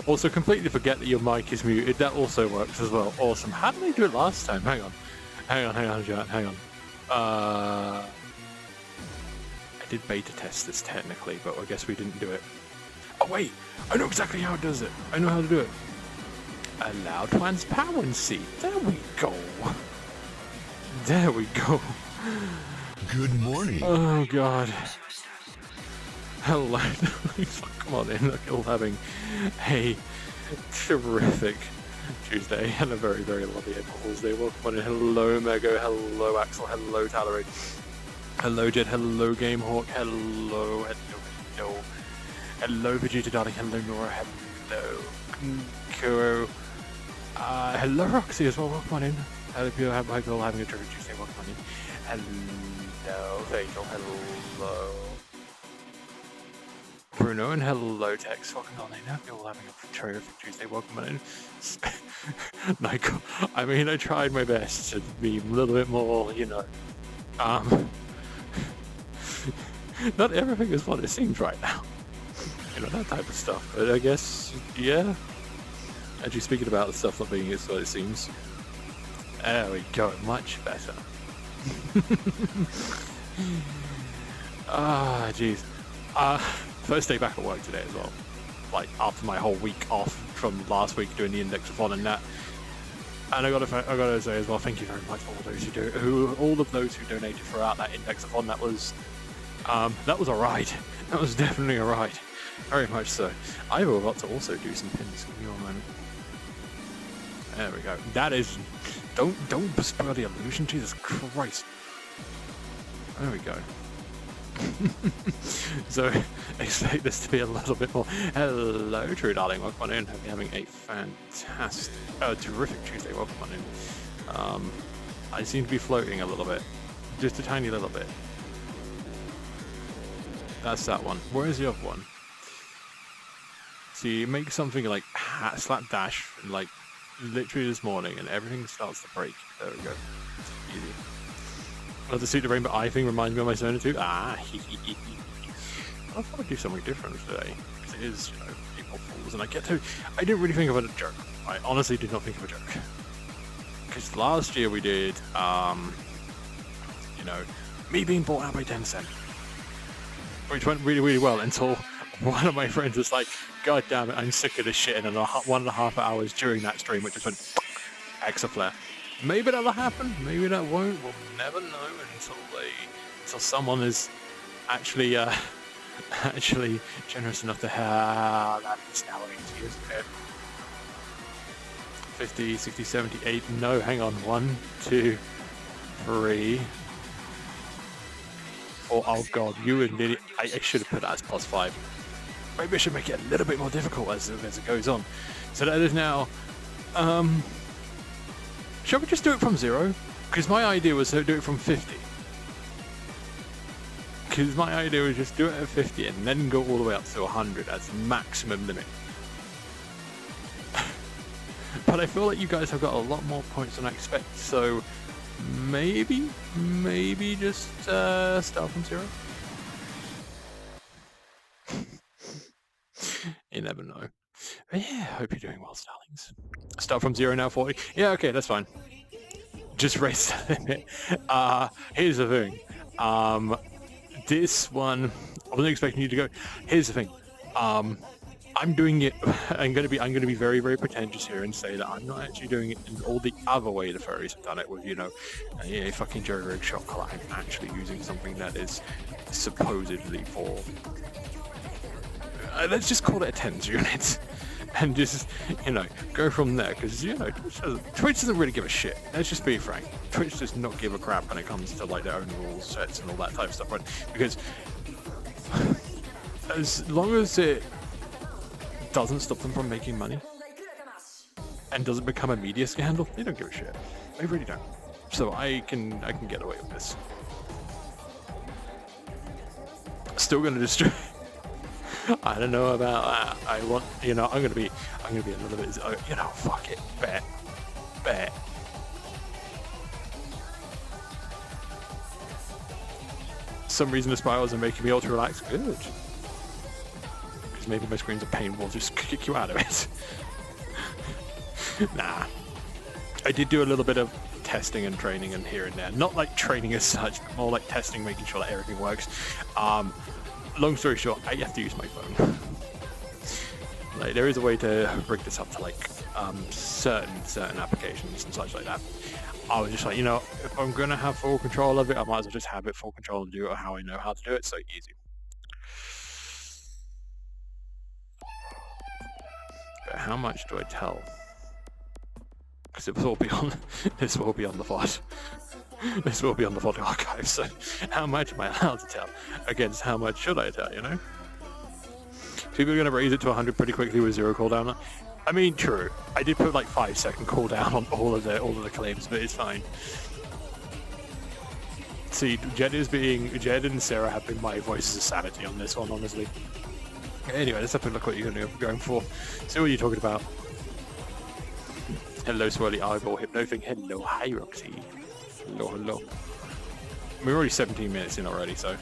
Also, completely forget that your mic is muted. That also works as well. Awesome. How did I do it last time? Hang on, Jack. Hang on. I did beta test this technically, but I guess we didn't do it. Oh wait, I know exactly how it does it. I know how to do it. Allow transparency. There we go. There we go. Good morning. Oh god. Hello. Come on in. Look, you're having a terrific Tuesday and a very, very lovely April Day. Welcome on in. Hello, Mego. Hello, Axel. Hello, Tallery. Hello, Jed. Hello, Gamehawk. Hello, hello, Vegeta Darling. Hello, Nora. Hello, Kuro. Hello, Roxy as well. Welcome on in. I hope you're having a terrific Tuesday. Welcome on in. Hello, Fatal. Hello, Bruno, and hello, Tex. Welcome on in. I hope you're all having a terrific Tuesday. Welcome on in. Michael, I mean, I tried my best to be a little bit more, you know, not everything is what it seems right now. You know, that type of stuff. But I guess, yeah. Actually, speaking about the stuff not being as what it seems. There we go. Much better. Ah, jeez. First day back at work today as well. Like, after my whole week off from last week doing the Index-a-thon and that. And I gotta say as well, thank you very much for all of those who donated throughout that Index-a-thon. That was alright. That was definitely alright. Very much so. I will about to also do some pins. Give me one moment. There we go. That is... Don't spoil the illusion, Jesus Christ. There we go. So, expect this to be a little bit more. Hello, True Darling. Welcome on in. Hope you're having a fantastic, terrific Tuesday. Welcome on in. I seem to be floating a little bit. Just a tiny little bit. That's that one. Where is the other one? See, make something like slapdash, like literally this morning, and everything starts to break. There we go. Easy. Well, the Suit the Rainbow Eye thing reminds me of my Persona 2. I thought I'd do something different today. Because it is, you know, April Fools, and I didn't really think of it as a joke. I honestly did not think of a joke. Because last year we did, you know, me being bought out by Tencent. Which went really, really well until one of my friends was like, God damn it, I'm sick of this shit, and 1.5 hours during that stream, which just went, Exaflare. Maybe that'll happen, maybe that won't, we'll never know until someone is actually generous enough to have that is now 80, isn't it? 50, 60, 70, 80, no, hang on, 1, 2, 3, 4, oh god, you and Lily, I should have put that as +5. Maybe I should make it a little bit more difficult as it goes on. So that is now, shall we just do it from 0? Because my idea was to do it from 50. Because my idea was just do it at 50 and then go all the way up to 100 as the maximum limit. But I feel like you guys have got a lot more points than I expect, so maybe just start from 0. You never know. But yeah, hope you're doing well, Starlings. Start from 0 now, 40. Yeah, okay, that's fine. Just raise the limit. Here's the thing. This one, I wasn't expecting you to go. Here's the thing. I'm doing it. I'm gonna be very, very pretentious here and say that I'm not actually doing it in all the other way the furries have done it with, you know, a fucking Jerry Rig shot collar. I'm actually using something that is supposedly for. Let's just call it a tens unit. And just, you know, go from there, because, you know, Twitch doesn't really give a shit. Let's just be frank. Twitch does not give a crap when it comes to, like, their own rules, sets, and all that type of stuff, right? Because as long as it doesn't stop them from making money and doesn't become a media scandal, they don't give a shit. They really don't. So I can get away with this. Still gonna destroy. I don't know about that. I'm gonna be a little bit, you know, fuck it, bet. Some reason the spirals are making me ultra relaxed. Good. because maybe my screen's a pain, we'll just kick you out of it. Nah. I did do a little bit of testing and training and here and there. Not like training as such, but more like testing, making sure that everything works. Long story short, I have to use my phone. Like, there is a way to rig this up to like certain applications and such like that. I was just like, you know, if I'm gonna have full control of it, I might as well just have it full control and do it how I know how to do it. So easy. But how much do I tell? Because it will all be on. This will be on the VOD. This will be on the VOD archive. So how much am I allowed to tell? Against how much should I tell? You know. People are going to raise it to 100 pretty quickly with 0 cooldown. I mean, true. I did put like 5-second cooldown on all of the claims, but it's fine. See, Jed and Sarah have been my voices of sanity on this one, honestly. Anyway, let's have a look what you're going for. See what you're talking about. Hello, Swirly Eyeball Hypno thing. Hello, hi Roxy. Hello. We're already 17 minutes in already, so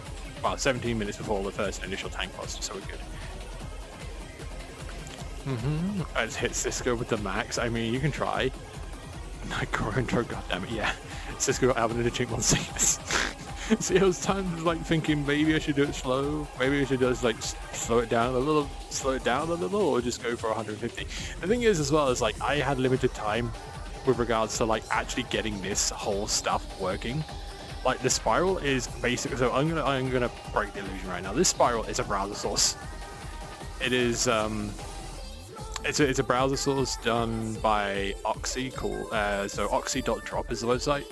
well, 17 minutes before the first initial tank post, so we're good. I just hit Cisco with the max. I mean, you can try. Nightcore intro, goddammit, yeah. Cisco got Alvin in the chink 1 See, I was times like thinking maybe I should do it slow. Maybe I should just like slow it down a little, or just go for 150. The thing is, as well, is like I had limited time with regards to like actually getting this whole stuff working. Like the spiral is basic. So I'm gonna break the illusion right now. This spiral is a browser source. It is it's a browser source done by Oxy. Cool. So oxy.drop is the website.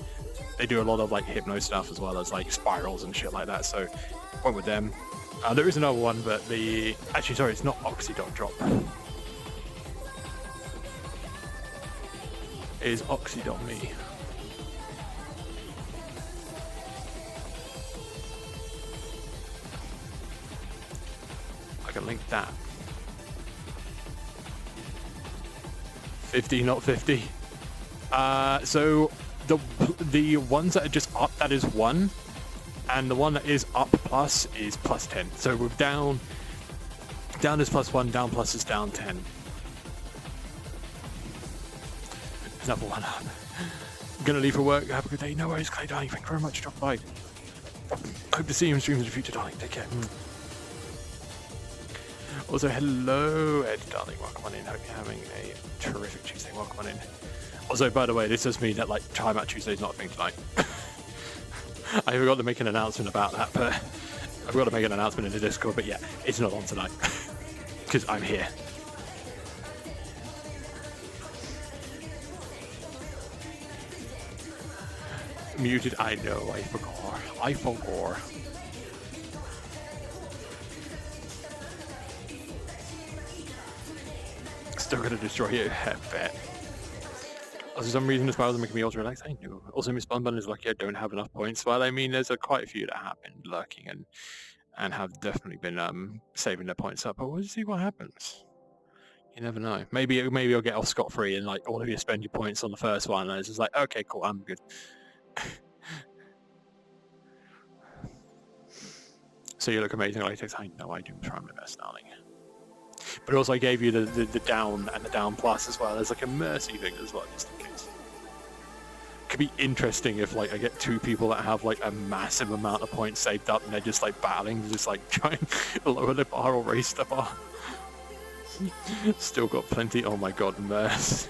They do a lot of like hypno stuff as well as like spirals and shit like that. So went with them. There is another one, but actually sorry, it's not oxy.drop. It is oxy.me. I can link that. 50, not 50. So the ones that are just up, that is 1, and the one that is up plus is plus 10. So with down is plus 1, down plus is down 10. Another one up. I'm gonna leave for work. Have a good day. No worries, Clay, darling. Thank you very much. Drop by. Hope to see you in streams in the future, darling. Take care. Also, hello, Ed, darling. Welcome on in. Hope you're having a terrific Tuesday. Welcome on in. Also, by the way, this does mean that like Time Out Tuesday is not a thing tonight. I forgot to make an announcement about that, but I've got to make an announcement in the Discord. But yeah, it's not on tonight because I'm here. Muted. I know. I forgot. Still gonna destroy you. I bet. For some reason, the spirals are making me also relaxed. I know. Also, my spawn button is lucky I don't have enough points. Well, I mean, there's quite a few that have been lurking and have definitely been saving their points up. But we'll see what happens. You never know. Maybe you'll get off scot-free and like all of you spend your points on the first one, and it's just like, okay, cool, I'm good. So you look amazing, Latex. I know I do try my best, darling. But also I gave you the down and the down plus as well. There's like a mercy thing as well, just in case. Could be interesting if like I get 2 people that have like a massive amount of points saved up and they're just like battling, just like trying to lower the bar or raise the bar. Still got plenty. Oh my god, mercy.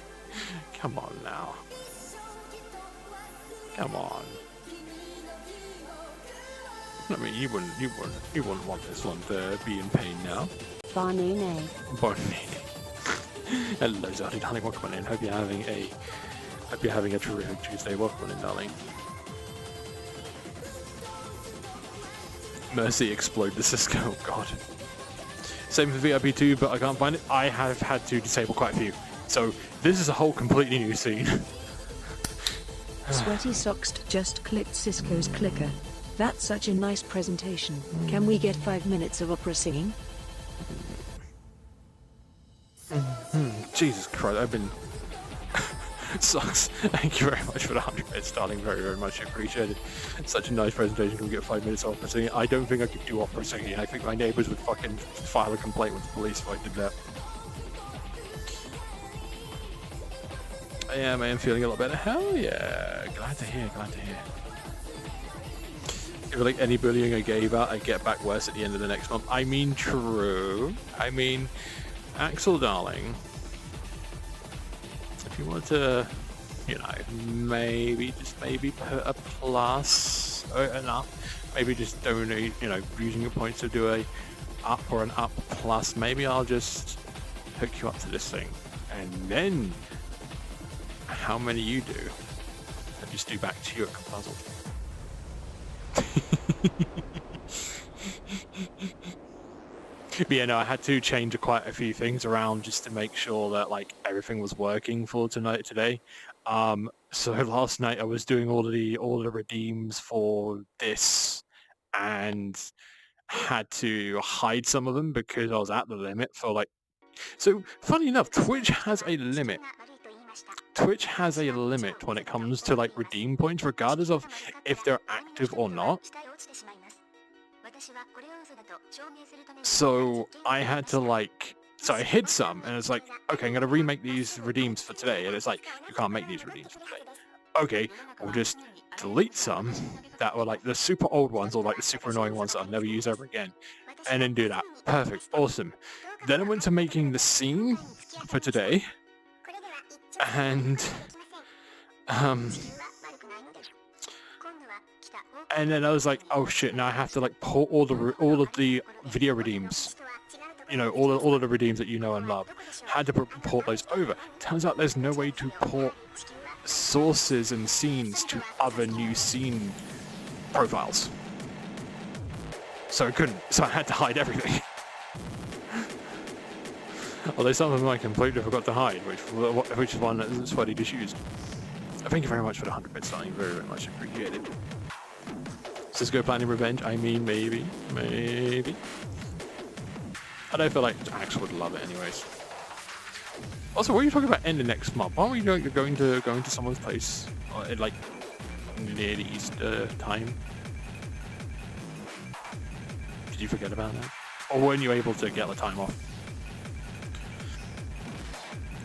Come on now. Come on. I mean, you wouldn't want this one to be in pain now. Bonine. Hello, Zardie, darling. Welcome on in. Hope you're having a terrific Tuesday. Welcome on in, darling. Mercy, explode the Cisco. Oh, God. Same for VIP 2, but I can't find it. I have had to disable quite a few. So this is a whole completely new scene. Sweaty Socks just clicked Cisco's clicker. That's such a nice presentation. Can we get 5 minutes of opera singing? Jesus Christ, Sucks. Thank you very much for the 100 bits, darling. Very, very much appreciated. Such a nice presentation. Can we get 5 minutes opera singing? I don't think I could do opera singing. I think my neighbors would fucking file a complaint with the police if I did that. Yeah, man, feeling a lot better. Hell yeah. Glad to hear, glad to hear. If like any bullying I gave out, I get back worse at the end of the next month. I mean, true. I mean, Axel, darling, if you want to, you know, maybe put a plus enough, maybe just donate, you know, using your points to do a up or an up plus, maybe I'll just hook you up to this thing. And then, how many you do, I just do back to you at puzzle. But yeah, no, I had to change quite a few things around just to make sure that like everything was working for today. So last night I was doing all the redeems for this, and had to hide some of them because I was at the limit for like. So funny enough, Twitch has a limit. Twitch has a limit when it comes to like redeem points, regardless of if they're active or not. So I had to like, so I hid some, and it's like, okay, I'm gonna remake these redeems for today, and it's like, you can't make these redeems for today. Okay, we'll just delete some that were like the super old ones or like the super annoying ones that I'll never use ever again, and then do that. Perfect, awesome. Then I went to making the scene for today, and then I was like, oh shit, now I have to like port all of the video redeems, you know, all of the redeems that you know and love. Had to port those over. Turns out there's no way to port sources and scenes to other new scene profiles. So I couldn't, so I had to hide everything. Although some of them I completely forgot to hide, which is one that's funny just used. Thank you very much for the 100 bits, darling. Very, very much appreciated. Cisco planning revenge? I mean, maybe. I don't feel like Axe would love it anyways. Also, what are you talking about ending next month? Aren't we going to someone's place at like near the Easter time? Did you forget about that? Or weren't you able to get the time off?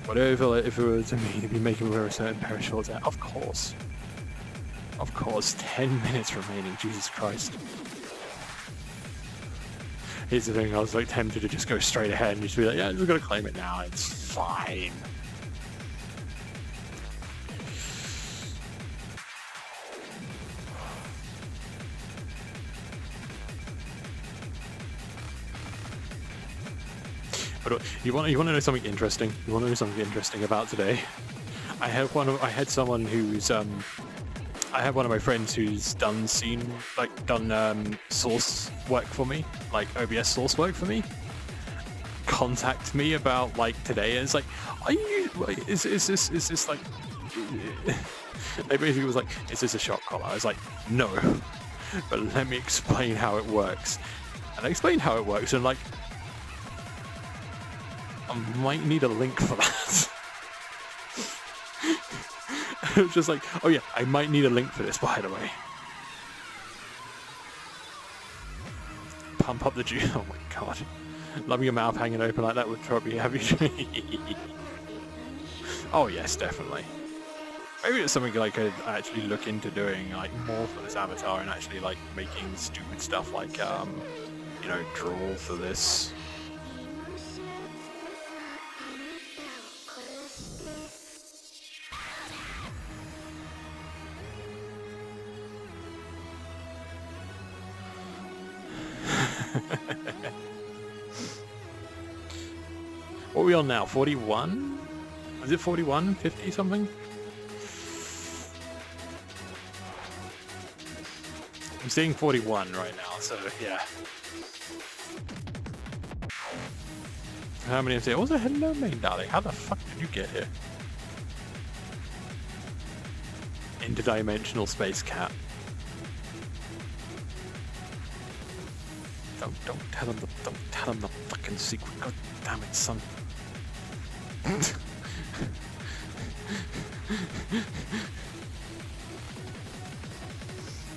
But I feel like if it was to me to be making wear a certain pair of shorts out, of course. Of course, 10 minutes remaining, Jesus Christ. Here's the thing, I was like tempted to just go straight ahead and just be like, yeah, I'm just gonna claim it now, it's fine. But you want to know something interesting? You want to know something interesting about today? I had one of my friends who's done source work for me, like OBS source work for me, contact me about like today, and it's like, are you like, is this like? They basically was like, is this a shock collar? I was like, no, but let me explain how it works, and I explained how it works, and like, I might need a link for that. It was just like, oh yeah, I might need a link for this, by the way. Pump up the juice. Oh my god. Loving your mouth hanging open like that would probably have you. Oh yes, definitely. Maybe it's something like I'd actually look into doing like more for this avatar and actually like making stupid stuff like you know, draw for this. What are we on now? 41? Is it 41? 50 something? I'm seeing 41 right now, so yeah. How many of you? Oh, hello, main darling. How the fuck did you get here? Interdimensional space cat. Don't tell him the fucking secret. God damn it, son.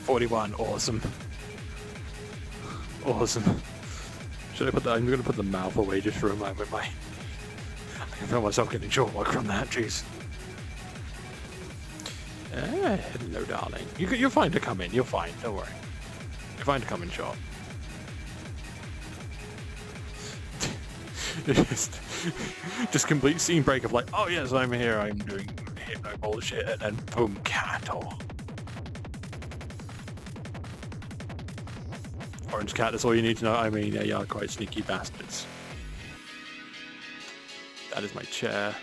41, awesome. Awesome. Should I put that? I'm gonna put the mouth away just for a moment. I can feel myself getting short work from that, jeez. Hello, darling. You're fine to come in, you're fine, don't worry. You're fine to come in short. just complete scene break of like, oh yes, I'm here, I'm doing hypno bullshit, and then boom, cattle. Orange cat, that's all you need to know. I mean, they are quite sneaky bastards. That is my chair.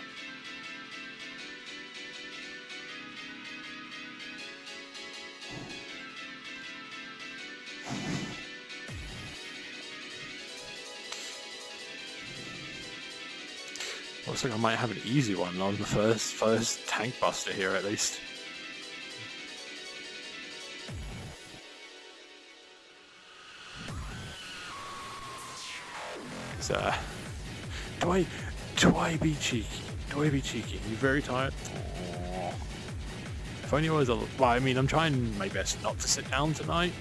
Looks like I might have an easy one on the first tank buster here at least. Do I be cheeky? Do I be cheeky? Are you very tired? Aww. If only I was well, I mean, I'm trying my best not to sit down tonight,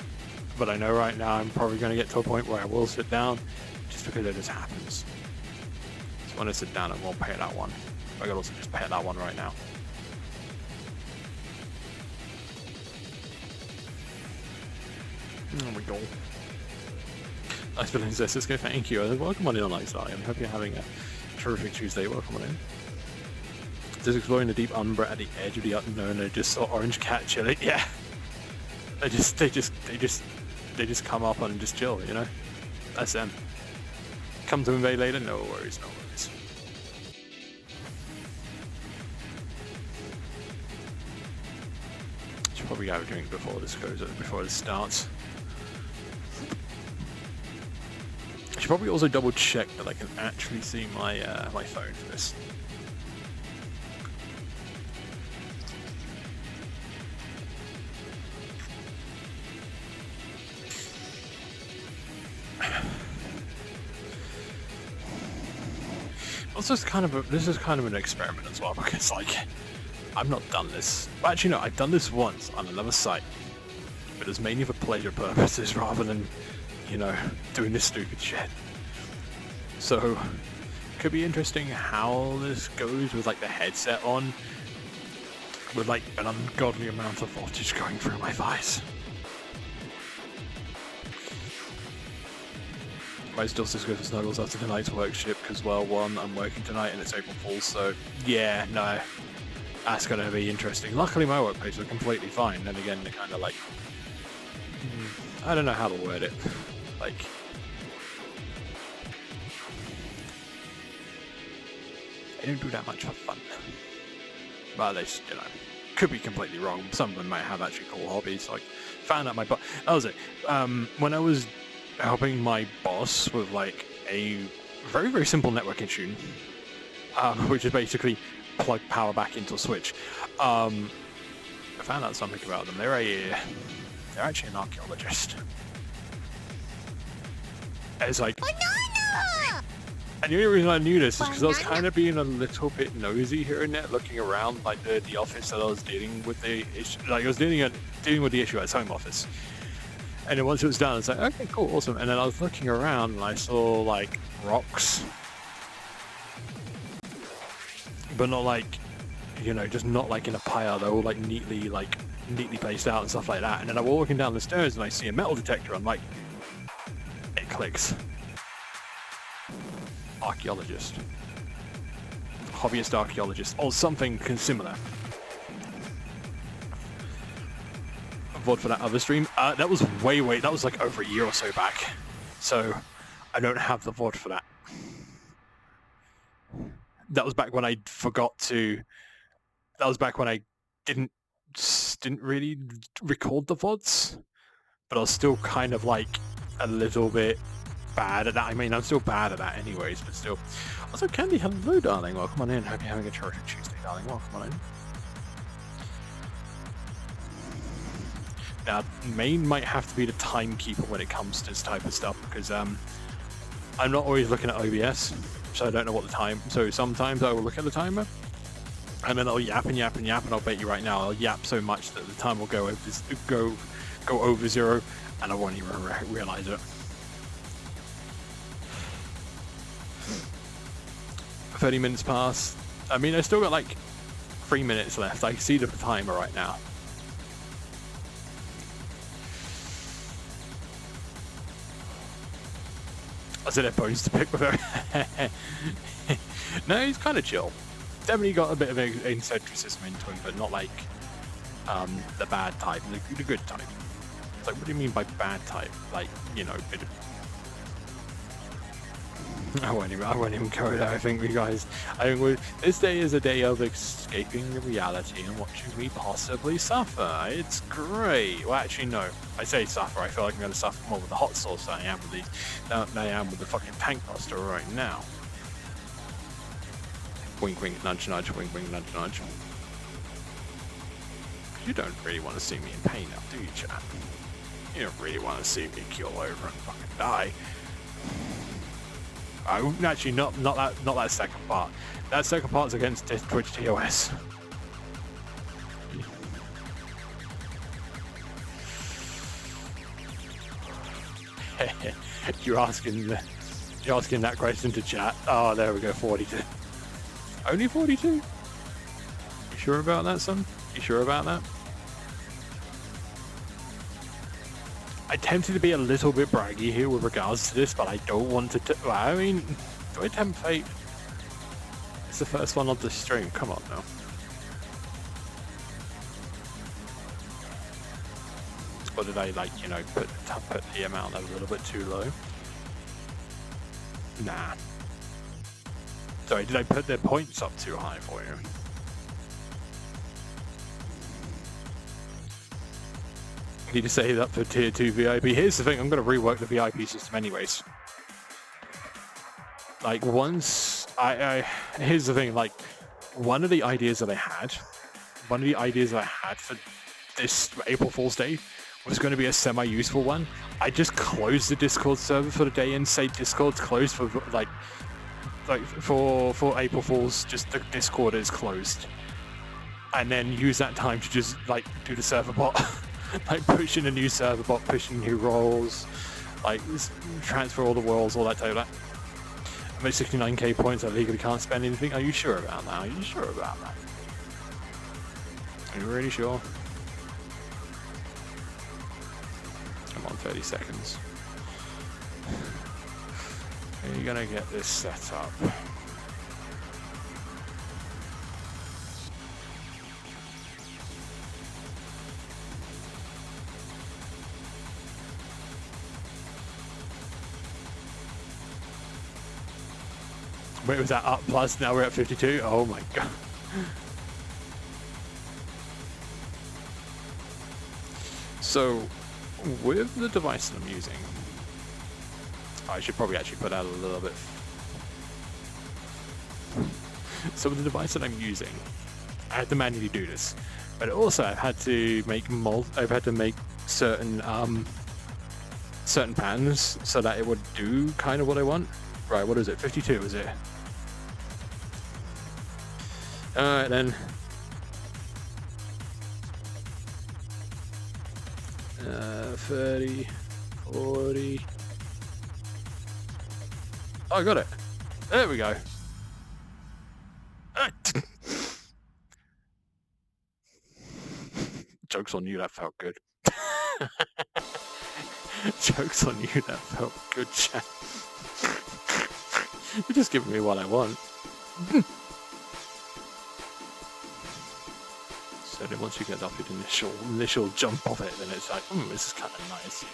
but I know right now I'm probably going to get to a point where I will sit down, just because it just happens. So when I sit down, I won't pay that one. I could also just pay that one right now. There we go. Nice building says Cisco, thank you. Welcome on in on Lifestyle. I hope you're having a terrific Tuesday. Welcome on in. Just exploring the deep umbra at the edge of the unknown. I just saw Orange Cat chilling. Yeah. They just come up and just chill, you know? That's them. Come to invade later? No worries, no worries. Should probably have a drink before this starts. I should probably also double check that I can actually see my my phone for this. Also, this is kind of an experiment as well, because like I've not done this. Well, actually, no, I've done this once on another site, but it's mainly for pleasure purposes rather than, you know, doing this stupid shit. So, could be interesting how this goes with like the headset on, with like an ungodly amount of voltage going through my thighs. I still just go for snuggles after tonight's work shift because, well, one, I'm working tonight and it's April Fool's, so yeah, no, that's gonna be interesting. Luckily, my workplace is completely fine. Then again, they're kind of like, I don't know how to word it, like. They don't do that much for fun. Well, they, you know, could be completely wrong. Some of them might have actually cool hobbies. Like, found out my boss. That was it. When I was helping my boss with like a very, very simple network issue, which is basically plug power back into a switch. I found out something about them. They're actually an archaeologist. It's like. And the only reason I knew this is because I was kind of being a little bit nosy here and there, looking around like the office that I was dealing with the issue. Like I was dealing with the issue at his home office. And then once it was done, it's like, okay, cool, awesome. And then I was looking around and I saw like rocks, but not like, you know, just not like in a pile. They're all like neatly placed out and stuff like that. And then I'm walking down the stairs and I see a metal detector. I'm like, it clicks. Archaeologist, hobbyist archaeologist, or something similar. VOD for that other stream. That was that was like over a year or so back. So I don't have the VOD for that. That was back when I forgot to. That was back when I didn't really record the VODs, but I was still kind of like a little bit bad at that. I mean, I'm still bad at that anyways, but still. Also, Candy, hello, darling. Welcome on in. Hope you're having a terrific Tuesday, darling. Welcome on in. Now, main might have to be the timekeeper when it comes to this type of stuff, because I'm not always looking at OBS, so I don't know what the time. So sometimes I will look at the timer, And then I'll yap and yap and yap, and I'll bet you right now I'll yap so much that the time will go over 0, and I won't even realize it. 30 minutes past. I mean, I still got like 3 minutes left. I see the timer right now. I said have bones to pick with her. No, he's kind of chill. Definitely got a bit of eccentricism into him, but not like the bad type, the good type. It's like, what do you mean by bad type? Like, you know, bit of... I won't even go there. I think this day is a day of escaping reality and watching me possibly suffer. It's great. Well, actually, no. I say suffer. I feel like I'm going to suffer more with the hot sauce than I am with the fucking tank buster right now. Wink, wink, nudge, nudge. Wink, wink, nudge, nudge. You don't really want to see me in pain now, do you, chap? You don't really want to see me keel over and fucking die. Actually, not that second part. That second part's against Twitch TOS. You're asking that question to chat. Oh, there we go. 42. Only 42. You sure about that, son? You sure about that? I tempted to be a little bit braggy here with regards to this, but I don't want to. Well, I mean, do I tempt fate? It's the first one on the stream. Come on now. Or did I, like, you know, put the amount a little bit too low? Nah. Sorry, did I put the points up too high for you? Need to save that for tier 2 VIP. Here's the thing, I'm going to rework the VIP system anyways. Like, once here's the thing, like, one of the ideas that I had for this April Fool's Day was going to be a semi-useful one. I just closed the Discord server for the day and say Discord's closed for like for April Fools, just the Discord is closed. And then use that time to just like do the server bot. Like pushing a new server bot, pushing new roles, like transfer all the worlds, all that type of that. I made 69k points, I legally can't spend anything. Are you sure about that? Are you sure about that? Are you really sure? I'm on 30 seconds. Are you gonna get this set up? Wait, was that up plus? Now we're at 52? Oh my god. So, with the device that I'm using, I should probably actually put out a little bit. So with the device that I'm using, I had to manually do this, but also I've had to make certain certain patterns so that it would do kind of what I want. Right, what is it? 52, is it? Alright then. 30, 40. Oh, I got it. There we go. Joke's on you, that felt good. Joke's on you, that felt good, chat. You're just giving me what I want. So then once you get up the initial jump of it, then it's like, this is kind of nice.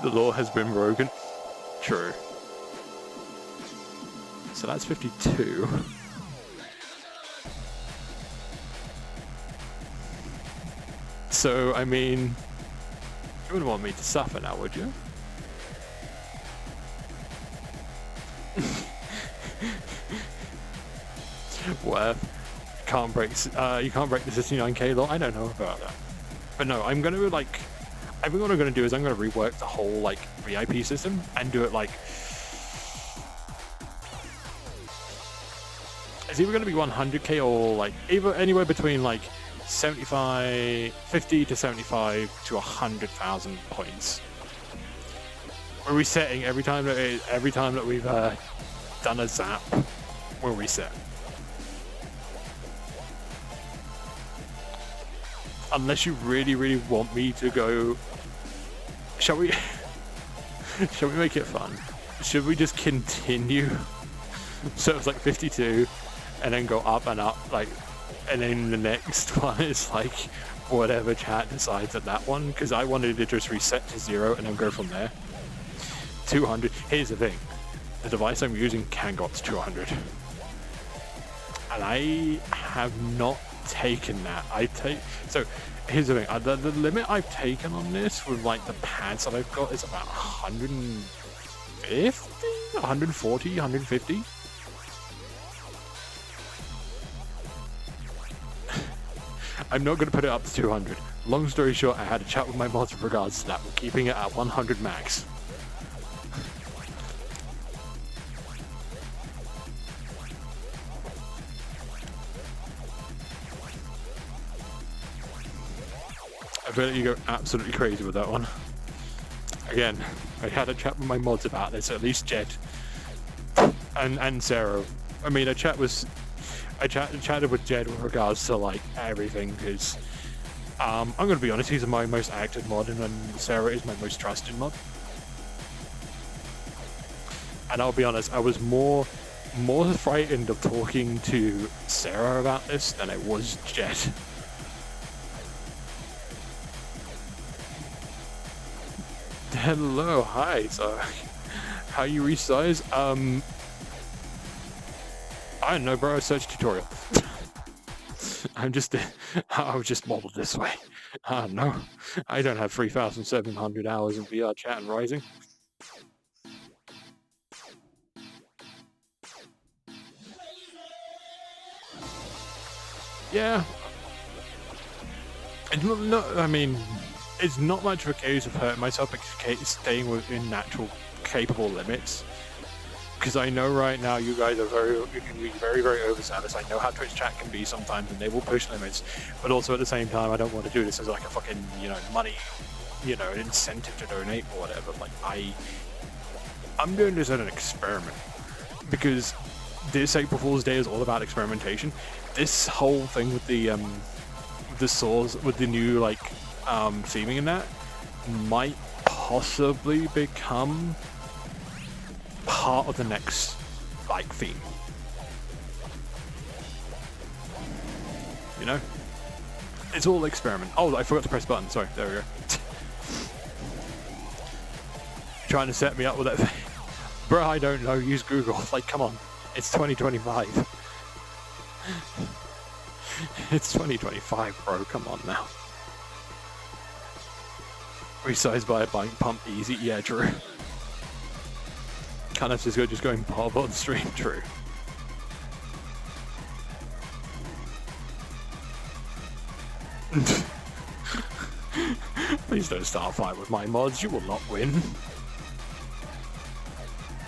The law has been broken. True. So that's 52. So, I mean, you wouldn't want me to suffer now, would you? What? You can't break the 69k law? I don't know about that. But no, I think what I'm gonna do is I'm gonna rework the whole like VIP system and do it like it's either going to be 100k or like either anywhere between like 50 to 75 to 100,000 points. We're resetting every time that we've done a zap. We'll reset. Unless you really want me to go, shall we make it fun? Should we just continue? So it's like 52 and then go up and up, like, and then the next one is like whatever chat decides at that one, because I wanted to just reset to 0 and then go from there. 200. Here's the thing, the device I'm using can go up to 200, and I have not taken that. So here's the thing, the limit I've taken on this with like the pads that I've got is about 150, 140, 150. I'm not going to put it up to 200. Long story short, I had a chat with my mods with regards to that. We're keeping it at 100 max. I feel like you go absolutely crazy with that one. Again, I had a chat with my mods about this, at least Jed and Sarah. I mean, I chatted with Jed with regards to like everything, because I'm going to be honest, he's my most active mod, and Sarah is my most trusted mod. And I'll be honest, I was more frightened of talking to Sarah about this than I was Jed. Hello, hi. So, how you resize? I don't know, bro. Search tutorial. I was just modeled this way. I don't know. I don't have 3,700 hours in VR chat and rising. Yeah. I mean, it's not much of a case of hurting myself, but staying within natural capable limits. Because I know right now you guys are you can be very overzealous. I know how Twitch chat can be sometimes, and they will push limits. But also at the same time, I don't want to do this as like a fucking, money, an incentive to donate or whatever. Like I'm doing this as an experiment, because this April Fool's Day is all about experimentation. This whole thing with the saws, with the new theming and that, might possibly become part of the next theme. It's all experiment. Oh, I forgot to press button. Sorry, there we go. Trying to set me up with that thing. Bro, I don't know. Use Google. Come on. It's 2025. It's 2025, bro. Come on now. Resized by a bike pump easy. Yeah, true. Kind of just going pop on stream. True. Please don't start a fight with my mods. You will not win.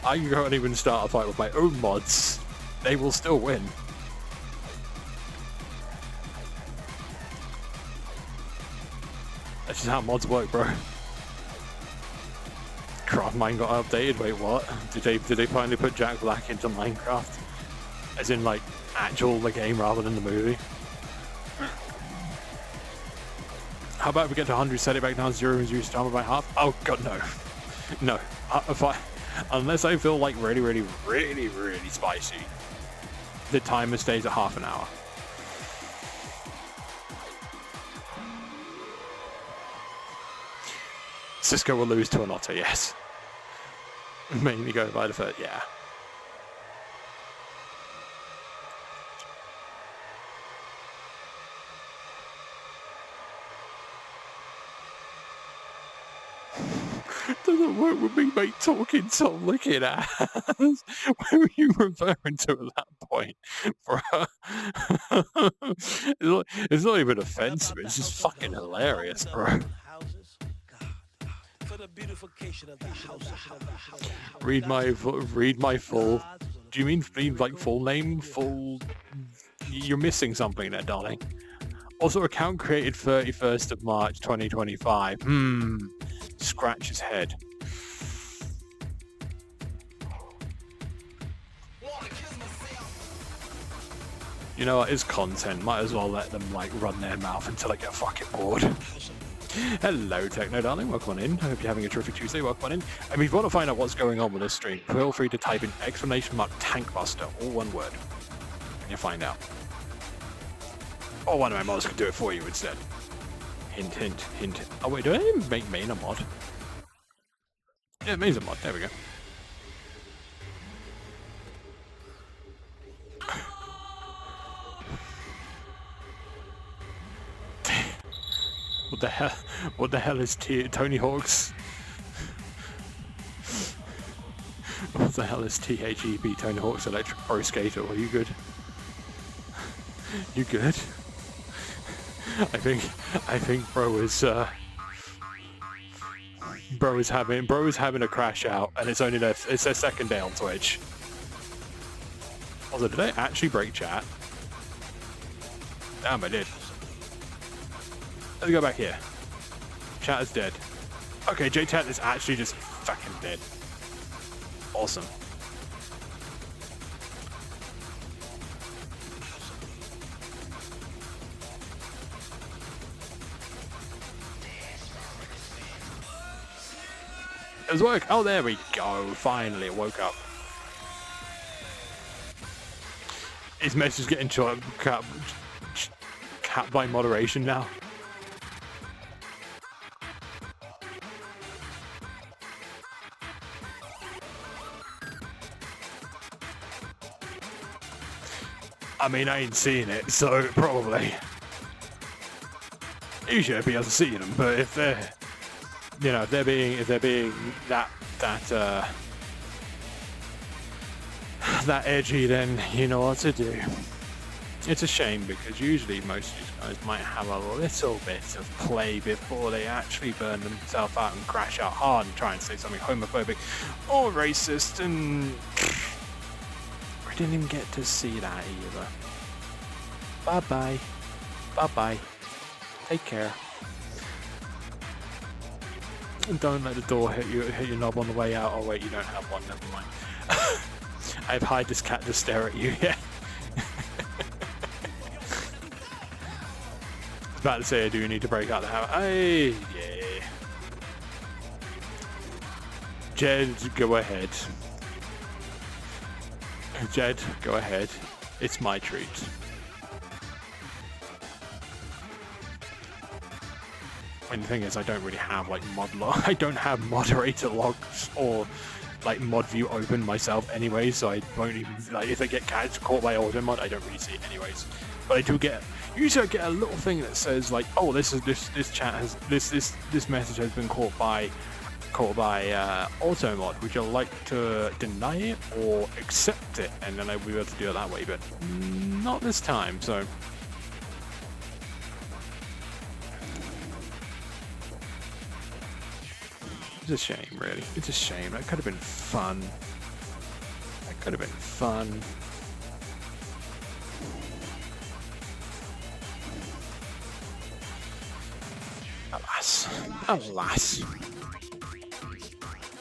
I can't even start a fight with my own mods. They will still win. That's just how mods work, bro. Craft Mine got updated. Wait, what? Did they finally put Jack Black into Minecraft? As in, actual the game rather than the movie? How about we get to 100, set it back down to 0, and reduce timer by half? Oh god, no. No. Unless I feel really spicy, the timer stays at half an hour. Cisco will lose to an otter, yes. Mainly going by the first, yeah. Doesn't work with me, mate, talking so licking ass. What were you referring to at that point, bro? It's not even offensive, it's just fucking hilarious, bro. Read my full. Do you mean like full name? Full? You're missing something there, darling. Also, account created 31st of March 2025. Scratch his head. You know what? It's content. Might as well let them like run their mouth until I get fucking bored. Hello, Techno darling. Welcome on in. I hope you're having a terrific Tuesday. Welcome on in. And if you want to find out what's going on with this stream, feel free to type in !Tankbuster, all one word, and you'll find out. Or one of my mods could do it for you instead. Hint, hint, hint. Oh wait, do I even make main a mod? Yeah, main's a mod. There we go. What the hell? What the hell is Tony Hawk's? What the hell is THEB? Tony Hawk's Electric Pro Skater? Are you good? You good? I think bro is having a crash out, and it's their second day on Twitch. Also, did I actually break chat? Damn, I did. Let's go back here. Chat is dead. Okay, J-Chat is actually just fucking dead. Awesome. It was work. Oh, there we go. Finally, it woke up. His message getting capped by moderation now. I mean, I ain't seeing it, so probably. You should be able to see them, but if they're, you know, if they're being that edgy, then you know what to do. It's a shame because usually most of these guys might have a little bit of play before they actually burn themselves out and crash out hard and try and say something homophobic or racist, and we didn't even get to see that either. Bye bye. Bye bye. Take care. And don't let the door hit your knob on the way out. Oh wait, you don't have one. Never mind. I've hired this cat to stare at you. Yeah. I was about to say I do need to break out the house. Hey, yeah. Jed, go ahead. Jed, go ahead. It's my treat. And the thing is, I don't really have like I don't have moderator logs or like mod view open myself anyway, so I won't even like if I get caught by auto mod, I don't really see it anyways. But I do usually I get a little thing that says like, oh, this chat has this message has been caught by auto mod. Would you like to deny it or accept it? And then I'll be able to do it that way, but not this time. So. It's a shame, really. It's a shame. That could have been fun. That could have been fun. Alas. Alas.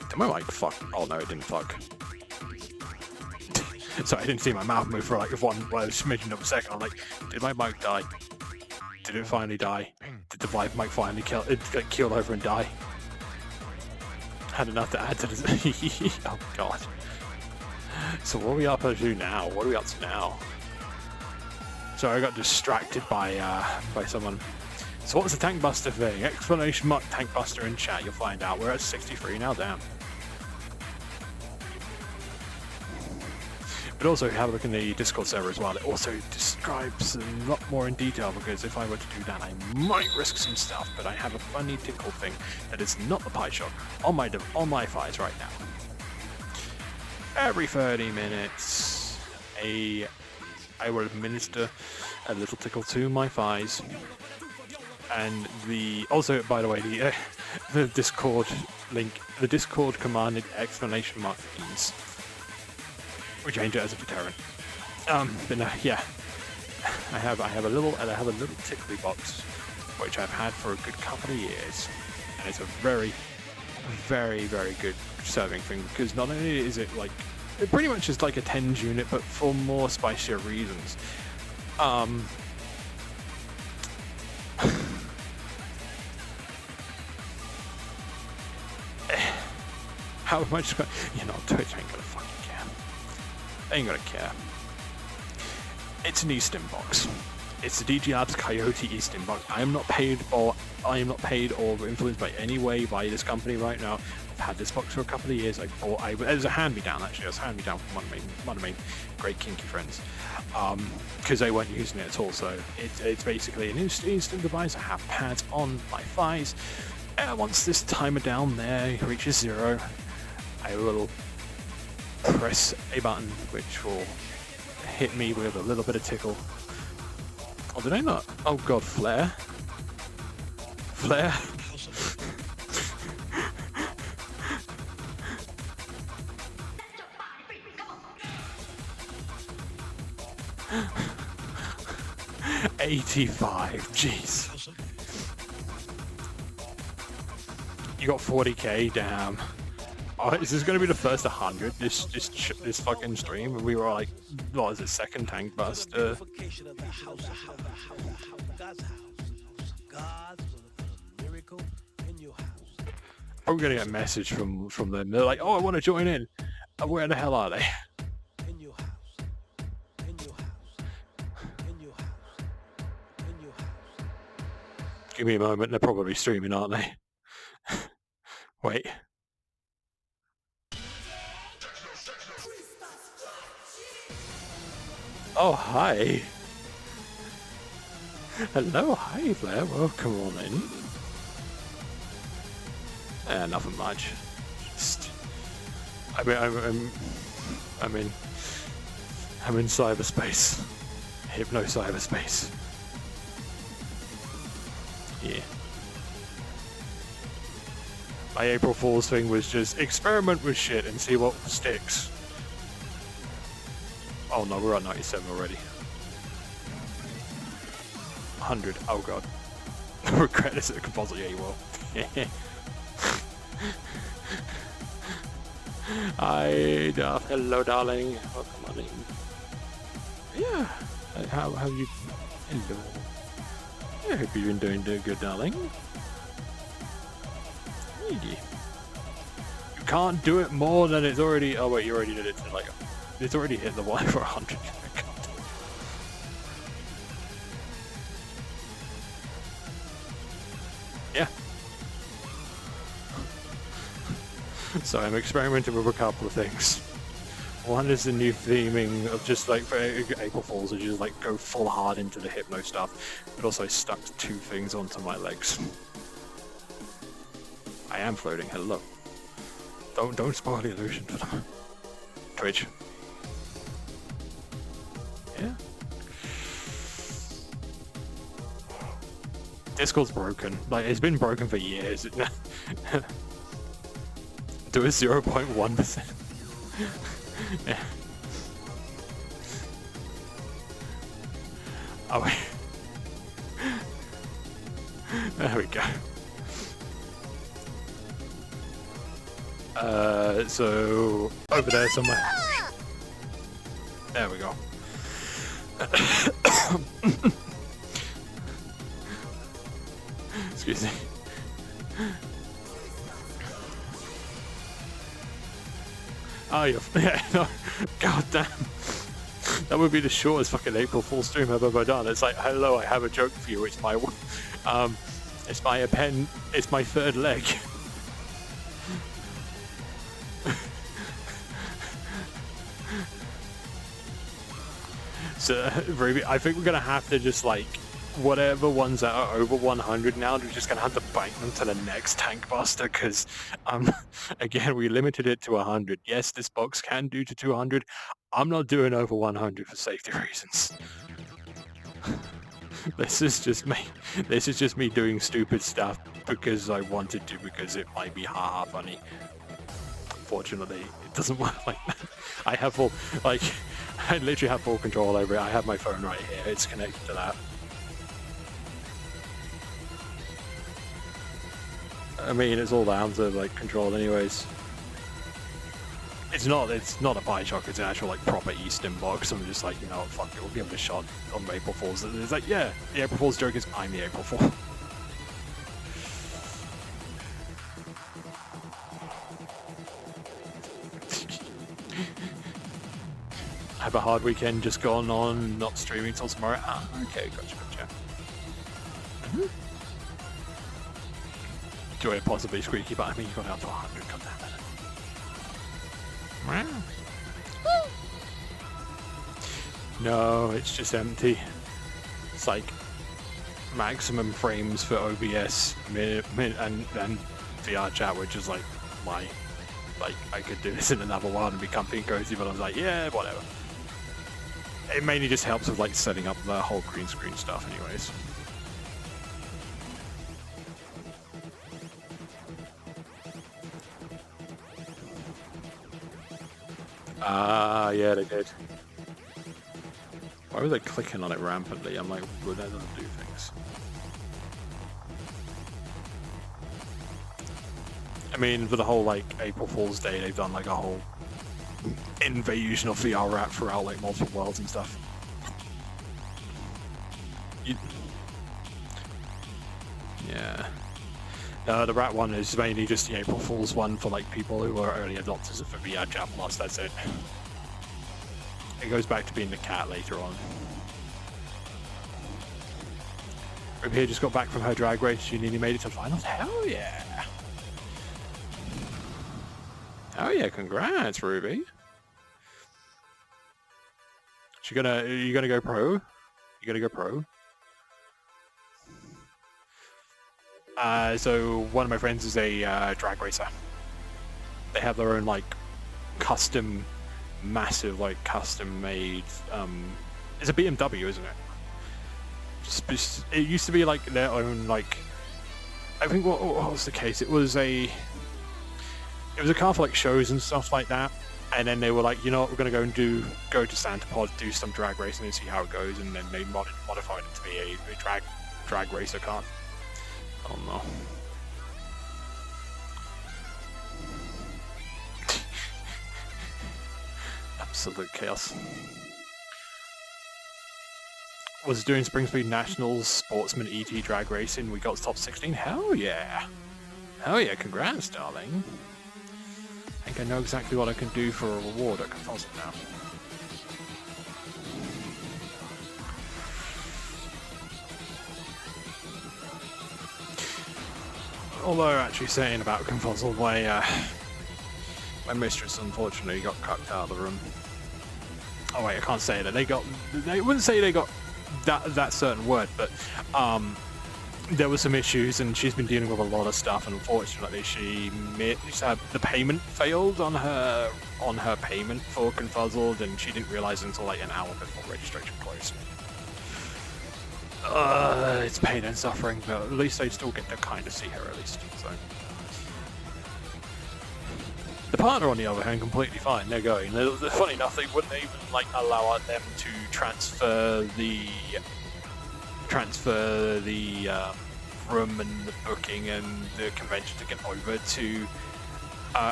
Did my mic fuck? Oh no, it didn't fuck. Sorry, I didn't see my mouth move for like one smidgen of a second. I'm like, did my mic die? Did it finally die? Did the mic finally keel over and die? Had enough to add to this. Oh god. So what are we up to now? What are we up to now? So I got distracted by someone. So what's the tank buster thing? Explanation mark tank buster in chat. You'll find out. We're at 63 now. Damn. But also, if you have a look in the Discord server as well, it also describes a lot more in detail, because if I were to do that, I might risk some stuff, but I have a funny tickle thing that is not the pie shot on my thighs right now. Every 30 minutes, I will administer a little tickle to my thighs. And also, by the way, the Discord link, the Discord command exclamation mark means we change it as a deterrent. But no, yeah, I have a little tickly box which I've had for a good couple of years, and it's a very, very, very good serving thing because not only is it like it pretty much is like a 10s unit, but for more spicier reasons. How much? You know, Twitch ain't gonna fucking care. They ain't gonna care. It's an Eastern box. It's the DG Labs Coyote Eastern box. I am not paid or influenced by any way by this company right now. I've had this box for a couple of years. It was a hand-me-down actually. It was a hand-me-down from one of my great kinky friends, because they weren't using it at all. So it's basically an Eastern device. I have pads on my thighs. Once this timer down there reaches 0, I will press a button which will hit me with a little bit of tickle. Oh, did I not? Oh god, flare. Flare. $85, jeez. You got 40k, damn. Oh, is this going to be the first 100 this fucking stream? And we were like, what is it, second tank bust? I'm going to get a message from them. They're like, oh, I want to join in. Where the hell are they? Give me a moment. They're probably streaming, aren't they? Wait. Oh, hi. Hello, hi there. Welcome on in. Nothing much. Just, I'm in cyberspace. Hypno cyberspace. Yeah. My April Fool's thing was just experiment with shit and see what sticks. Oh no, we're on 97 already. 100, oh god. Regret this at the composite, yeah you will. Hi, hello darling, welcome on in. Yeah, how you, hello. I hope you've been doing good, darling. You can't do it more than it's already, oh wait, you already did it to like, it's already hit the wire for 100. Yeah. So I'm experimenting with a couple of things. One is the new theming of just like for April Fools, is just like go full hard into the hypno stuff, but also stuck 2 things onto my legs. I am floating. Hello. Don't spoil the illusion for them. Twitch. Yeah. Discord's broken. Like it's been broken for years. Do a 0.1%. Yeah. Oh wait. There we go. So over there somewhere. There we go. Excuse me. Oh, you're... Yeah, no. God damn. That would be the shortest fucking April Fool's stream I've ever done. It's like, hello, I have a joke for you. It's my... it's my pen... It's my third leg. So, Ruby, I think we're going to have to just, like... Whatever ones that are over 100 now, we're just gonna have to bite them to the next tank buster because, again, we limited it to 100. Yes, this box can do to 200. I'm not doing over 100 for safety reasons. This is just me. This is just me doing stupid stuff because I wanted to, because it might be haha funny. Fortunately, it doesn't work like that. I have full, like, I literally have full control over it. I have my phone right here. It's connected to that. I mean, it's all down to like control, anyways. It's not a Bioshock. It's an actual like proper Eastern box. I'm just like, you know what, fuck it. We'll give it a shot on April Fool's. It's like, yeah, the April Fool's joke is I'm the April Fool. Have a hard weekend just gone on, not streaming till tomorrow. Ah, okay, gotcha. Enjoy it, possibly squeaky, but I mean, you got out to 100, come down there. No, it's just empty. It's like maximum frames for OBS and VR chat, which is like, why? Like, I could do this in another one and be comfy and cozy, but I was like, yeah, whatever. It mainly just helps with like setting up the whole green screen stuff anyways. Ah, yeah, they did. Why were they clicking on it rampantly? I'm like, well, that doesn't do things. I mean, for the whole like April Fool's Day, they've done like a whole invasion of VR rap throughout like multiple worlds and stuff. Yeah. The rat one is mainly just the April Fool's one for like people who are early adopters of VR Chat Plus, that's it. It goes back to being the cat later on. Ruby here just got back from her drag race, she nearly made it to finals. Hell yeah! Hell yeah, congrats, Ruby. Are you gonna go pro? You gonna go pro? So one of my friends is a drag racer. They have their own like custom, massive like custom made. It's a BMW, isn't it? It used to be like their own like. I think what was the case? It was a car for like shows and stuff like that. And then they were like, you know what, we're gonna go to Santa Pod, do some drag racing and see how it goes. And then they modified it to be a drag racer car. Oh no. Absolute chaos. Was doing Spring Speed Nationals Sportsman ET drag racing. We got top 16. Hell yeah. Hell yeah, congrats, darling. I think I know exactly what I can do for a reward at Confused now. Although actually saying about Confuzzled, my mistress unfortunately got cucked out of the room. Oh wait, I can't say that. They wouldn't say they got that certain word, but there were some issues and she's been dealing with a lot of stuff, and unfortunately she had the payment failed on her payment for Confuzzled, and she didn't realize until like an hour before registration closed. It's pain and suffering, but at least they still get to kind of see her at least. So the partner, on the other hand, completely fine. They're going. Funny enough, they wouldn't even like allow them to transfer the room and the booking and the convention ticket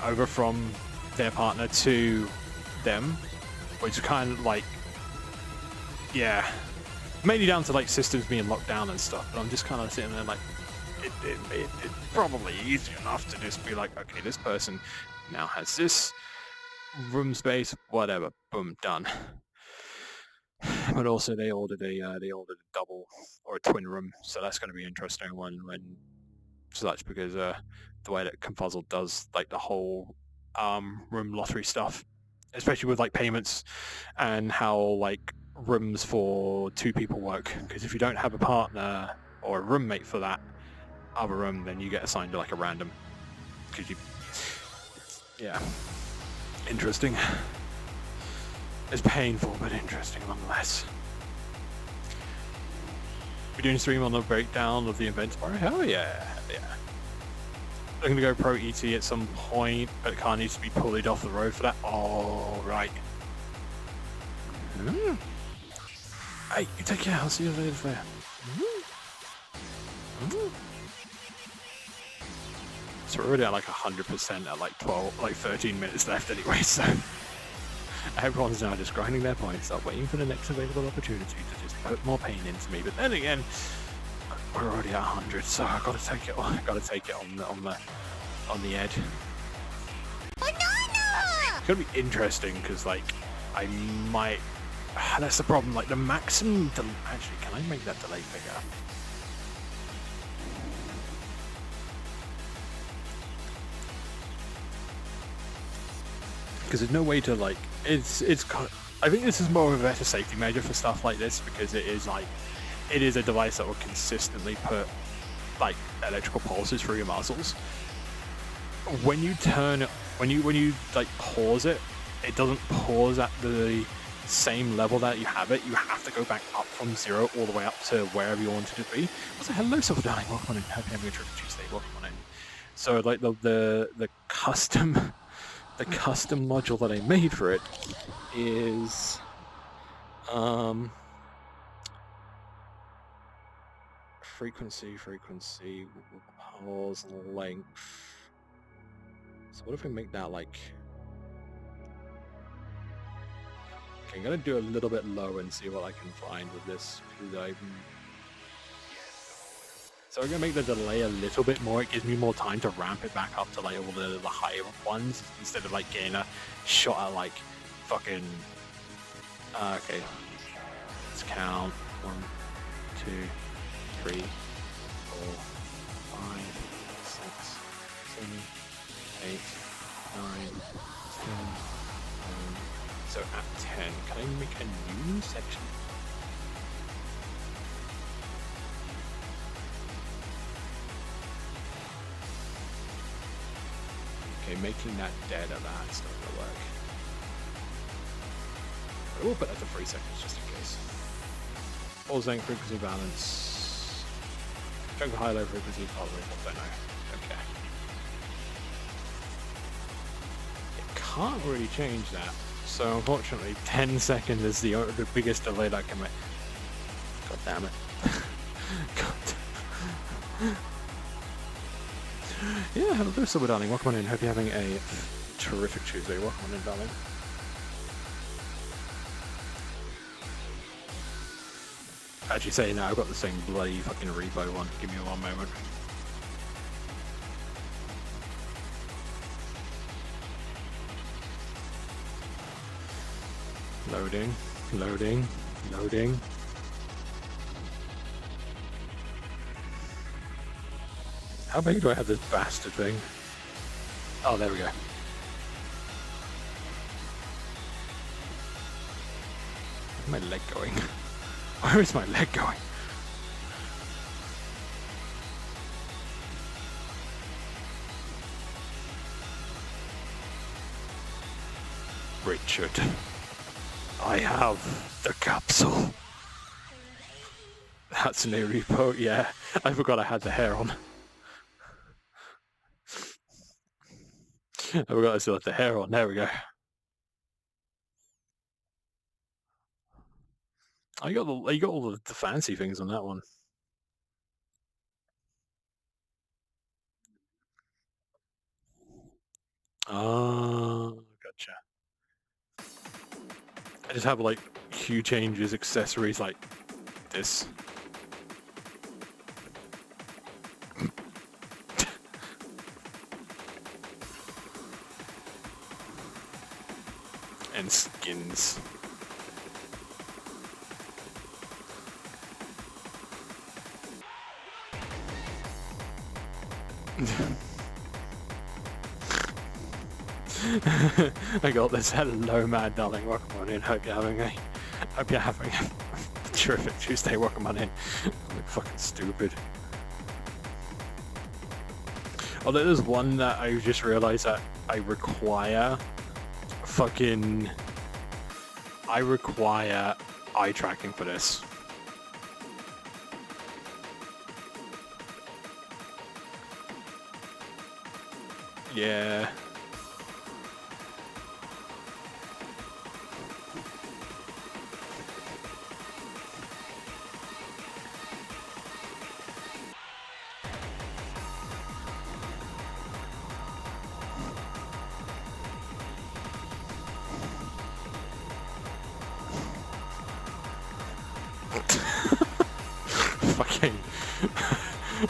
over from their partner to them, which is kind of like, yeah. Mainly down to like systems being locked down and stuff, but I'm just kind of sitting there like, it's probably easy enough to just be like, okay, this person now has this room space, whatever, boom, done. But also they ordered a double or a twin room, so that's going to be interesting when such, because the way that Confuzzled does like the whole room lottery stuff, especially with like payments and how like rooms for two people work, because if you don't have a partner or a roommate for that other room, then you get assigned to like a random, because yeah, interesting. It's painful but interesting nonetheless. We're doing a stream on the breakdown of the event tomorrow. Hell yeah, hell yeah. I'm gonna go pro ET at some point, but the car needs to be pulled off the road for that. All right. Hey, you take care. I'll see you later there. So we're already at like 100% at like 13 minutes left anyway, so everyone's now just grinding their points up, waiting for the next available opportunity to just put more pain into me. But then again, we're already at 100, so I gotta take it on the edge. Banana! It's gonna be interesting because like I might. That's the problem. Like the maximum. Actually, can I make that delay bigger? Because there's no way to like. It's. I think this is more of a better safety measure for stuff like this because it is a device that will consistently put like electrical pulses through your muscles. When you like pause it, it doesn't pause at the same level that you have it. You have to go back up from 0 all the way up to wherever you wanted it to be. Also, hello, Silver Darling. Welcome on in. Hope you're having a terrific Tuesday. Welcome on in. So, like the custom module that I made for it is frequency, pulse, length. So what if we make that like? Okay, I'm gonna do a little bit low and see what I can find with this. So I'm gonna make the delay a little bit more. It gives me more time to ramp it back up to like all the higher ones instead of like getting a shot at like fucking. Okay, let's count 1, 2, 3, 4, 5, 6, 7, 8, 9, 10. So at 10, can I make a new section? Okay, making that dead at that's not gonna work. I will put that to 3 seconds just in case. Pulse length, frequency balance. Chunk of high low frequency, I don't know. Okay. It can't really change that. So unfortunately, 10 seconds is the biggest delay that I can make. God damn it. God. Yeah, hello, Silver Darling. Welcome on in. Hope you're having a terrific Tuesday. Welcome on in, darling. Actually saying that, I've got the same bloody fucking repo one. Give me one moment. Loading, loading, loading. How big do I have this bastard thing? Oh, there we go. Where's my leg going? Where is my leg going? Richard. I have the capsule. That's a new repo, yeah. I forgot I had the hair on. I forgot I still had the hair on. There we go. You got all the fancy things on that one. Oh, gotcha. I just have like hue changes, accessories like this. And skins. I got this. Hello, mad darling. Welcome on in. Hope you're having a terrific Tuesday. Welcome on in. I'm fucking stupid. Although there's one that I just realized that I require eye tracking for this. Yeah.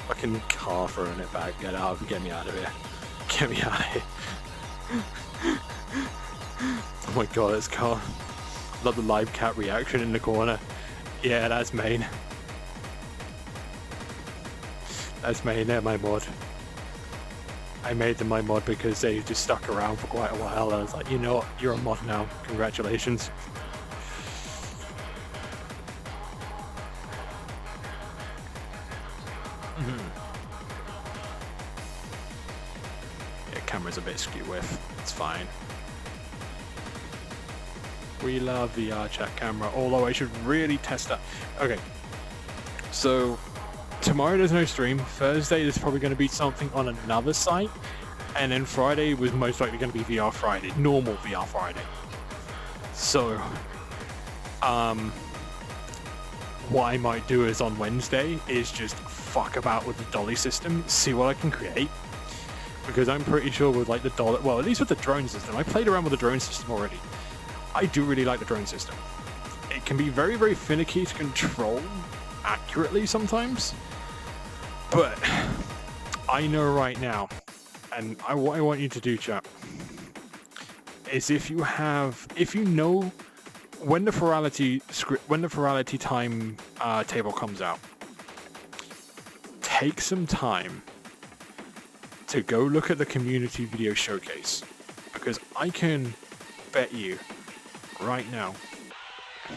Fucking car throwing it back. Get me out of here. Get me out of here. Oh my god, it's car. Love the live cat reaction in the corner. Yeah, that's main. That's main, they're my mod. I made them my mod because they just stuck around for quite a while. I was like, you know what, you're a mod now. Congratulations. Yeah, camera's a bit skew with. It's fine. We love VR chat camera, although I should really test that. Okay, so tomorrow there's no stream. Thursday there's probably going to be something on another site, and then Friday was most likely going to be VR Friday, normal VR Friday. So, what I might do is on Wednesday is just fuck about with the dolly system, see what I can create. Because I'm pretty sure with like the dolly, well, at least with the drone system, I played around with the drone system already. I do really like the drone system. It can be very, very finicky to control accurately sometimes, but I know right now, and what I want you to do, chat, is if you know when the virality time table comes out, take some time to go look at the community video showcase, because I can bet you right now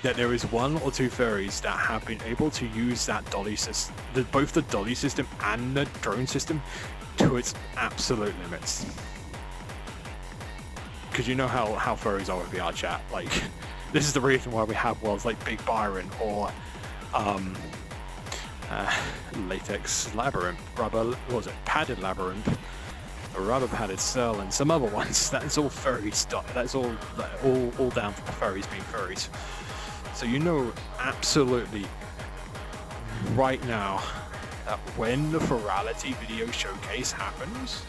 that there is one or two furries that have been able to use that dolly system, both the dolly system and the drone system, to its absolute limits. Because you know how furries are with VR chat. Like, this is the reason why we have worlds like Big Byron or Latex Labyrinth, Padded Labyrinth, a Rubber Padded Cell, and some other ones. That's all furry stuff. That's all down to the furries being furries. So you know absolutely right now that when the virality video showcase happens,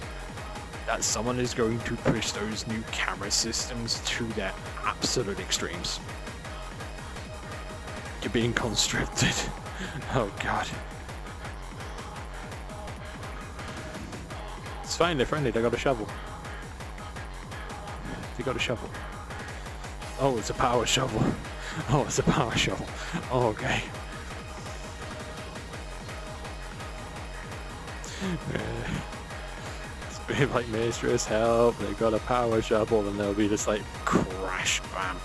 that someone is going to push those new camera systems to their absolute extremes. You're being conscripted. Oh god. It's fine, they're friendly, they got a shovel. They got a shovel. Oh, it's a power shovel. Oh, it's a power shovel. Oh, okay. It's been like, mistress, help, they got a power shovel, and they'll be just like, crash, bam.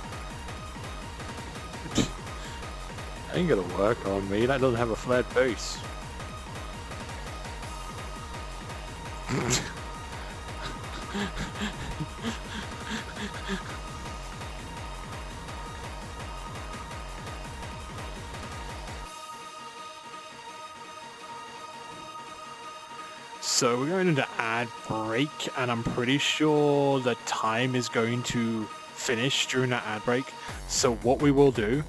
Ain't gonna work on me, that doesn't have a flat base. So we're going into ad break, and I'm pretty sure the time is going to finish during that ad break. So what we will do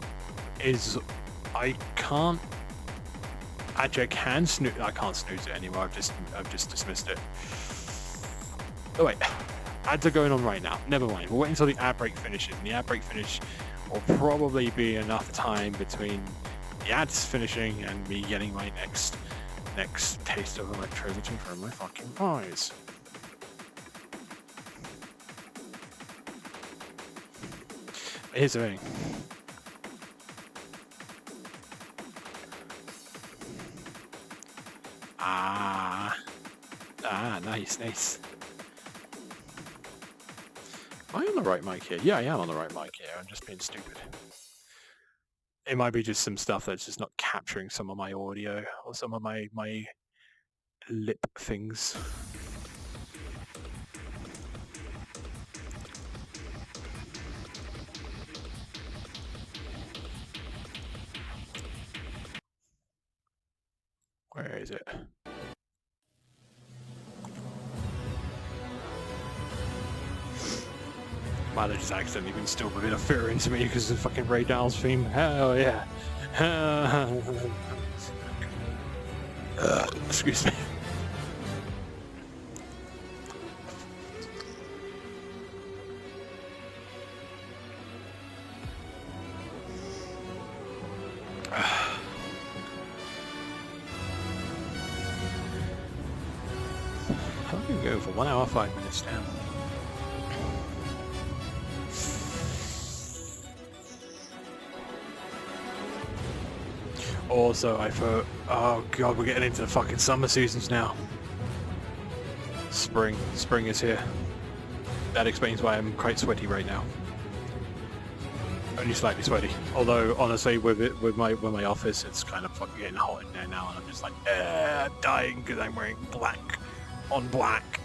is, actually I can't snooze it anymore. I've just dismissed it. Oh wait, ads are going on right now. Never mind. We'll wait until the ad break finishes. And the ad break finish will probably be enough time between the ads finishing and me getting my next taste of electricity from my fucking eyes. Here's the thing. Nice. Am I on the right mic here? Yeah, I am on the right mic here. I'm just being stupid. It might be just some stuff that's just not capturing some of my audio or some of my lip things. Where is it? Might have just accidentally been still a bit of fear into me because of fucking Ray Dow's theme. Hell yeah. Excuse me. How can we go for 1 hour 5 minutes now? Also, I thought, oh god, we're getting into the fucking summer seasons now. Spring is here. That explains why I'm quite sweaty right now. Only slightly sweaty. Although, honestly, with my office, it's kind of fucking getting hot in there now, and I'm just like, dying because I'm wearing black on black.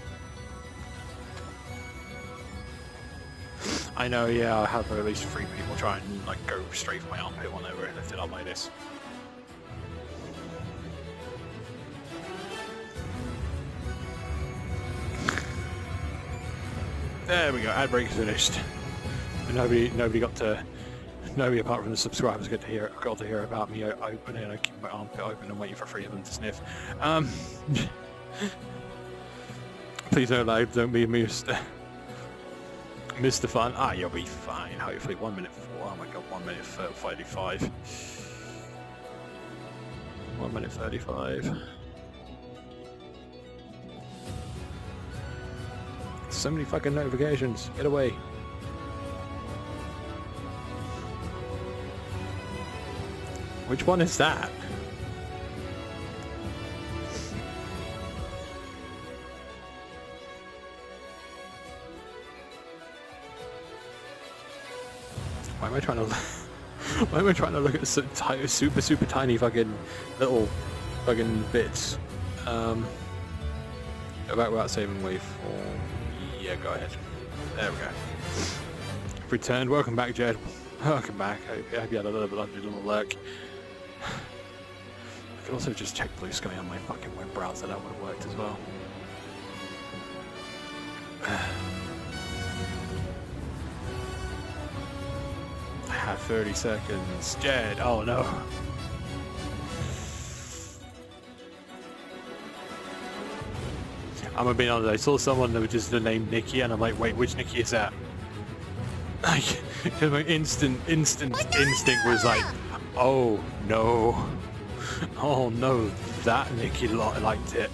I know, yeah, I have at least 3 people try and like go straight for my armpit whenever I lift it up like this. There we go. Ad break's finished. And nobody apart from the subscribers got to hear about me opening. I keep my armpit open and waiting for 3 of them to sniff. Please don't be amused. Mr. Fun. Ah, you'll be fine. Hopefully 1 minute 4. Oh my god, 1 minute 35. 1 minute 35. So many fucking notifications. Get away. Which one is that? Why am I trying to look at super tiny fucking little fucking bits? Go back without saving waveform. Yeah, go ahead. There we go. Returned. Welcome back, Jed. Welcome back. I hope you had a little lurk. I could also just check Blue Sky on my fucking web browser. That would have worked as well. I have 30 seconds. Jed. Oh no. I'm gonna be honest, I saw someone that was just the name Nikki, and I'm like, wait, which Nikki is that? Like, because my instinct was like, oh no, that Nikki liked it.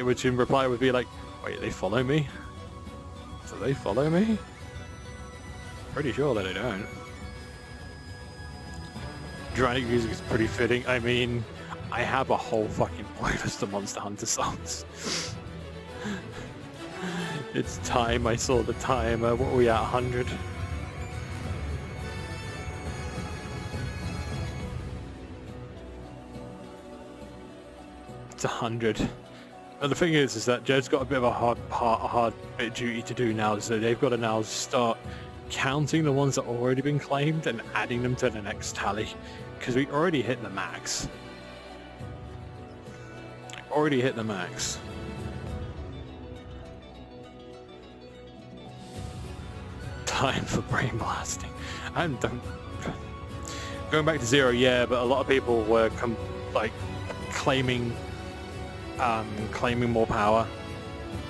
Which in reply would be like, wait, they follow me? Do they follow me? Pretty sure that they don't. Dramatic music is pretty fitting. I mean, I have a whole fucking playlist of Monster Hunter songs. It's time. I saw the timer. What are we at? 100? It's 100. But the thing is that Jed's got a bit of a hard bit of duty to do now. So they've got to now start counting the ones that have already been claimed and adding them to the next tally, because we already hit the max. Already hit the max. Time for brain blasting. And going back to 0, yeah, but a lot of people were claiming more power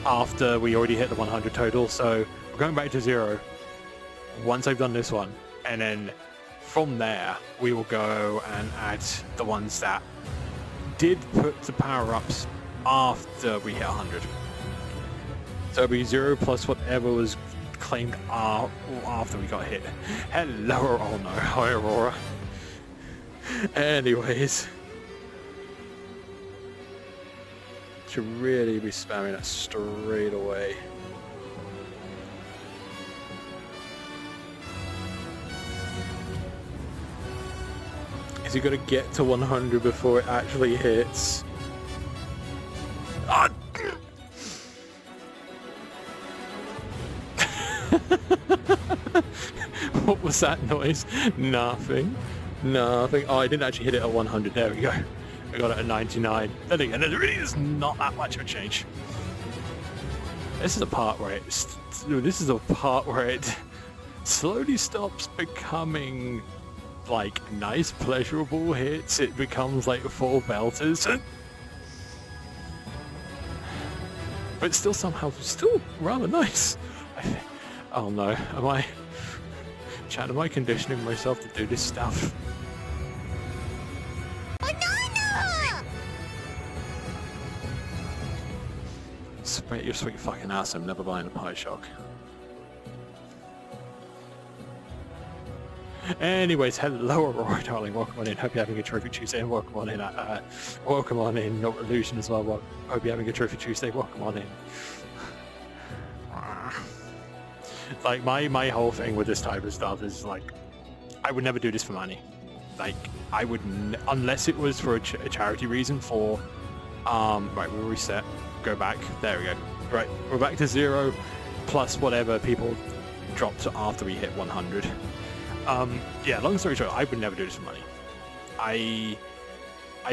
after we already hit the 100 total. So we're going back to 0 once I've done this one, and then from there we will go and add the ones that did put the power-ups after we hit 100. So it'll be 0 plus whatever was claimed after we got hit. Hello, oh no, hi Aurora. Anyways, should really be spamming it straight away. Is he gonna get to 100 before it actually hits? Ah! What was that noise? Nothing. Nothing. Oh, I didn't actually hit it at 100. There we go. I got it at 99. Then again, there really is not that much of a change. This is a part where this is a part where it slowly stops becoming like nice, pleasurable hits. It becomes like full belters. But still somehow still rather nice. Oh no, am I conditioning myself to do this stuff? Banana! Spit your sweet fucking ass, I'm never buying a pie shock. Anyways, hello Aurora, darling, welcome on in, hope you're having a terrific Tuesday, and welcome on in, not Illusion as well, hope you're having a terrific Tuesday, welcome on in. Like, my whole thing with this type of stuff is, like, I would never do this for money. Like, I would, unless it was for a charity reason for, right, we'll reset, go back, there we go. Right, we're back to 0, plus whatever people dropped after we hit 100. Yeah, long story short, I would never do this for money. I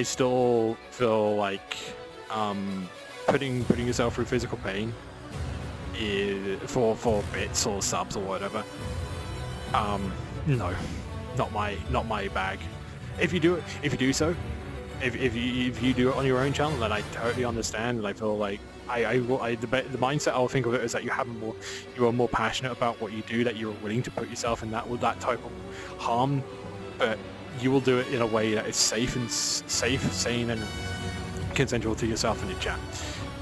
still feel like, putting yourself through physical pain for bits or subs or whatever. No, not my bag. If you do so, if you do it on your own channel, then I totally understand, and I feel like the mindset I'll think of it is that you are more passionate about what you do, that you're willing to put yourself in that type of harm, but you will do it in a way that is safe, sane, and consensual to yourself and your chat.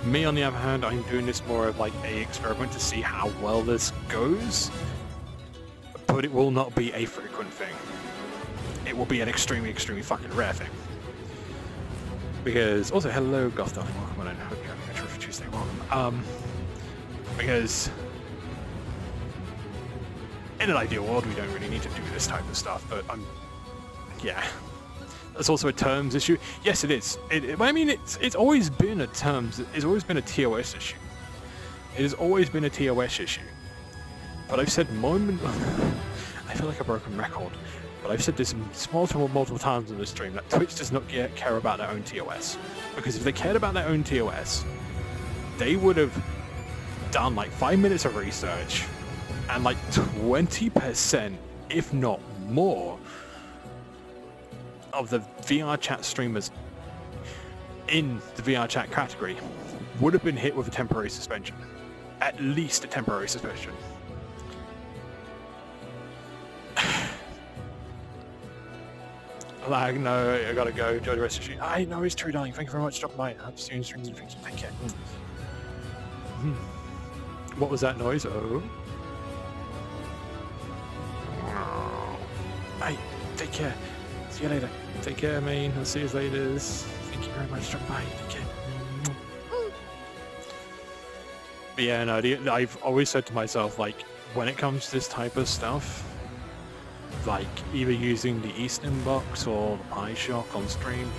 Me, on the other hand, I'm doing this more of like a experiment to see how well this goes, but it will not be a frequent thing. It will be an extremely, extremely fucking rare thing. Because, also, hello, Goth Darling, welcome on in. Hope you're having a terrific Tuesday, welcome. Because in an ideal world, we don't really need to do this type of stuff, but yeah. There's also a terms issue. Yes, it is. I mean, it's always been a terms. It's always been a TOS issue. It has always been a TOS issue. But I've said I feel like a broken record. But I've said this multiple times on the stream that Twitch does not care about their own TOS. Because if they cared about their own TOS, they would have done like 5 minutes of research and like 20%, if not more, of the VR chat streamers in the VR chat category would have been hit with a temporary suspension. At least a temporary suspension. Like, no, I gotta go, enjoy the rest of the stream. I know it's true, darling, thank you very much, drop by. I'll see you in the stream, thank you, take care. What was that noise? Oh. Hey, take care. See you later. Take care, man. I'll see you later. Thank you very much. Drop by. Take care. But yeah, no, I've always said to myself, like, when it comes to this type of stuff, like either using the Eastern box or the Pie Shock on stream,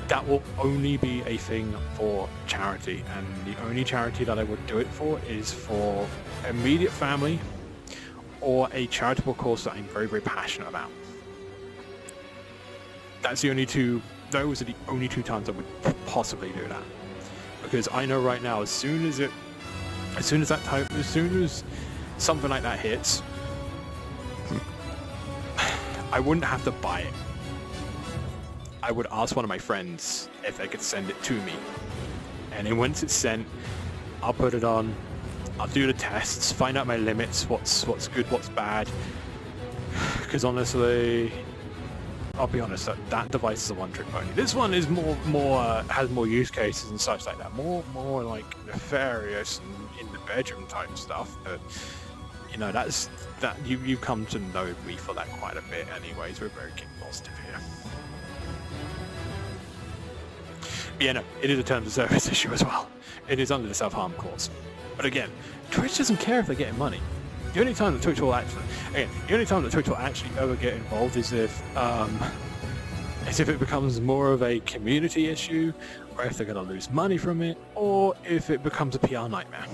that will only be a thing for charity, and the only charity that I would do it for is for immediate family or a charitable cause that I'm very, very passionate about. Those are the only two times I would possibly do that. Because I know right now, as soon as something like that hits, I wouldn't have to buy it. I would ask one of my friends if they could send it to me. And then once it's sent, I'll put it on, I'll do the tests, find out my limits, what's good, what's bad. Because honestly, I'll be honest, that device is a one-trick pony. This one is has more use cases and such like that, more like nefarious and in the bedroom type stuff. But you know, you come to know me for that quite a bit, anyways. We're very keep positive here. But yeah, no, it is a terms of service issue as well. It is under the self-harm clause. But again, Twitch doesn't care if they're getting money. The only time that Twitch will actually ever get involved is if it becomes more of a community issue, or if they're going to lose money from it, or if it becomes a PR nightmare.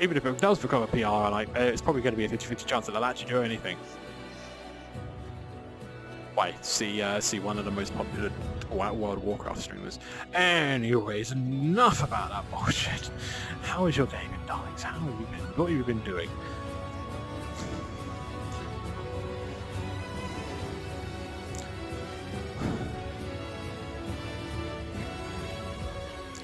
Even if it does become a PR, it's probably going to be a 50-50 chance that they'll actually do anything. Why, see one of the most popular World of Warcraft streamers. Anyways, enough about that bullshit. How is your day been, darlings? How have you been? What have you been doing?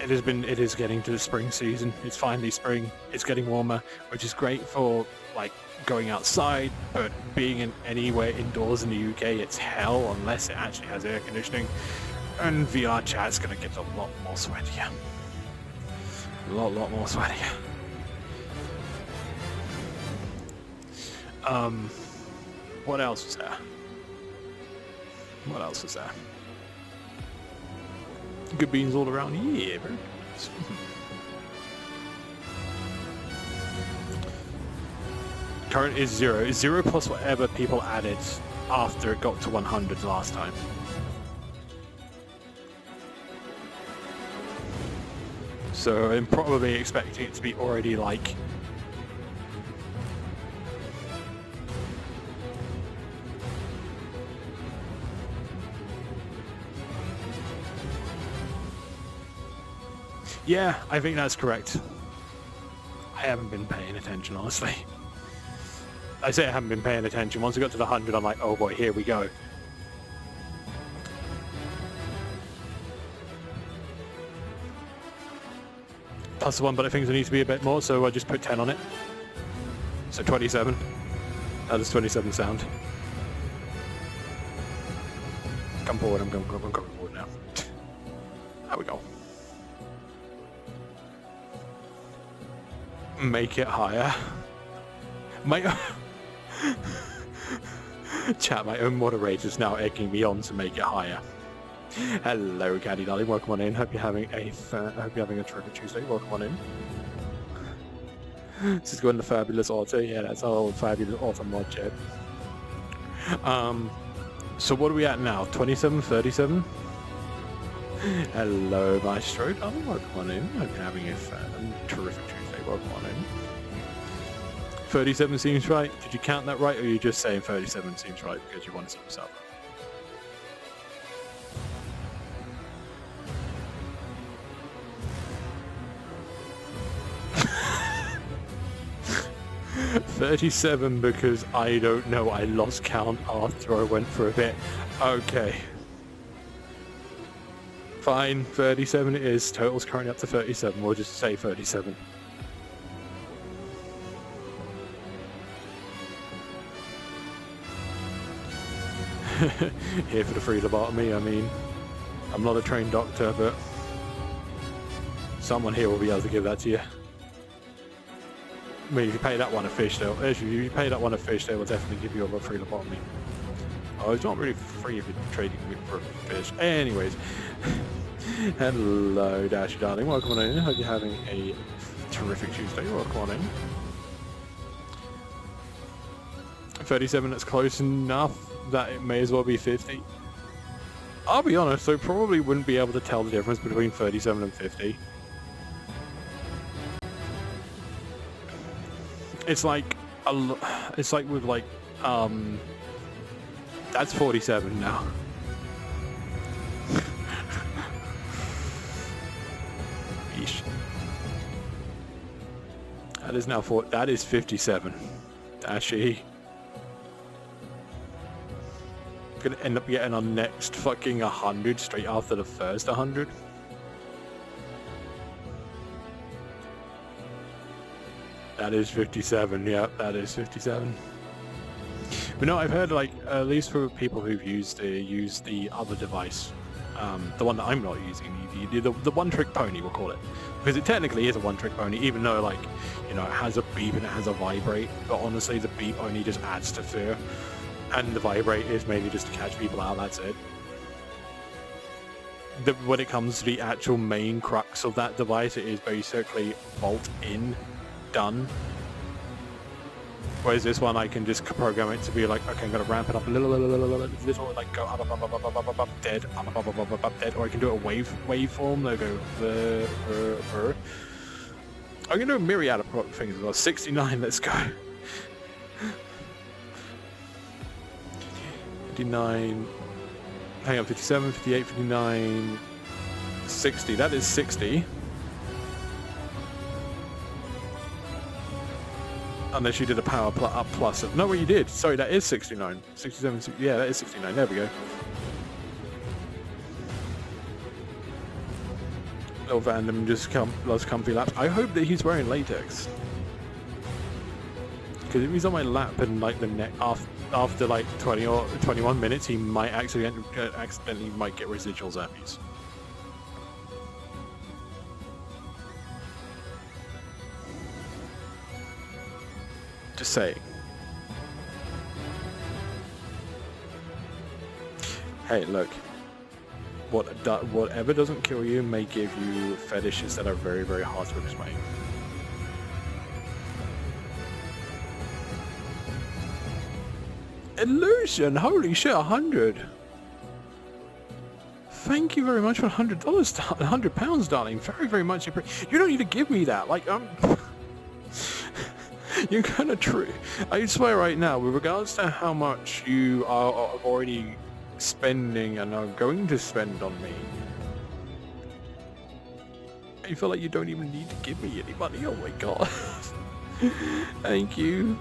It is getting to the spring season. It's finally spring. It's getting warmer, which is great for like going outside, but being in anywhere indoors in the UK, it's hell unless it actually has air conditioning. And VR chat's gonna get a lot more sweatier. A lot more sweatier. What else was there? What else was there? Good beans all around. Yeah, very nice. Current is 0. It's 0 plus whatever people added after it got to 100 last time. So I'm probably expecting it to be already like... Yeah, I think that's correct. I haven't been paying attention, honestly. I say I haven't been paying attention. Once I got to the 100, I'm like, oh boy, here we go. Plus the one, but I think there needs to be a bit more, so I just put 10 on it. So 27. How does 27 sound? Come forward, I'm going forward now. There we go. Make it higher. Chat, my own moderator's now egging me on to make it higher. Hello, Caddy darling. Welcome on in. Hope you're having a terrific Tuesday. Welcome on in. This is going to Fabulous Auto. Yeah, that's our old Fabulous Auto mod chat. So what are we at now? 27, 37? Hello, Maestro. Welcome on in. Hope you're having a terrific Tuesday. Welcome on in. 37 seems right. Did you count that right, or are you just saying 37 seems right because you want to see yourself? $37 because I don't know. I lost count after I went for a bit. Okay. Fine. 37 it is. Total's currently up to 37. We'll just say 37. Here for the free lobotomy. I mean, I'm not a trained doctor, but someone here will be able to give that to you. I mean, if you pay that one a fish, though, if you pay that one a fish, they will definitely give you a free lobotomy. Oh, it's not really free if you're trading it for fish. Anyways, hello, Dashy darling. Welcome on in. Hope you're having a terrific Tuesday. Welcome on in. 37, that's close enough that it may as well be 50. I'll be honest, I probably wouldn't be able to tell the difference between 37 and 50. It's like with like that's 47 now. Yeesh. That is now that is 57. Dashy. Gonna end up getting our next fucking 100 straight after the first 100. That is 57. Yeah, that is 57. But no, I've heard, like, at least for people who've used the other device, the one that I'm not using, the one-trick pony, we'll call it, because it technically is a one-trick pony, even though, like, you know, it has a beep and it has a vibrate. But honestly, the beep only just adds to fear. And the vibrate is mainly just to catch people out, that's it. When it comes to the actual main crux of that device, it is basically bolt in, done. Whereas this one, I can just program it to be like, okay, I'm going to ramp it up a little, like go up, dead, up, dead. Or I can do a waveform, they'll go, I can do a myriad of things as well. 69, let's go. 59. Hang on, 57, 58, 59, 60. That is 60. Unless you did a power up plus of... No, what you did. Sorry, that is 69. 67, yeah, that is 69. There we go. Little Vandam just loves comfy laps. I hope that he's wearing latex. Because if he's on my lap and like the neck after like 20 or 21 minutes, he might accidentally might get residual zappies. Just saying. Hey, look. Whatever doesn't kill you may give you fetishes that are very, very hard to explain. Illusion! Holy shit, 100! Thank you very much for $100, £100, darling. Very, very much appreciated. You don't need to give me that. Like, you're kind of true. I swear right now, with regards to how much you are already spending and are going to spend on me, I feel like you don't even need to give me any money. Oh my god. Thank you.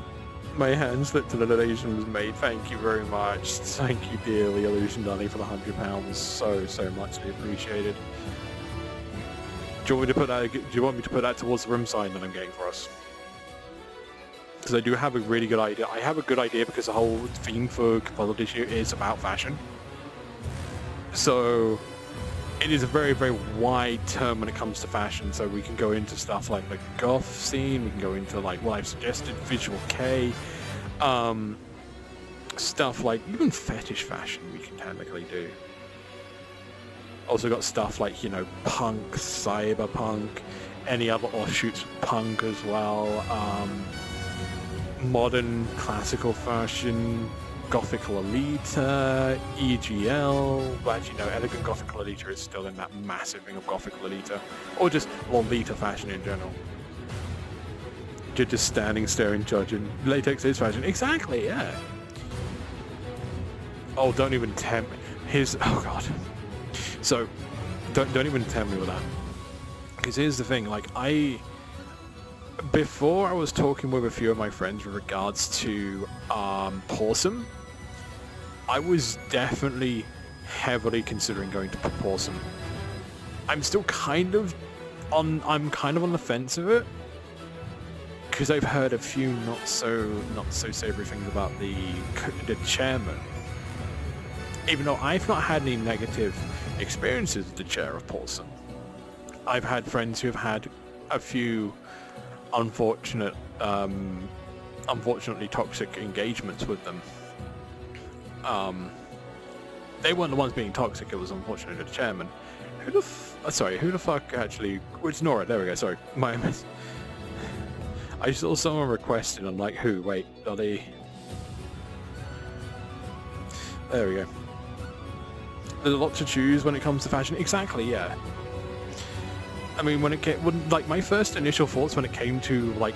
My hand slipped and the donation was made. Thank you very much. Thank you dearly, Illusion Darling, for the £100. So muchly appreciated. Do you want me to put that towards the room sign that I'm getting for us? Because I do have a really good idea. I have a good idea because the whole theme for Composite Issue is about fashion. So it is a very, very wide term when it comes to fashion. So we can go into stuff like the goth scene. We can go into like what I've suggested, visual K, stuff like even fetish fashion we can technically do. Also got stuff like, you know, punk, cyberpunk, any other offshoots of punk as well. Modern classical fashion, Gothic Lolita, EGL, but actually no, Elegant Gothic Lolita is still in that massive thing of Gothic Lolita, or just Lolita fashion in general. You're just standing, staring, judging. Latex is fashion. Exactly, yeah. Oh, don't even tempt me. Oh god. So, don't even tempt me with that. Because here's the thing, like before I was talking with a few of my friends with regards to Pawsome, I was definitely heavily considering going to Pawsome. I'm still kind of on the fence of it because I've heard a few not so savory things about the chairman. Even though I've not had any negative experiences with the chair of Pawsome, I've had friends who have had a few unfortunately toxic engagements with them. They weren't the ones being toxic, it was unfortunately the chairman. Who the fuck actually... It's Nora, there we go, sorry. My miss. I saw someone requesting, I'm like, who? Wait, are they... There we go. There's a lot to choose when it comes to fashion. Exactly, yeah. I mean, like my first initial thoughts when it came to like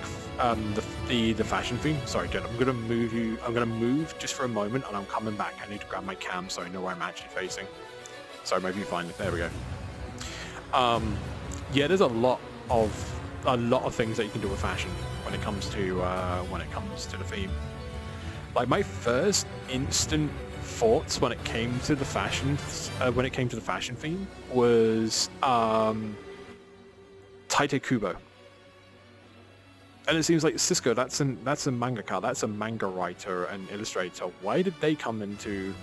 the fashion theme. Sorry, Jen, I'm gonna move just for a moment, and I'm coming back. I need to grab my cam so I know where I'm actually facing. Sorry, maybe you find it. There we go. Yeah, there's a lot of things that you can do with fashion when it comes to the theme. Like my first instant thoughts when it came to the fashion theme was Taite Kubo. And it seems like Cisco, that's a mangaka, that's a manga writer and illustrator. Why did they come into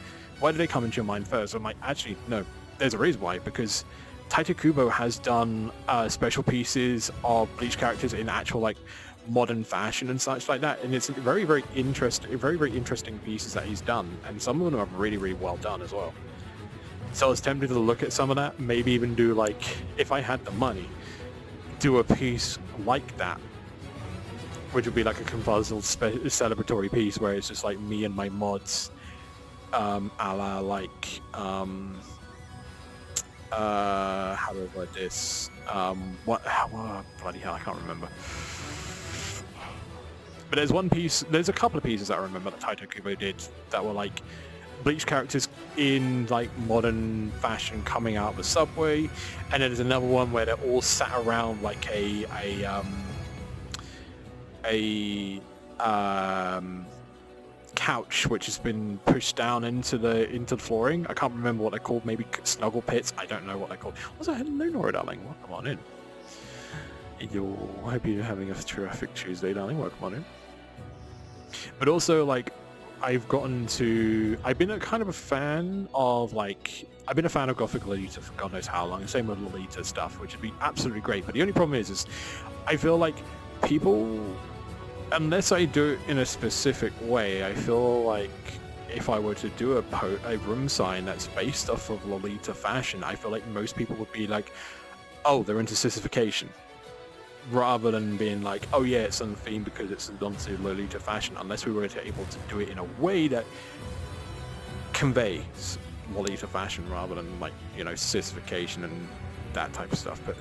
your mind first? I'm like, actually, no, there's a reason why, because Taite Kubo has done special pieces of Bleach characters in actual like modern fashion and such like that, and it's very, very interesting pieces that he's done, and some of them are really, really well done as well. So I was tempted to look at some of that, maybe even do like, if I had the money, do a piece like that, which would be like a confuzzled celebratory piece where it's just like me and my mods, a la like how do I word this? Bloody hell, I can't remember. But there's a couple of pieces that I remember that Taite Kubo did that were like bleach characters in like modern fashion coming out of the subway, and then there's another one where they're all sat around like a couch which has been pushed down into the flooring. I can't remember what they're called. Maybe snuggle pits. I don't know what they're called. Also, hello, Nora, darling. Welcome on in. I hope you're having a terrific Tuesday, darling. Welcome on in. But also, like, I've been a kind of a fan of, like, I've been a fan of Gothic Lolita for God knows how long. Same with Lolita stuff, which would be absolutely great. But the only problem is I feel like people, unless I do it in a specific way, I feel like if I were to do a room sign that's based off of Lolita fashion, I feel like most people would be like, oh, they're into sissification. Rather than being like, oh yeah, it's on theme because it's onto Lolita fashion, unless we were able to do it in a way that conveys Lolita fashion rather than, like, you know, sissification and that type of stuff. But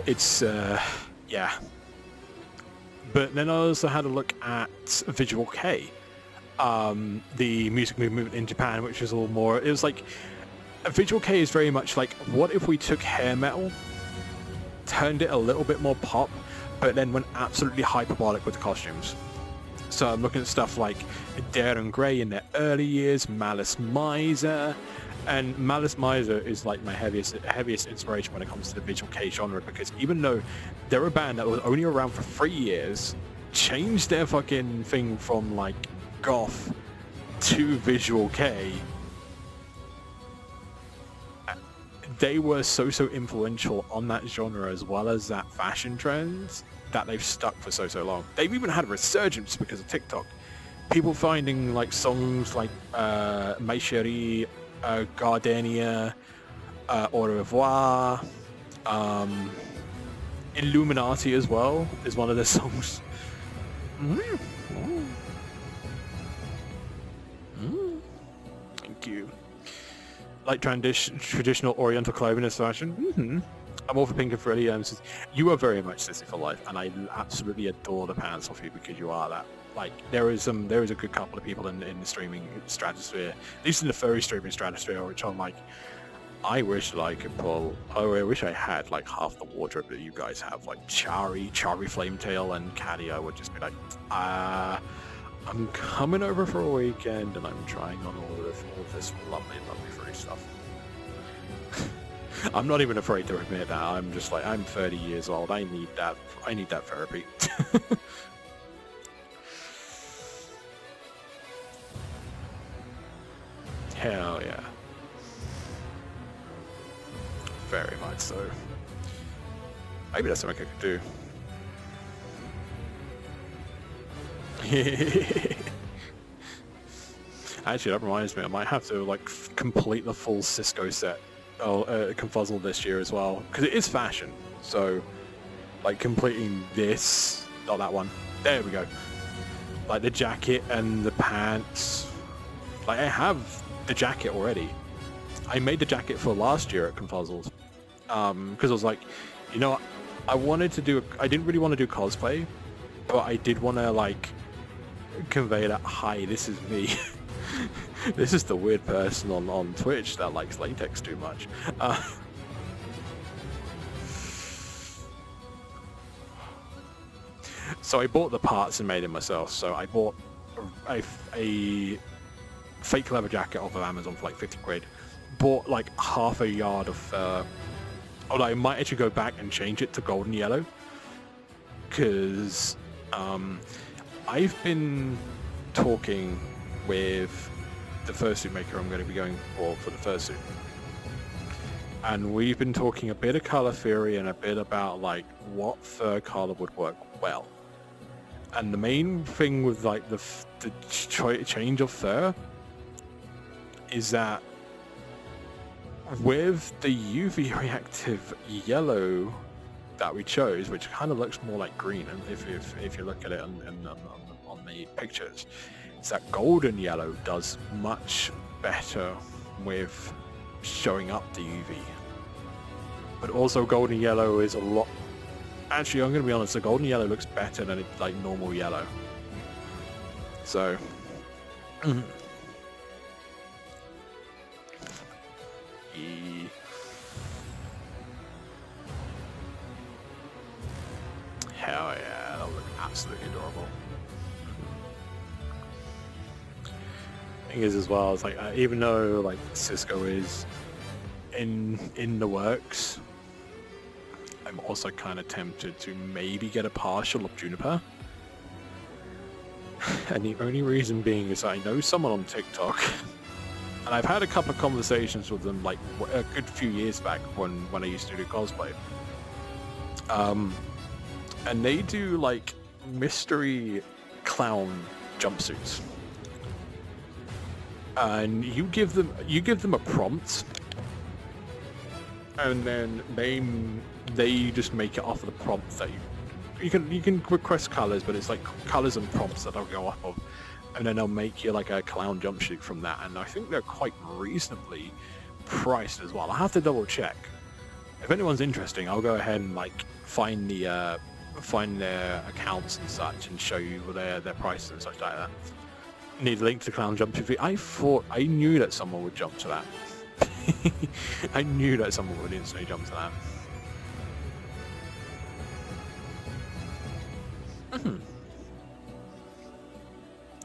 it's yeah. But then I also had a look at Visual K, the music movement in Japan, which is a little more, it was like, Visual K is very much like, what if we took hair metal, turned it a little bit more pop, but then went absolutely hyperbolic with the costumes. So I'm looking at stuff like Darren Gray in their early years, Malice Miser, and Malice Miser is like my heaviest inspiration when it comes to the Visual K genre, because even though they're a band that was only around for 3 years, changed their fucking thing from like goth to Visual K, they were so influential on that genre as well as that fashion trend that they've stuck for so long. They've even had a resurgence because of TikTok. People finding like songs like My Chérie, Gardenia, Au revoir, Illuminati as well is one of their songs. Thank you. Like traditional Oriental clothing as fashion. I'm all for pink and frilly. You are very much sissy for life, and I absolutely adore the pants off you because you are that. Like, there is a good couple of people in the streaming stratosphere, at least in the furry streaming stratosphere, which I'm like, I wish that I could pull. Oh, I wish I had like half the wardrobe that you guys have. Like Chari Flametail, and Caddy. I would just be like, I'm coming over for a weekend, and I'm trying on all of this lovely furry stuff. I'm not even afraid to admit that. I'm just like, I'm 30 years old. I need that therapy. Hell yeah. Very much so. Maybe that's something I could do. Actually, that reminds me, I might have to like complete the full Cisco set, Confuzzle this year as well, because it is fashion. So, like completing this, not that one. There we go. Like the jacket and the pants. Like I have the jacket already. I made the jacket for last year at Confuzzles, because I was like, you know, I didn't really want to do cosplay, but I did want to like convey that, hi, this is me. This is the weird person on Twitch that likes latex too much. So I bought the parts and made it myself. So I bought a fake leather jacket off of Amazon for like 50 quid. Bought like half a yard of fur. Although I might actually go back and change it to golden yellow, because I've been talking with the fursuit maker I'm going to be going for the fursuit, and we've been talking a bit of color theory and a bit about like what fur color would work well. And the main thing with like the change of fur is that with the UV reactive yellow that we chose, which kind of looks more like green, and if you look at it on the pictures, it's that golden yellow does much better with showing up the UV. But also golden yellow is a lot. Actually, I'm going to be honest, the golden yellow looks better than like normal yellow. So Hell yeah, that'll look absolutely adorable. Thing is as well, it's like even though like Cisco is in the works, I'm also kind of tempted to maybe get a partial of Juniper. And the only reason being is I know someone on TikTok, and I've had a couple of conversations with them like a good few years back when I used to do cosplay. And they do like mystery clown jumpsuits. And you give them a prompt, and then they just make it off of the prompts that you can request colors, but it's like colors and prompts that they'll go off of, and then they'll make you like a clown jumpsuit from that. And I think they're quite reasonably priced as well. I'll have to double check. If anyone's interesting, I'll go ahead and like find their accounts and such and show you their prices and such like that. Need a link to the clown jumpsuit. I knew that someone would jump to that. I knew that someone would instantly jump to that.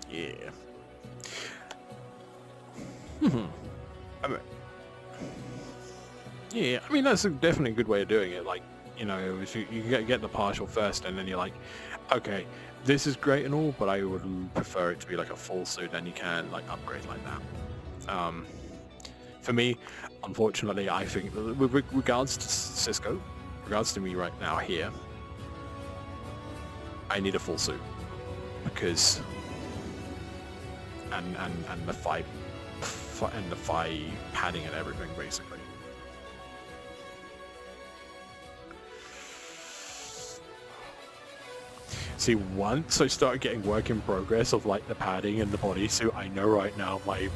Yeah. I mean that's definitely a good way of doing it. Like, you know, if you get the partial first, and then you're like, okay, this is great and all, but I would prefer it to be like a full suit, and you can like upgrade like that. For me, unfortunately, I think with regards to Cisco, regards to me right now here, I need a full suit because and the thigh padding and everything basically. See, once I start getting work in progress of like the padding and the bodysuit, I know right now my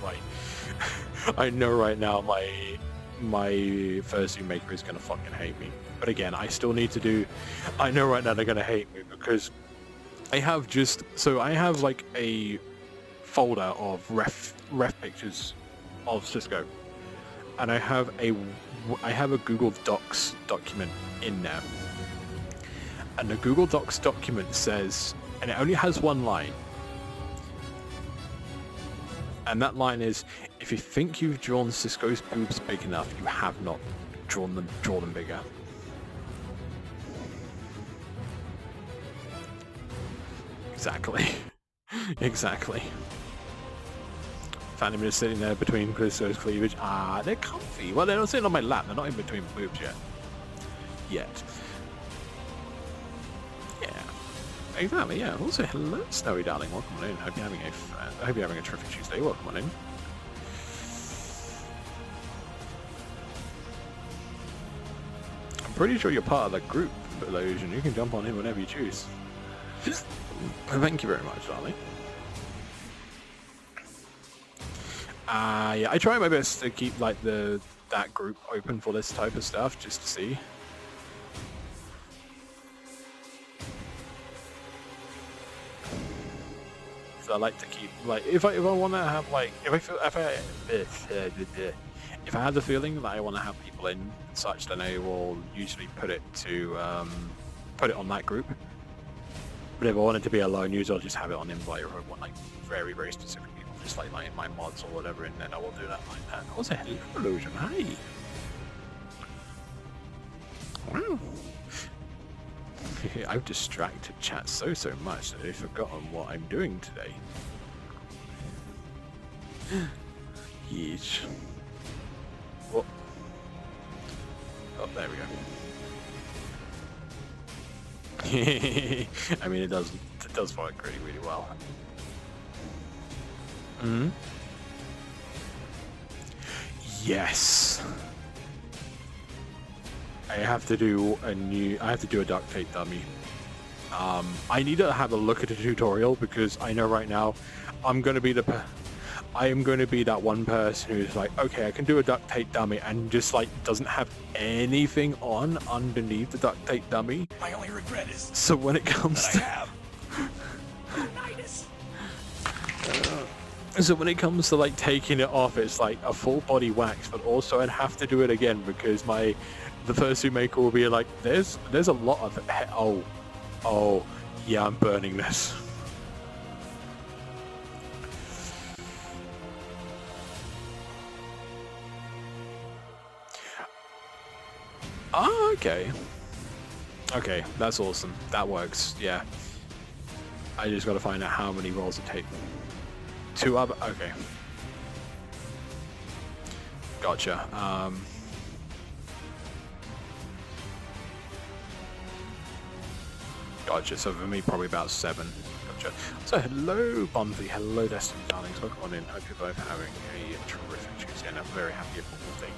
fursuit maker is gonna fucking hate me. But again, I still need to do. I know right now they're gonna hate me because I have like a folder of ref pictures of Cisco, and I have a Google Docs document in there. And the Google Docs document says, and it only has one line, and that line is, if you think you've drawn Cisco's boobs big enough, you have not drawn them bigger. Exactly. Exactly. Found him just sitting there between Cisco's cleavage. Ah, they're comfy. Well, they're not sitting on my lap. They're not in between boobs yet. Exactly, yeah. Also, hello, Snowy darling. Welcome on in. Hope you're having a terrific Tuesday. Welcome on in. I'm pretty sure you're part of the group, Illusion. You can jump on in whenever you choose. Thank you very much, darling. Yeah, I try my best to keep like that group open for this type of stuff, just to see. I like to keep like if I want to have like if I have the feeling that I want to have people in and such, then I will usually put it on that group. But if I want it to be a lone user, I'll just have it on invite, or if I want like very specific people, just like my mods or whatever, and then I will do that like that. What's a hello, Illusion? Hi. Wow. I've distracted chat so much that I've forgotten what I'm doing today. Yeesh. What? Oh, there we go. I mean, it does work really well. Yes. I have to do a duct tape dummy. I need to have a look at the tutorial because I know right now I am going to be that one person who's like, okay, I can do a duct tape dummy and just like doesn't have anything on underneath the duct tape dummy. My only regret is so when it comes that to I have. So when it comes to like taking it off, it's like a full body wax, but also I'd have to do it again because the fursuit maker will be like, there's a lot of oh yeah, I'm burning this. Ah, okay. Okay, that's awesome. That works. Yeah. I just got to find out how many rolls it takes. 2 other. Okay. Gotcha. Gotcha. So for me, probably about 7. Gotcha. So hello, Bonzi. Hello, Destiny darlings. Welcome on in. Hope you're both having a terrific Tuesday, and I'm very happy about the thing.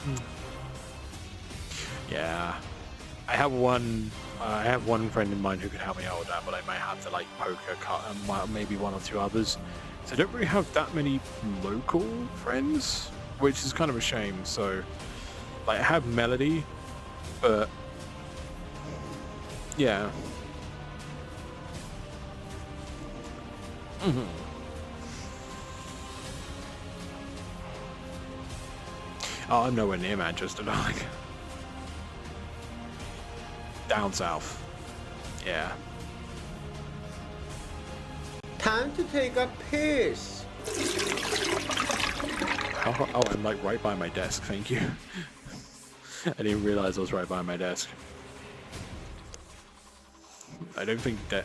Yeah. I have one friend in mind who could help me out with that, but I might have to like poke maybe 1 or 2 others. So I don't really have that many local friends, which is kind of a shame. So like I have Melody, but yeah. Oh, I'm nowhere near Manchester, darling. Down south. Yeah. Time to take a piss. Oh, I'm like right by my desk, thank you. I didn't realize I was right by my desk. I don't think that...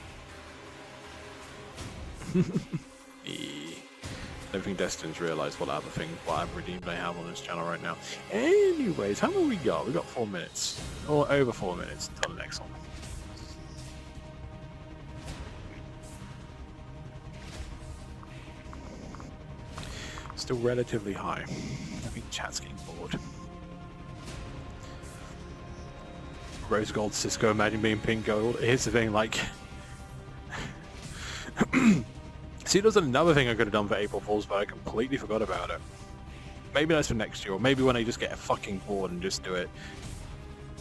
I don't think Destin's realized what other redeemed I have on this channel right now. Anyways, how long we got? We got 4 minutes. Or over 4 minutes until the next one. Still relatively high. I think chat's getting bored. Rose gold, Cisco, imagine being pink gold. Here's the thing, like... See, there's another thing I could have done for April Fool's, but I completely forgot about it. Maybe that's for next year, or maybe when I just get fucking bored and just do it.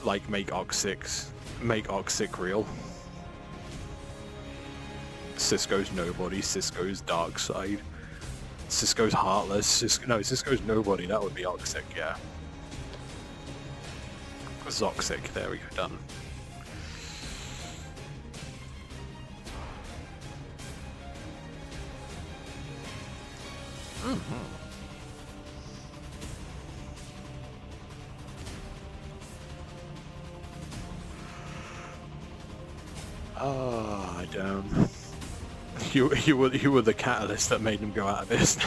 Like, make Ox6 real. Cisco's nobody, Cisco's dark side. Cisco's heartless, Cisco's nobody, that would be Oxic, yeah. Zoxic, there we go, done. Ah, damn. You were the catalyst that made him go out of business.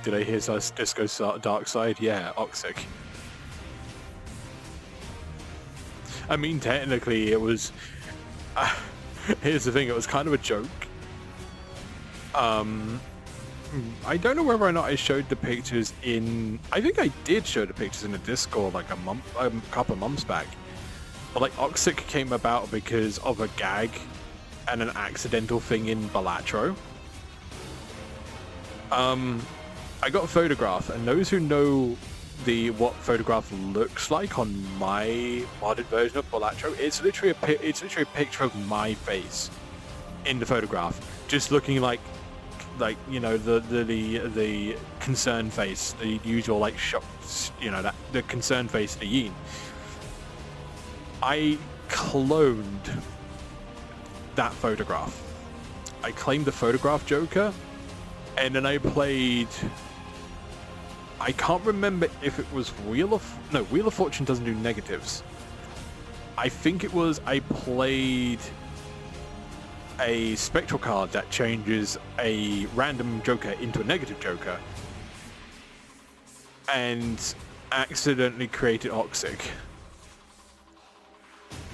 Did I hear Disco's dark side? Yeah, Oxic. I mean, technically, it was... here's the thing, it was kind of a joke. I don't know whether or not I showed the pictures in... I think I did show the pictures in the Discord like a couple of months back. But like, Oxic came about because of a gag and an accidental thing in Balatro. I got a photograph, and those who know what photograph looks like on my modded version of Balatro, it's literally a picture of my face in the photograph, just looking like you know, the concerned face, the usual like shocked, you know, that the concerned face of the Yin. I cloned that photograph. I claimed the photograph Joker, and then I played. I can't remember if it was Wheel of Fortune doesn't do negatives. I think it was I played a spectral card that changes a random Joker into a negative Joker, and accidentally created Oxic.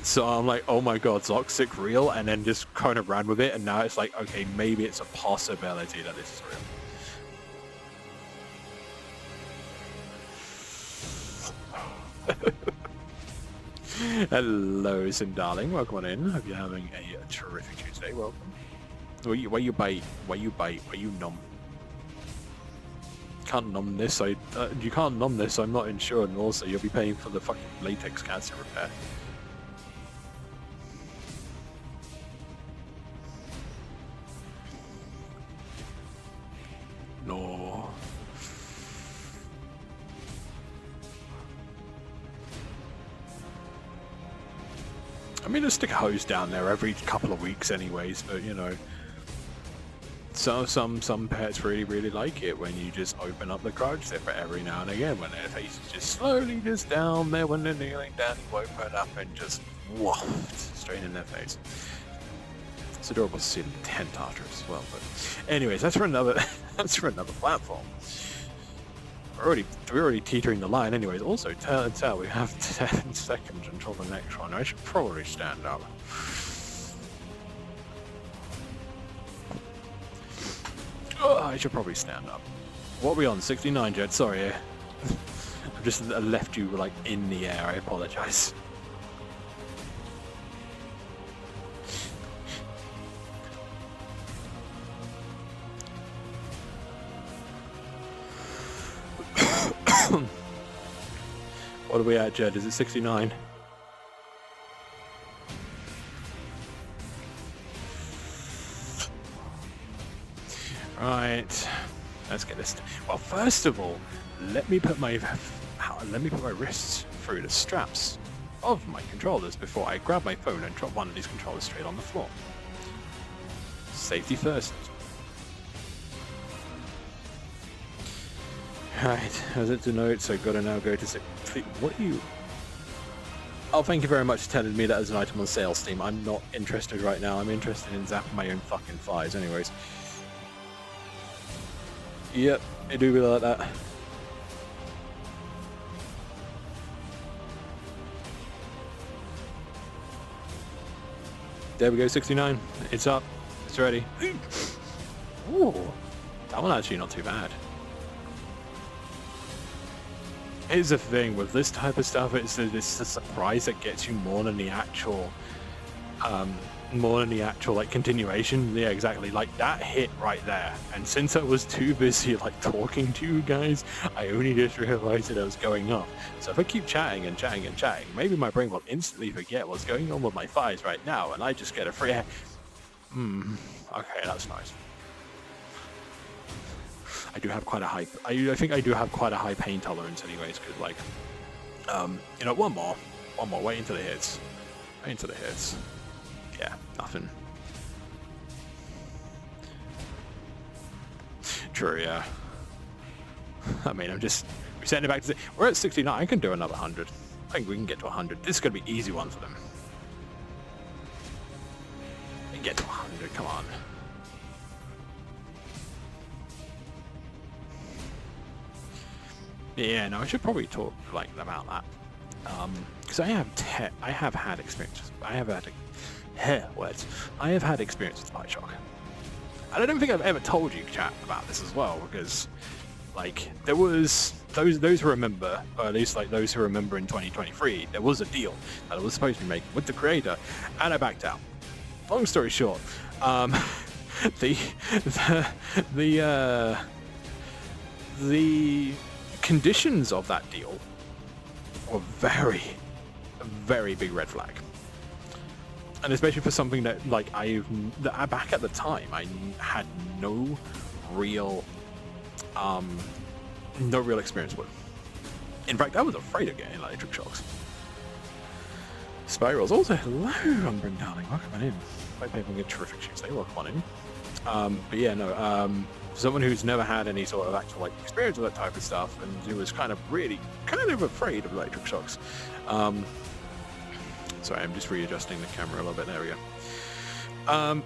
So I'm like, oh my god, is Oxic real? And then just kind of ran with it, and now it's like, okay, maybe it's a possibility that this is real. Hello, Sim darling. Welcome on in. Hope you're having a terrific Tuesday. Welcome. Where you bite? Where you bite? Where you nom? Can't nom this. You can't nom this. I'm not insured, and also you'll be paying for the fucking latex cancer repair. No. I mean, just stick a hose down there every couple of weeks anyways, but you know. So some pets really like it when you just open up the crotch zipper every now and again when their face is just slowly just down there when they're kneeling down, you open up and just waft straight in their face. It's adorable to see them tent afterwards as well, but anyways, that's for another platform. We're already teetering the line anyways. Also, tell we have 10 seconds until the next one. I should probably stand up. Oh, I should probably stand up. What are we on? 69, Jed? Sorry. I've just left you like in the air. I apologize. What are we at, Jed? Is it 69? Right. Let's get this. Well, first of all, let me put my wrists through the straps of my controllers before I grab my phone and drop one of these controllers straight on the floor. Safety first. Right, as it denotes, so gotta now go to... What are you... Oh, thank you very much for telling me that as an item on sale, Steam. I'm not interested right now. I'm interested in zapping my own fucking thighs, anyways. Yep, I do really like that. There we go, 69. It's up. It's ready. Ooh, that one actually not too bad. Here's the thing with this type of stuff, it's the surprise that gets you more than the actual like continuation. Yeah, exactly, like that hit right there, and since I was too busy like talking to you guys, I only just realized that I was going off. So if I keep chatting and chatting and chatting, maybe my brain will instantly forget what's going on with my thighs right now, and I just get a free okay, that's nice. I do have quite a high... I think I do have quite a high pain tolerance anyways, because, like... you know, one more. Wait until it hits. Yeah, nothing. True, yeah. I mean, I'm just... We're setting it back to... We're at 69. I can do another 100. I think we can get to 100. This is going to be an easy one for them. We can get to 100, come on. Yeah, no, I should probably talk like about that, because I have had experience. I have had experience with Bioshock, and I don't think I've ever told you, chat, about this as well, because like there was those who remember, or at least like those who remember in 2023, there was a deal that I was supposed to be making with the creator, and I backed out. Long story short, the conditions of that deal were a very big red flag, and especially for something that like back at the time I had no real experience with. In fact, I was afraid of getting electric shocks. Spirals. Also, hello, Umbrin darling, welcome on in. Hope you're having a terrific Tuesday. Welcome on in. But yeah, no. Someone who's never had any sort of actual like experience with that type of stuff, and who was kind of afraid of electric shocks. Sorry, I'm just readjusting the camera a little bit. There we go.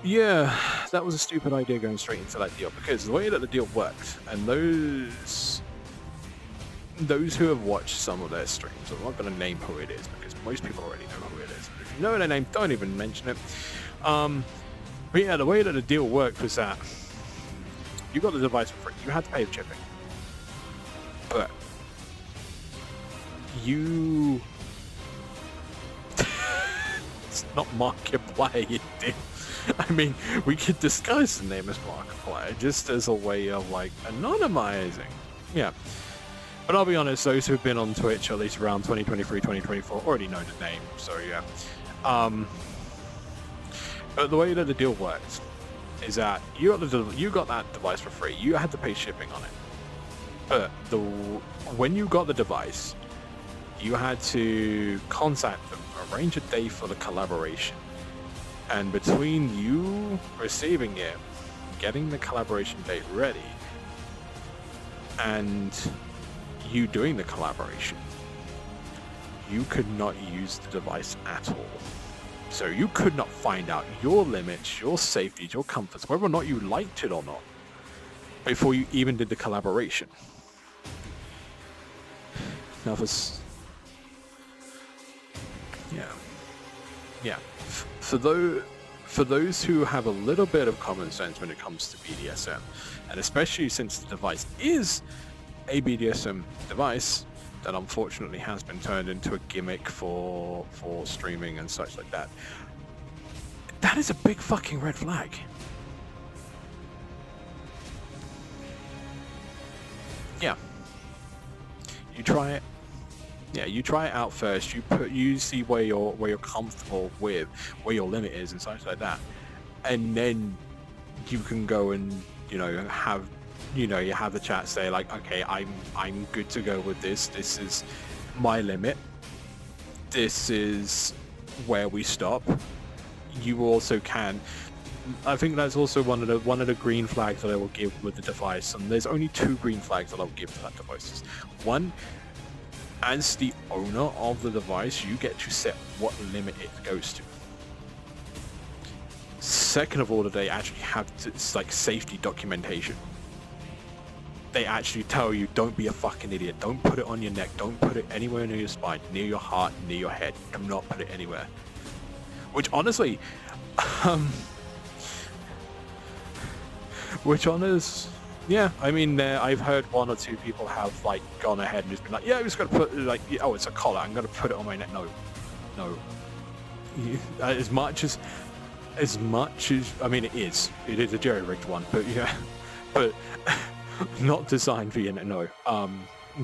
Yeah, that was a stupid idea going straight into that deal, because the way that the deal worked, and those who have watched some of their streams, I'm not going to name who it is because most people already know who it is. But if you know their name, don't even mention it. But yeah, the way that the deal worked was that you got the device for free. You had to pay the shipping, but you It's not Markiplier, dude. I mean, we could disguise the name as Markiplier just as a way of like anonymizing. Yeah. But I'll be honest, those who've been on Twitch at least around 2023, 2024 already know the name, so yeah. But the way that the deal works is that you got that device for free. You had to pay shipping on it. But when you got the device, you had to contact them, arrange a day for the collaboration. And between you receiving it, getting the collaboration date ready, and you doing the collaboration, you could not use the device at all. So you could not find out your limits, your safeties, your comforts, whether or not you liked it or not, before you even did the collaboration. Now for those who have a little bit of common sense when it comes to BDSM, and especially since the device is a BDSM device that unfortunately has been turned into a gimmick for streaming and such like that, that is a big fucking red flag. Yeah. You try it. Yeah, you try it out first. You see where you're comfortable with, where your limit is and such like that, and then you can go and you have the chat say like, okay, I'm good to go with this. This is my limit. This is where we stop. You also can. I think that's also one of the green flags that I will give with the device, and there's only 2 green flags that I'll give to that device. One, as the owner of the device, you get to set what limit it goes to. Second of all, that they actually have like safety documentation. They actually tell you, don't be a fucking idiot. Don't put it on your neck. Don't put it anywhere near your spine, near your heart, near your head. Do not put it anywhere. Which honestly, yeah, I mean, I've heard 1 or 2 people have like gone ahead and just been like, yeah, I'm just gonna put like, oh, it's a collar, I'm gonna put it on my neck. No. As much as, I mean, it is a jerry-rigged one, but yeah, but not designed for your neck. No.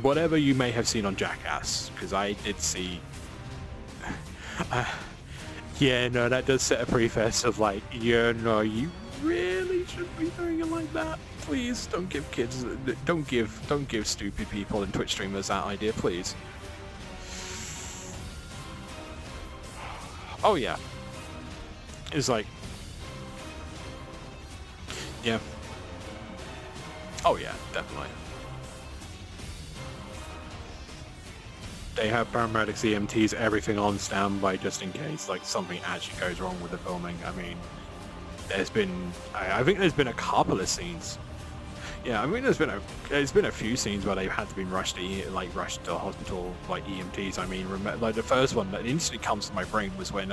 Whatever you may have seen on Jackass, because I did see. Yeah, no, that does set a preface of like, yeah, no, you really shouldn't be doing it like that. Please don't give don't give stupid people and Twitch streamers that idea, please. Oh yeah. It's like, yeah. Oh yeah, definitely. They have paramedics, EMTs, everything on standby just in case like something actually goes wrong with the filming. I mean, there's been, I think there's been a couple of scenes. Yeah, I mean, there's been a few scenes where they've had to be rushed to hospital, like EMTs. I mean, like the first one that instantly comes to my brain was when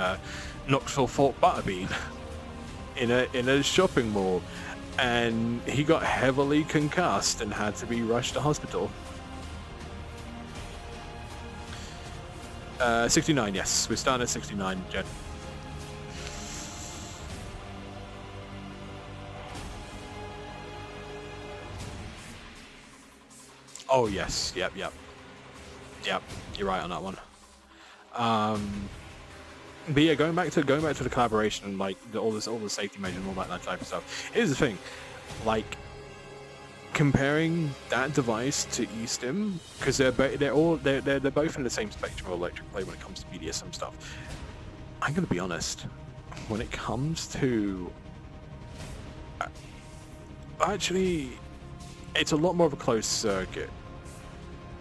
Knoxville fought Butterbean in a shopping mall, and he got heavily concussed and had to be rushed to hospital. 69, yes, we're starting at 69, Jed. Oh yes, yep. You're right on that one. But yeah, going back to the collaboration and like all the safety measures and all that type of stuff. Here's the thing, like comparing that device to eStim, because they're both in the same spectrum of electric play when it comes to BDSM stuff. I'm gonna be honest, when it comes to actually, it's a lot more of a closed circuit.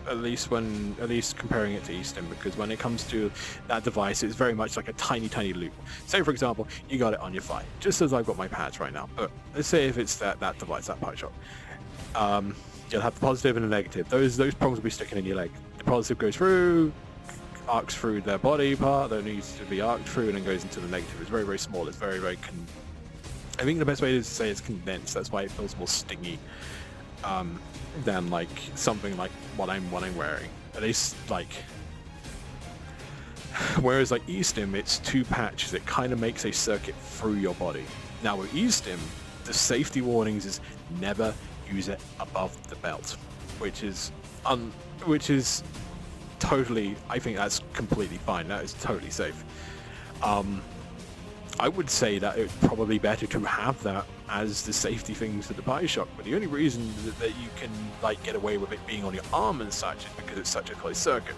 At least comparing it to eStim, because when it comes to that device, it's very much like a tiny loop. Say for example, you got it on your thigh, just as I've got my pads right now. But let's say if it's that device, that pipe shot, you'll have the positive and the negative. Those prongs will be sticking in your leg. The positive goes through, arcs through the body part that needs to be arced through, and then goes into the negative. It's very small. It's very I think the best way to say it's condensed. That's why it feels more stingy. Than like something like what I'm wearing. At least like Whereas like eStim, it's 2 patches. It kind of makes a circuit through your body. Now with eStim, the safety warnings is never use it above the belt, which is totally, I think that's completely fine. That is totally safe. I would say that it's probably better to have that as the safety things for the Bioshock, but the only reason that you can like get away with it being on your arm and such is because it's such a closed circuit.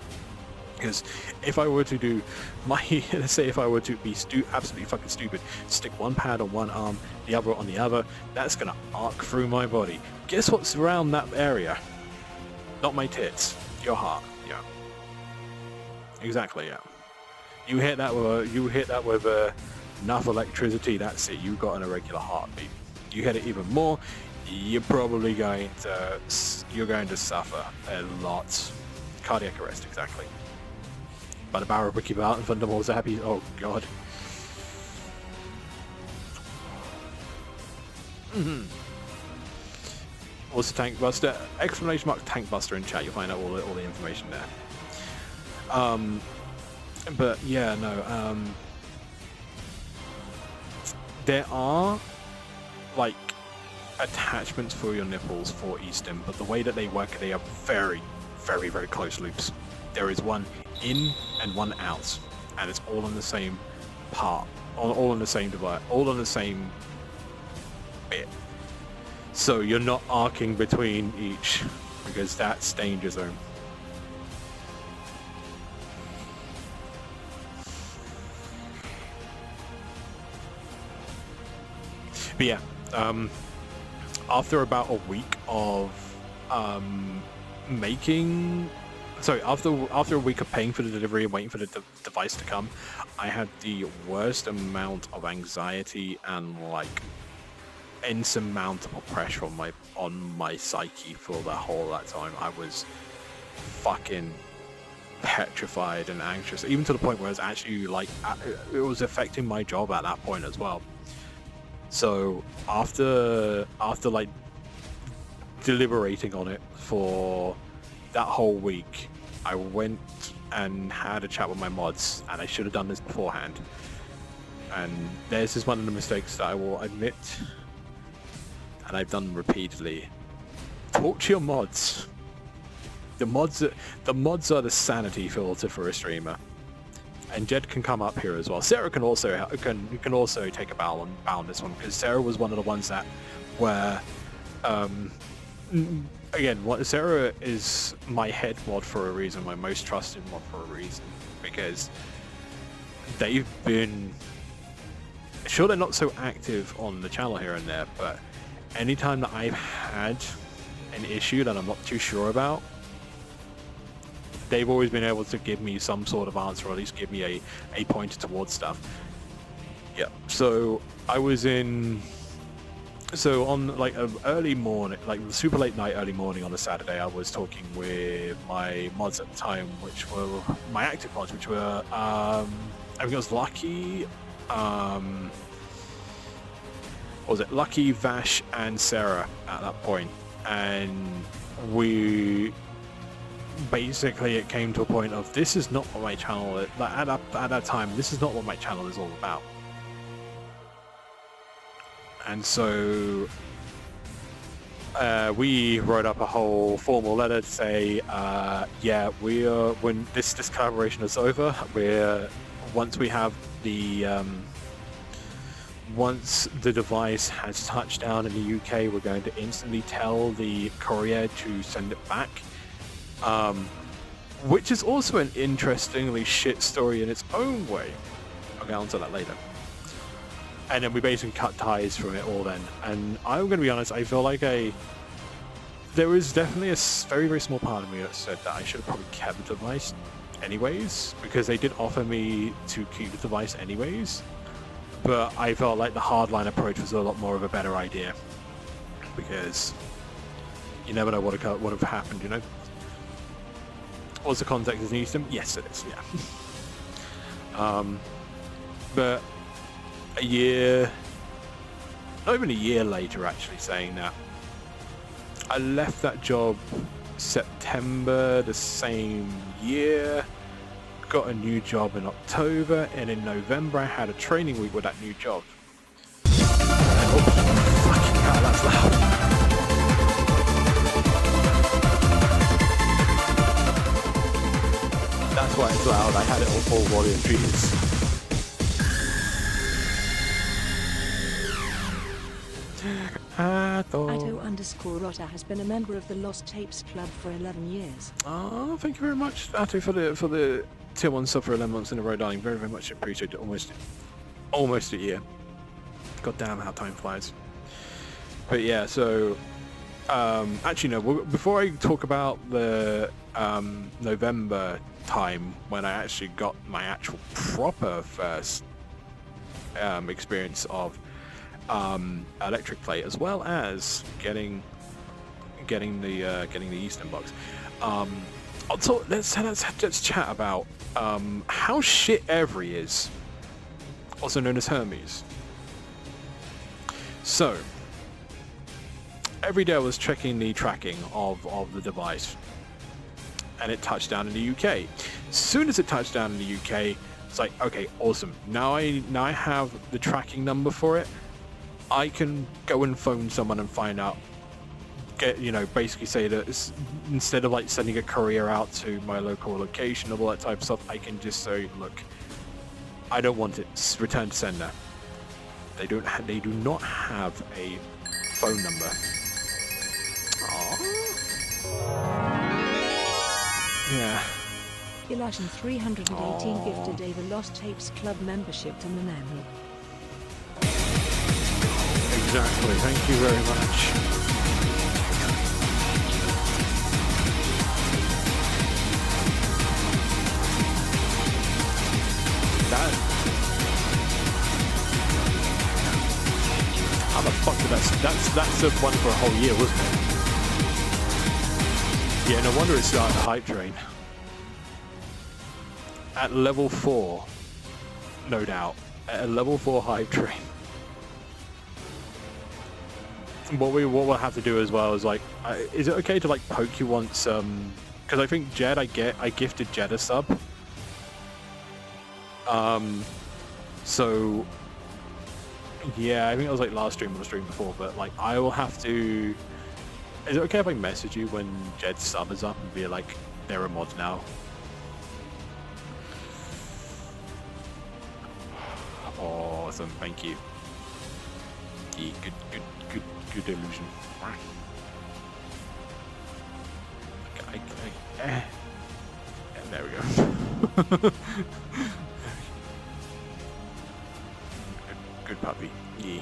Because if I were to do my, let's say if I were to be absolutely fucking stupid, stick one pad on one arm, the other on the other, that's gonna arc through my body. Guess what's around that area? Not my tits, your heart. Yeah, exactly. Yeah, you hit that with enough electricity. That's it. You got an irregular heartbeat. You hit it even more, you're probably going to suffer a lot. Cardiac arrest, exactly. By the barrel of Ricky Barton, Thunderbolts are happy. Oh god. Also Tank Buster, exclamation mark Tank Buster in chat, you'll find out all the information there. But yeah, no, there are like attachments for your nipples for eStim, but the way that they work, they are very, very, very close loops. There is one in and one out, and it's all on the same part, all on the same device, all on the same bit. So you're not arcing between each, because that's danger zone. But yeah, after about a week of after a week of paying for the delivery and waiting for the device to come, I had the worst amount of anxiety and like insurmountable pressure on my psyche for that time. I was fucking petrified and anxious, even to the point where it was actually like it was affecting my job at that point as well. So after like deliberating on it for that whole week, I went and had a chat with my mods, and I should have done this beforehand. And this is one of the mistakes that I will admit, and I've done repeatedly. Talk to your mods. The mods are the sanity filter for a streamer. And Jed can come up here as well. Sarah can also take a bow on this one, because Sarah was one of the ones that were again, Sarah is my head mod for a reason, my most trusted mod for a reason, because they've been, sure, they're not so active on the channel here and there, but anytime that I've had an issue that I'm not too sure about, they've always been able to give me some sort of answer, or at least give me a pointer towards stuff. Yeah, so I was on like an early morning, like super late night, early morning on a Saturday, I was talking with my mods at the time, which were my active mods, which were, I think it was Lucky, what was it, Lucky, Vash, and Sarah at that point. And basically it came to a point of, this is not what my channel, at that time, this is not what my channel is all about. And so we wrote up a whole formal letter to say, yeah, when this collaboration is over, once we have once the device has touched down in the UK, we're going to instantly tell the courier to send it back. Which is also an interestingly shit story in its own way. I'll get onto that later. And then we basically cut ties from it all then. And I'm going to be honest, I feel like there was definitely a very, very small part of me that said that I should have probably kept the device anyways, because they did offer me to keep the device anyways. But I felt like the hardline approach was a lot more of a better idea, because you never know what would have happened, you know? Was the context is eStim? Yes, it is, yeah. But a year, not even a year later actually, saying that, I left that job September the same year, got a new job in October, and in November I had a training week with that new job. And, oh, fucking hell, that's loud. That's why it's loud. I had it on full volume. Jesus. Ado_Rotter has been a member of the Lost Tapes Club for 11 years. Oh, thank you very much, Atu, for the tier 1 sub for 11 months in a row, darling. Very, very much appreciated. Almost a year. God damn how time flies. But yeah, so actually no. Before I talk about the November time when I actually got my actual proper first experience of electric plate, as well as getting the Eastern box. Let's chat about how shit Every is, also known as Hermes. So every day I was checking the tracking of the device, and it touched down in the UK. As soon as it touched down in the UK, it's like, okay, awesome. Now I have the tracking number for it. I can go and phone someone and find out, basically say that instead of like sending a courier out to my local location and all that type of stuff, I can just say, look, I don't want it, return to sender. They do not have a phone number. Aww. Yeah. Elishan 318 gifted a the Lost Tapes Club membership to Manami. Exactly, thank you very much. How the fuck did that's a one for a whole year, wasn't it? Yeah, no wonder it started a hype train. At level 4, no doubt. At a level 4 hype train. What we'll have to do as well is like, is it okay to like poke you once? Because I think Jed, I gifted Jed a sub. So yeah, I think it was like last stream or the stream before, but like I will have to. Is it okay if I message you when Jed's sub is up and be like, they're a mod now? Awesome, thank you. Yeah, good illusion. There we go. good puppy. Yeah.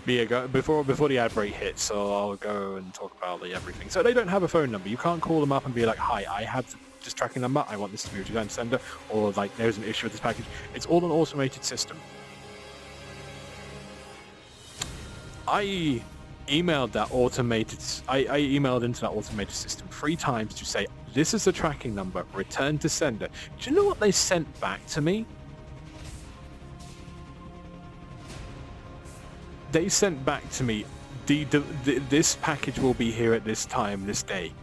But yeah, before the ad break hits, so I'll go and talk about everything. So they don't have a phone number. You can't call them up and be like, hi, I have this tracking number, I want this to be returned to sender, or like there's an issue with this package. It's all an automated system. I emailed that automated. I emailed into that automated system 3 times to say, this is the tracking number, return to sender. Do you know what they sent back to me? They sent back to me, this package will be here at this time, this day.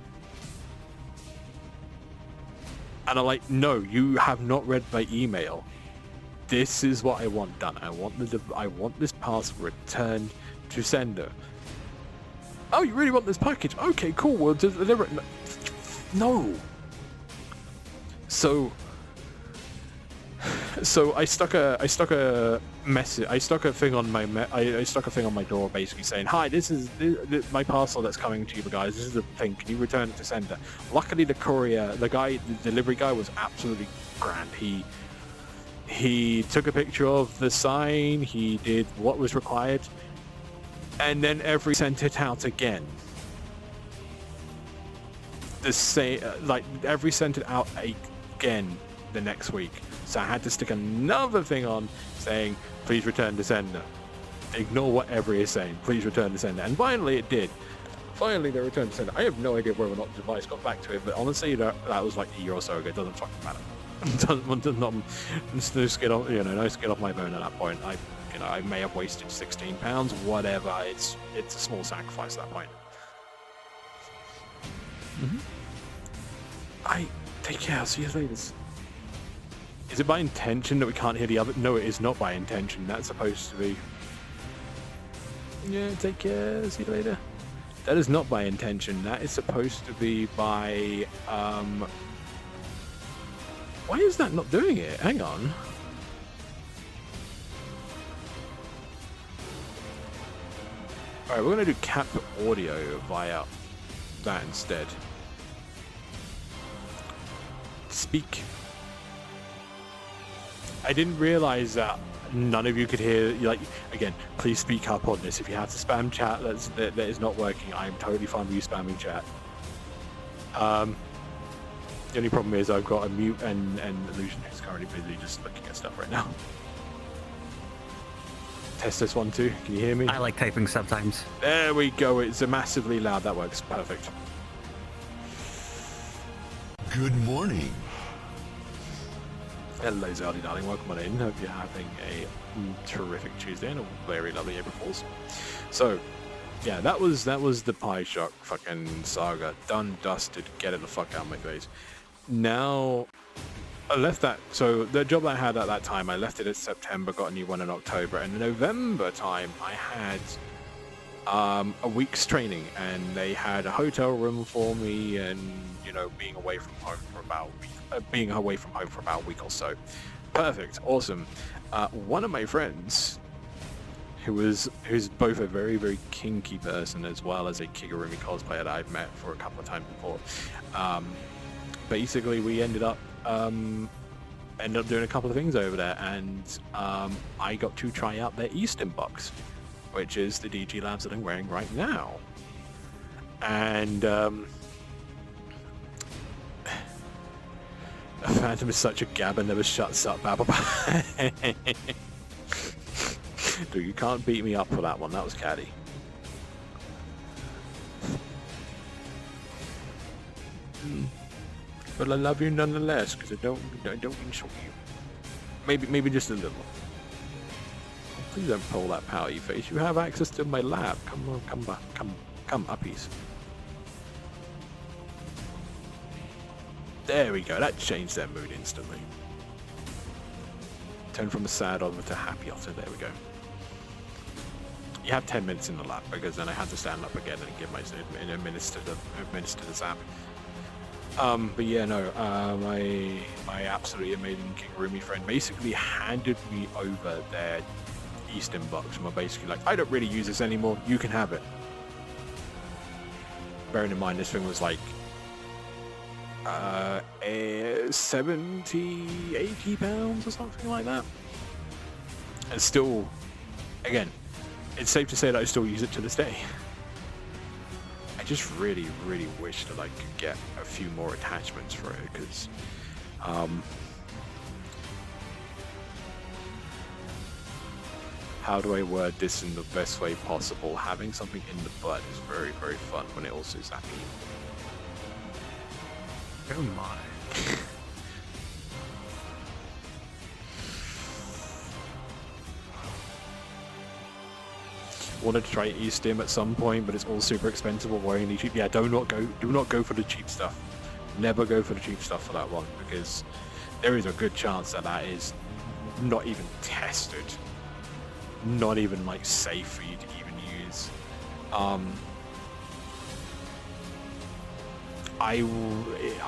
And I'm like, no, you have not read my email. This is what I want done. I want this parcel returned to sender. Oh, you really want this package? Okay, cool. We'll deliver it. No. So I stuck a message. I stuck a thing on my door, basically saying, "Hi, this is my parcel that's coming to you guys. This is the thing. Can you return it to sender?" Luckily, the delivery guy was absolutely grand. He took a picture of the sign. He did what was required, and then Every sent it out again. Every sent it out again the next week. So I had to stick another thing on saying, please return to sender. Ignore what Every is saying. Please return to sender. And finally it did. Finally they returned to sender. I have no idea whether or not the device got back to it, but honestly that was like a year or so ago. It doesn't fucking matter. No skin off my bone at that point. I may have wasted £16, whatever. It's a small sacrifice at that point. I take care. I'll see you later. Is it by intention that we can't hear the other? No, it is not by intention. That's supposed to be. Yeah, take care. See you later. That is not by intention. That is supposed to be by. Why is that not doing it? Hang on. Alright, we're going to do cap audio via that instead. Speak. I didn't realize that none of you could hear, like, again, please speak up on this. If you have to spam chat, that is not working. I'm totally fine with you spamming chat. The only problem is I've got a mute and Illusion who's currently busy just looking at stuff right now. Test this one too. Can you hear me? I like typing sometimes. There we go. It's a massively loud. That works. Perfect. Good morning. Hello, Zardy darling. Welcome on in. Hope you're having a terrific Tuesday and a very lovely April Fools. So, yeah, that was the Pie Shock fucking saga. Done, dusted. Get it the fuck out of my face. Now, I left that. So the job I had at that time, I left it in September. Got a new one in October, and in November time, I had a week's training, and they had a hotel room for me, and you know, being away from home for about a week or so. Perfect, awesome. One of my friends, who's both a very, very kinky person as well as a Kigurumi cosplayer that I've met for a couple of times before. Basically, we ended up doing a couple of things over there, and I got to try out their Eastern box, which is the DG Labs that I'm wearing right now. And Phantom is such a gabber, never shuts up. Dude, you can't beat me up for that one. That was catty. But I love you nonetheless, because I don't insult you. Maybe just a little. Please don't pull that pouty face. You have access to my lab. Come on, come back, come uppies. There we go. That changed their mood instantly. Turn from a sad otter to happy otter. There we go. You have 10 minutes in the lab, because then I had to stand up again and give and administer the zap. But yeah, no, my absolutely amazing Kigurumi friend basically handed me over their Eastern box, and we're basically like, I don't really use this anymore, you can have it. Bearing in mind this thing was like 70, 80 pounds or something like that. And still, again, it's safe to say that I still use it to this day. I just really, really wish that I could get a few more attachments for it, because how do I word this in the best way possible? Having something in the butt is very, very fun when it also is happy. Oh my. Wanted to try eStim at some point, but it's all super expensive or worryingly cheap. Yeah, do not go for the cheap stuff. Never go for the cheap stuff for that one, because there is a good chance that that is not even tested, not even like safe for you to even use. I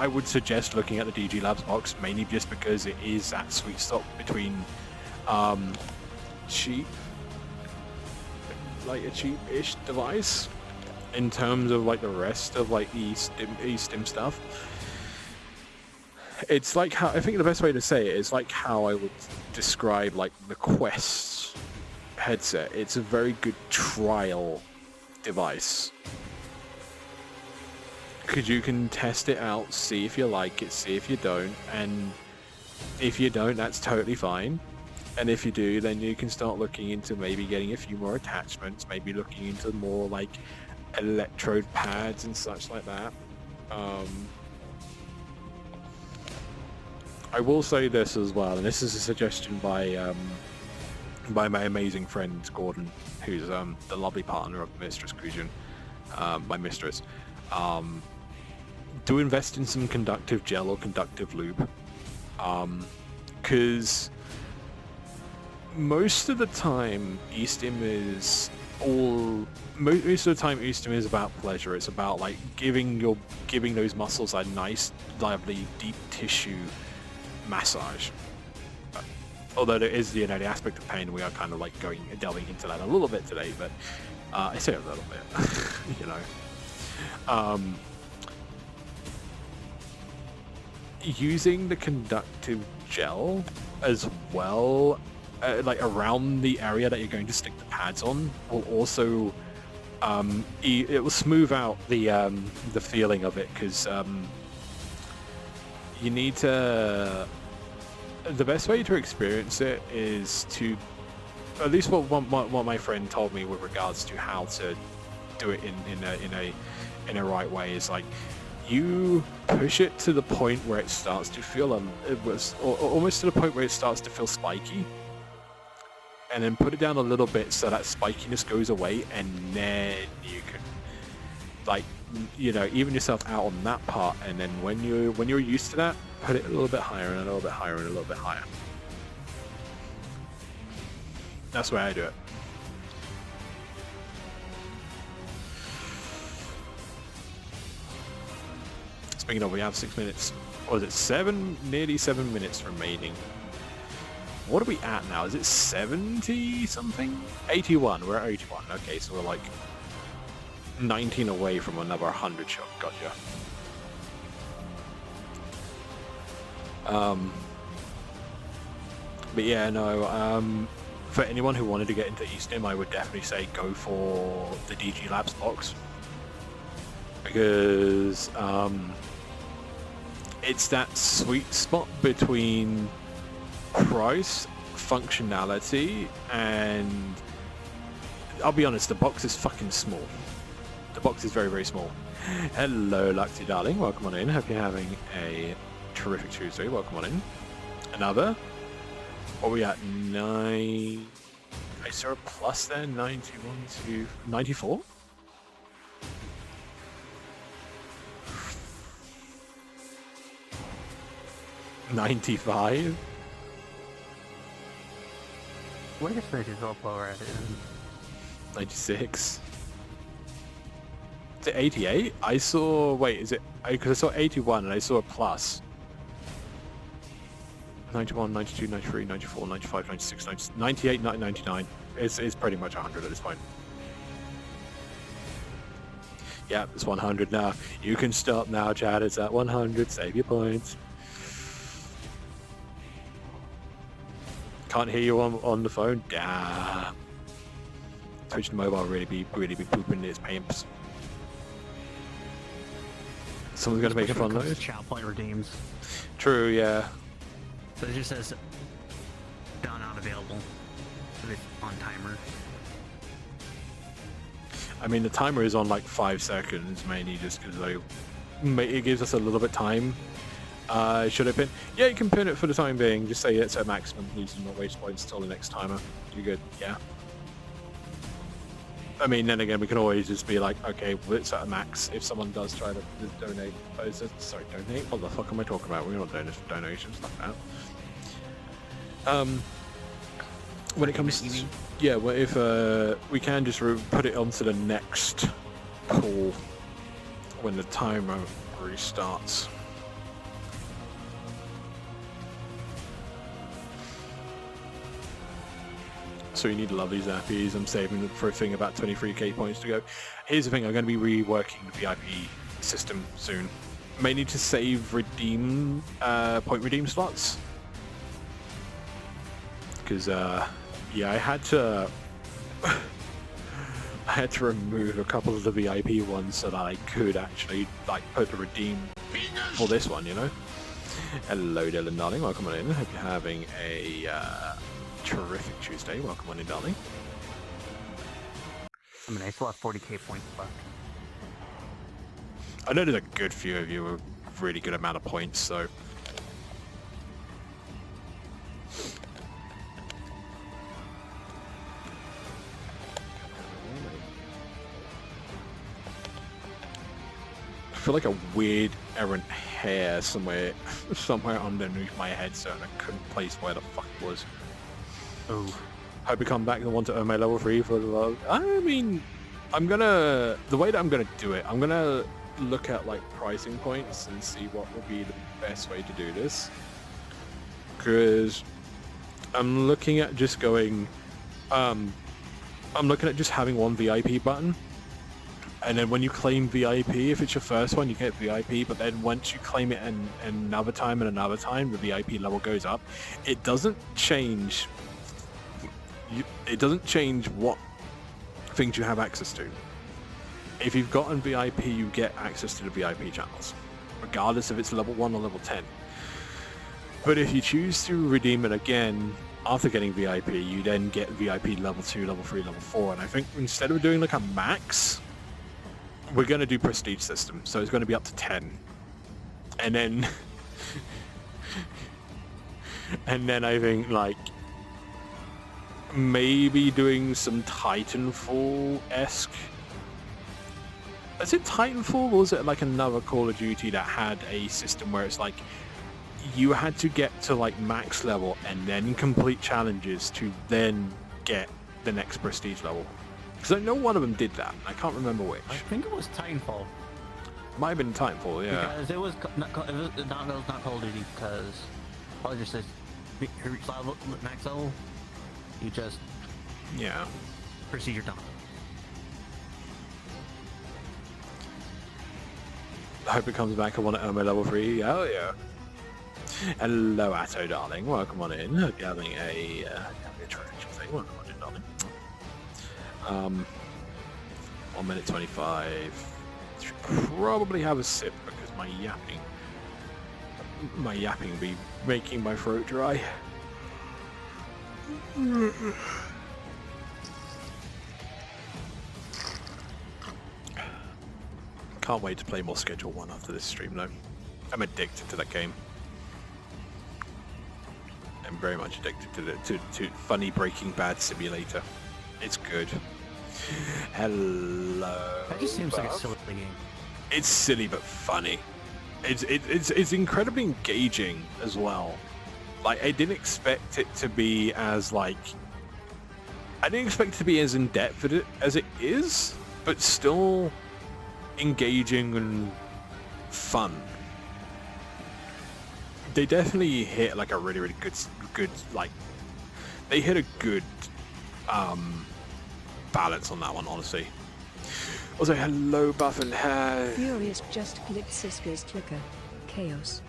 would suggest looking at the DG Labs box, mainly just because it is that sweet spot between cheap, like a cheap-ish device in terms of like the rest of like the eStim stuff. It's like how, I think the best way to say it is like how I would describe like the Quest headset. It's a very good trial device, because you can test it out, see if you like it, see if you don't, and if you don't, that's totally fine. And if you do, then you can start looking into maybe getting a few more attachments, maybe looking into more like electrode pads and such like that. I will say this as well, and this is a suggestion by my amazing friend Gordon, who's the lovely partner of Mistress Kujin, my mistress. do invest in some conductive gel or conductive lube, because most of the time Eastim is about pleasure. It's about like giving those muscles a nice, lively, deep tissue massage. Although there is the aspect of pain, we are kind of like delving into that a little bit today. But I say a little bit, you know. Using the conductive gel as well, like around the area that you're going to stick the pads on, will also it will smooth out the feeling of it, because you need to. The best way to experience it is to, at least what my friend told me with regards to how to do it in a right way, is like you push it to the point where it starts to feel almost to the point where it starts to feel spiky, and then put it down a little bit so that spikiness goes away, and then you can, like, you know, even yourself out on that part, and then when you're used to that, put it a little bit higher and a little bit higher and a little bit higher. That's the way I do it. Speaking of, we have 6 minutes. Or is it nearly 7 minutes remaining? What are we at now? Is it 70 something? 81. We're at 81. Okay, so we're like 19 away from another 100 shot. Gotcha. But yeah, no. For anyone who wanted to get into Eastim, I would definitely say go for the DG Labs box, because it's that sweet spot between price, functionality, and I'll be honest, the box is fucking small. The box is very, very small. Hello, Luxy darling, welcome on in. Hope you're having a terrific Tuesday. Welcome on in. Another. What are we at? 9. Is there a plus there? 91 to 94? $95? Where is 94 lower at? 96? Is it 88? I saw... Wait, is it... Because I saw 81 and I saw a plus. 91, 92, 93, 94, 95, 96, 98, 99. It's pretty much 100 at this point. Yeah, it's 100 now. You can stop now, Chad. It's at 100. Save your points. Can't hear you on the phone. Damn. Twitch mobile really be pooping its pants. Someone's gonna make a fun load. Chow point redeems. True, yeah. So it just says done, not available. It's on timer. I mean, the timer is on like 5 seconds, mainly just because it gives us a little bit time. Should I pin? Yeah, you can pin it for the time being. Just say it's at maximum, please do not waste points until the next timer. You're good, yeah. I mean, then again, we can always just be like, okay, well, it's at a max. If someone does try to donate, donate? What the fuck am I talking about? We're not doing donations like that. When it comes to, yeah, well, if we can just put it onto the next pool when the timer restarts. So you need lovely zappies. I'm saving for a thing about 23k points to go. Here's the thing, I'm going to be reworking the VIP system soon. May need to save point redeem slots. Because, yeah, I had to remove a couple of the VIP ones so that I could actually, like, put the redeem for this one, you know? Hello, Dylan, darling. Welcome on in. Hope you're having a terrific Tuesday. Welcome on in, darling. I mean, I still have 40k points left. I know there's a good few of you with a really good amount of points, so... feel like a weird errant hair somewhere underneath my headset, and I couldn't place where the fuck it was. Oh. Hope you come back and want to earn my level 3 for the love. I mean, the way that I'm gonna do it, I'm gonna look at like pricing points and see what would be the best way to do this. Because I'm looking at just going, I'm looking at just having one VIP button. And then when you claim VIP, if it's your first one, you get VIP, but then once you claim it another time and another time, the VIP level goes up. It doesn't change. It doesn't change what things you have access to. If you've gotten VIP, you get access to the VIP channels, regardless if it's level 1 or level 10. But if you choose to redeem it again after getting VIP, you then get VIP level 2, level 3, level 4. And I think instead of doing like a max, we're going to do prestige system, so it's going to be up to 10. And then I think like maybe doing some Titanfall-esque. Is it Titanfall, or was it like another Call of Duty that had a system where it's like you had to get to like max level and then complete challenges to then get the next prestige level? Because I know one of them did that. I can't remember which. I think it was Titanfall. Might have been Titanfall, yeah. Because it was not Call of Duty, because probably just says reach level, max level, you just procedure done. I hope it comes back. I want to earn my level 3. Oh yeah. Hello, Atto, darling. Welcome on in. Hope you're having a interaction thing. Welcome on in, darling. 1 minute 25. Should probably have a sip because my yapping be making my throat dry. Can't wait to play more Schedule 1 after this stream though. I'm addicted to that game. I'm very much addicted to funny Breaking Bad simulator. It's good. Hello. That just seems like a silly game. It's silly but funny. It's incredibly engaging as well. Like I didn't expect it to be as like I didn't expect it to be as in depth as it is, but still engaging and fun. They definitely hit like a really good like they hit a good balance on that one, honestly. Also, hello Buff and hi. Furious just clicked Cisco's clicker. Chaos.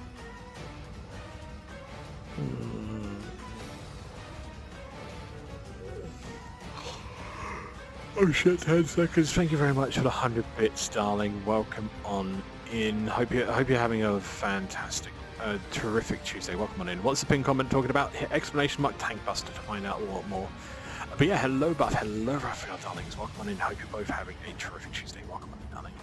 Oh shit, 10 seconds. Thank you very much for the 100 bits, darling. Welcome on in. Hope you're having a fantastic, terrific Tuesday. Welcome on in. What's the pin comment talking about? Hit exclamation mark Tankbuster to find out a lot more. But yeah, hello Buff, hello Raphael, darlings. Welcome on in. Hope you're both having a terrific Tuesday. Welcome on in, darling.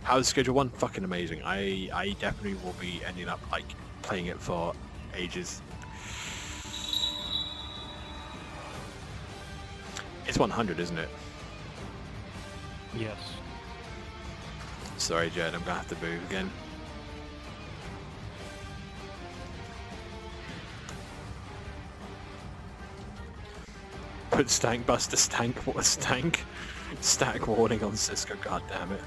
How's Schedule 1? Fucking amazing. I definitely will be ending up like playing it for ages. It's 100, isn't it? Yes. Sorry, Jed, I'm gonna have to move again. Put Stank Buster Stank, what a stank? Stack warning on Cisco, god damn it.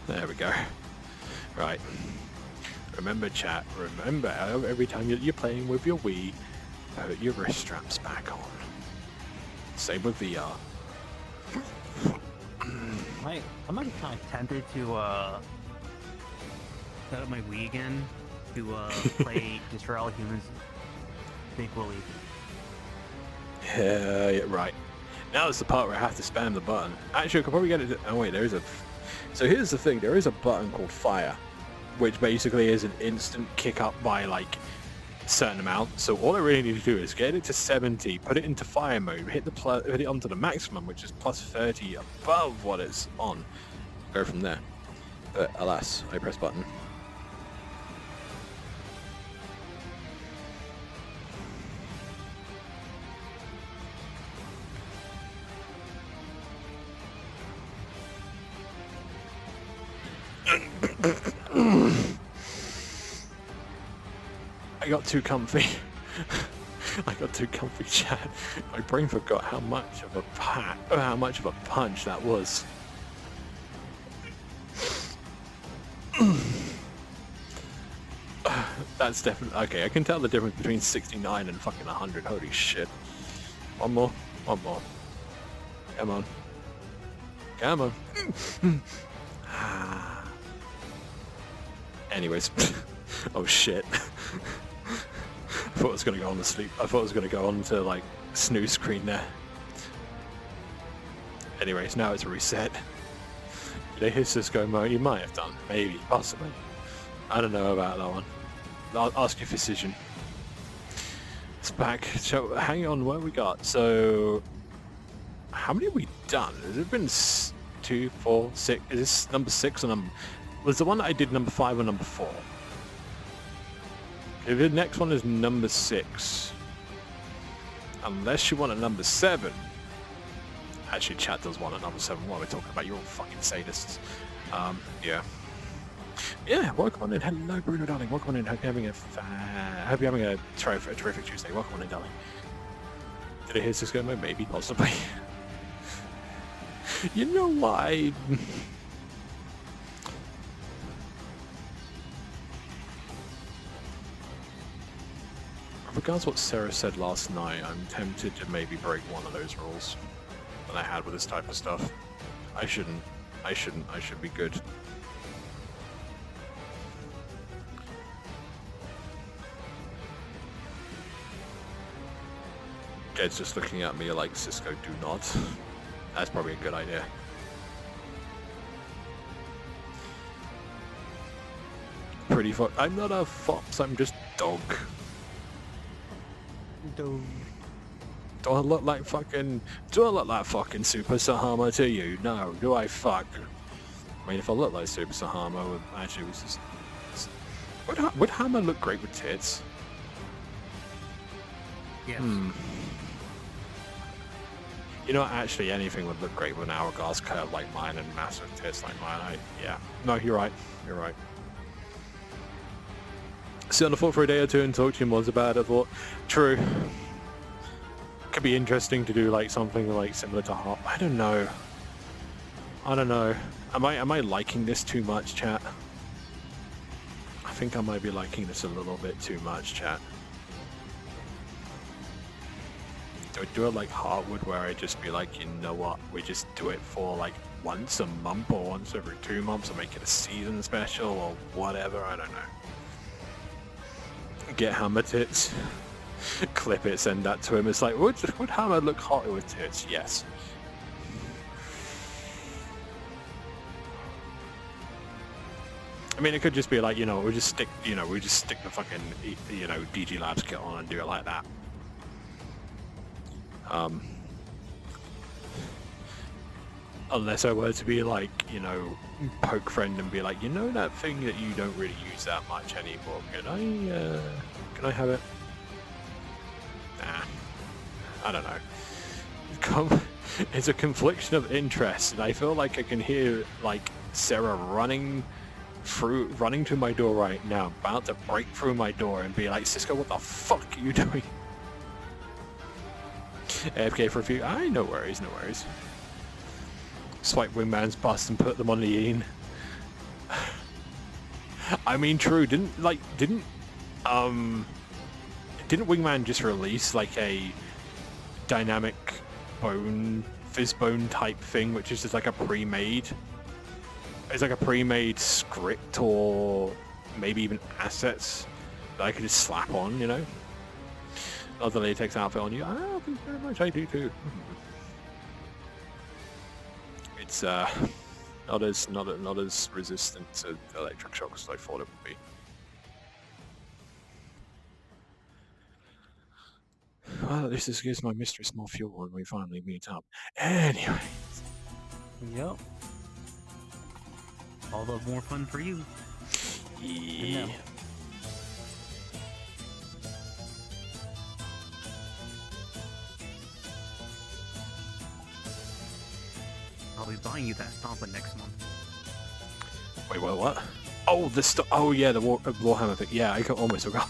There we go. Right. Remember chat, remember every time you're playing with your Wii, put your wrist straps back on. Same with VR. I'm actually kind of tempted to set up my Wii again to play Destroy All Humans Big Willie. Yeah, right. Now it's the part where I have to spam the button. Actually, I could probably get it. Oh wait, there is a. So here's the thing: there is a button called Fire, which basically is an instant kick up by like a certain amount. So all I really need to do is get it to 70, put it into fire mode, hit it onto the maximum, which is plus 30 above what it's on. Go from there. But alas, I press button. I got too comfy. I got too comfy, chat. My brain forgot how much of a punch that was. That's definitely okay. I can tell the difference between 69 and fucking 100. Holy shit! One more. Come on. Anyways, oh shit. I thought I was gonna go on to sleep. I thought I was gonna go on to like snooze screen there. Anyways, now it's reset. Did I hear Cisco Mo? You might have done. Maybe. Possibly. I don't know about that one. I'll ask your physician. It's back. So, hang on, what have we got? So, how many have we done? Has it been 2, 4, 6? Is this number 6 or number... Was the one that I did number 5 or number 4? If the next one is number 6, unless you want a number 7. Actually, chat does want a number 7. What are we talking about? You're all fucking sadists. Yeah. Yeah, welcome on in. Hello, Bruno, darling. Welcome on in. Hope you're having a terrific Tuesday. Welcome on in, darling. Did I hear Cisco Mo? Maybe, possibly. You know why? Regards what Sarah said last night, I'm tempted to maybe break one of those rules that I had with this type of stuff. I shouldn't. I should be good. Jed's just looking at me like, Cisco, do not. That's probably a good idea. Pretty I'm not a fox, I'm just dog. Do I look like fucking... Do I look like fucking Super Sahama to you? No. Do I fuck? I mean, if I look like Super Sahama, actually, was just... Would Hammer look great with tits? Yes. You know, actually, anything would look great with an hourglass curve like mine and massive tits like mine. Yeah. No, you're right. You're right. Sit on the floor for a day or two and talk to your mods about it. I thought, true. Could be interesting to do like something like similar to Hop. I don't know. Am I liking this too much, chat? I think I might be liking this a little bit too much, chat. Do I do it like Heartwood where I just be like, you know what, we just do it for like once a month or once every 2 months or make it a season special or whatever, I don't know. Get Hammer tits, clip it, send that to him. It's like, would Hammer look hot with tits? Yes. I mean, it could just be like, you know, we just stick the fucking, you know, DG Labs kit on and do it like that. Unless I were to be like, you know, poke friend and be like, you know that thing that you don't really use that much anymore, can I have it? Nah, I don't know. It's a confliction of interest, and I feel like I can hear like Sarah running to my door right now, about to break through my door and be like, Cisco, what the fuck are you doing? AFK for a few. No worries, no worries. Swipe Wingman's bust and put them on the Ian. I mean, true. Didn't Wingman just release like a dynamic fizz bone type thing, which is just like a pre-made? It's like a pre-made script or maybe even assets that I could just slap on, you know? Love the latex outfit on you. Oh, thank you very much. I do too. It's not as resistant to electric shock as I thought it would be. Well, this gives my mistress more fuel when we finally meet up. Anyway. Yep. All the more fun for you. Yeah. I'll be buying you that Stompa next month. Wait, what? Oh, oh yeah, the Warhammer thing. Yeah, I almost forgot.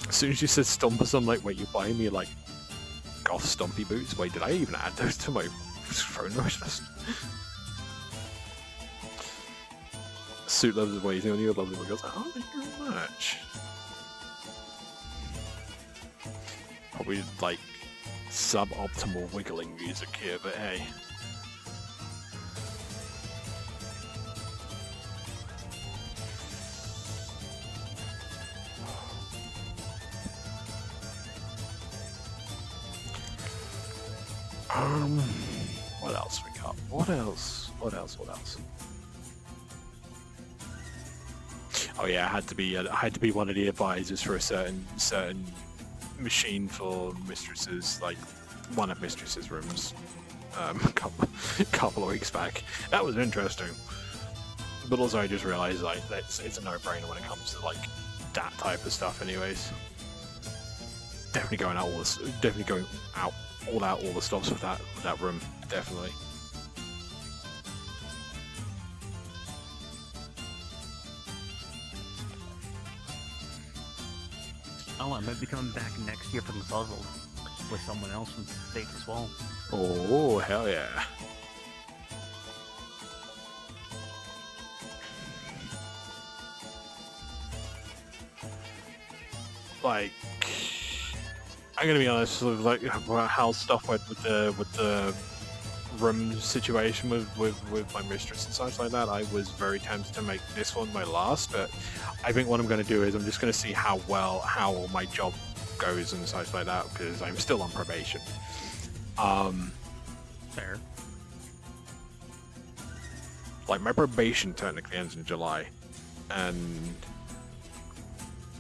As soon as you said Stompers, I'm like, wait, you're buying me like goth stompy boots? Wait, did I even add those to my phone list? Suit loves the waiting on you, lovely wiggles. Oh, thank you very much. Probably like suboptimal wiggling music here, but hey. What else we got? What else? Oh yeah, I had to be one of the advisors for a certain machine for Mistress's, like one of Mistress's rooms, a couple of weeks back. That was interesting. But also I just realized like it's a no-brainer when it comes to like that type of stuff anyways. Definitely going out all the stops with that room, definitely. Oh, I might be coming back next year from the puzzle with someone else from State as well. Oh, hell yeah. Like, I'm gonna be honest with like how stuff went with the room situation with my mistress and such like that. I was very tempted to make this one my last, but I think what I'm gonna do is I'm just gonna see how my job goes and such like that, because I'm still on probation. Fair. Like my probation technically ends in July, and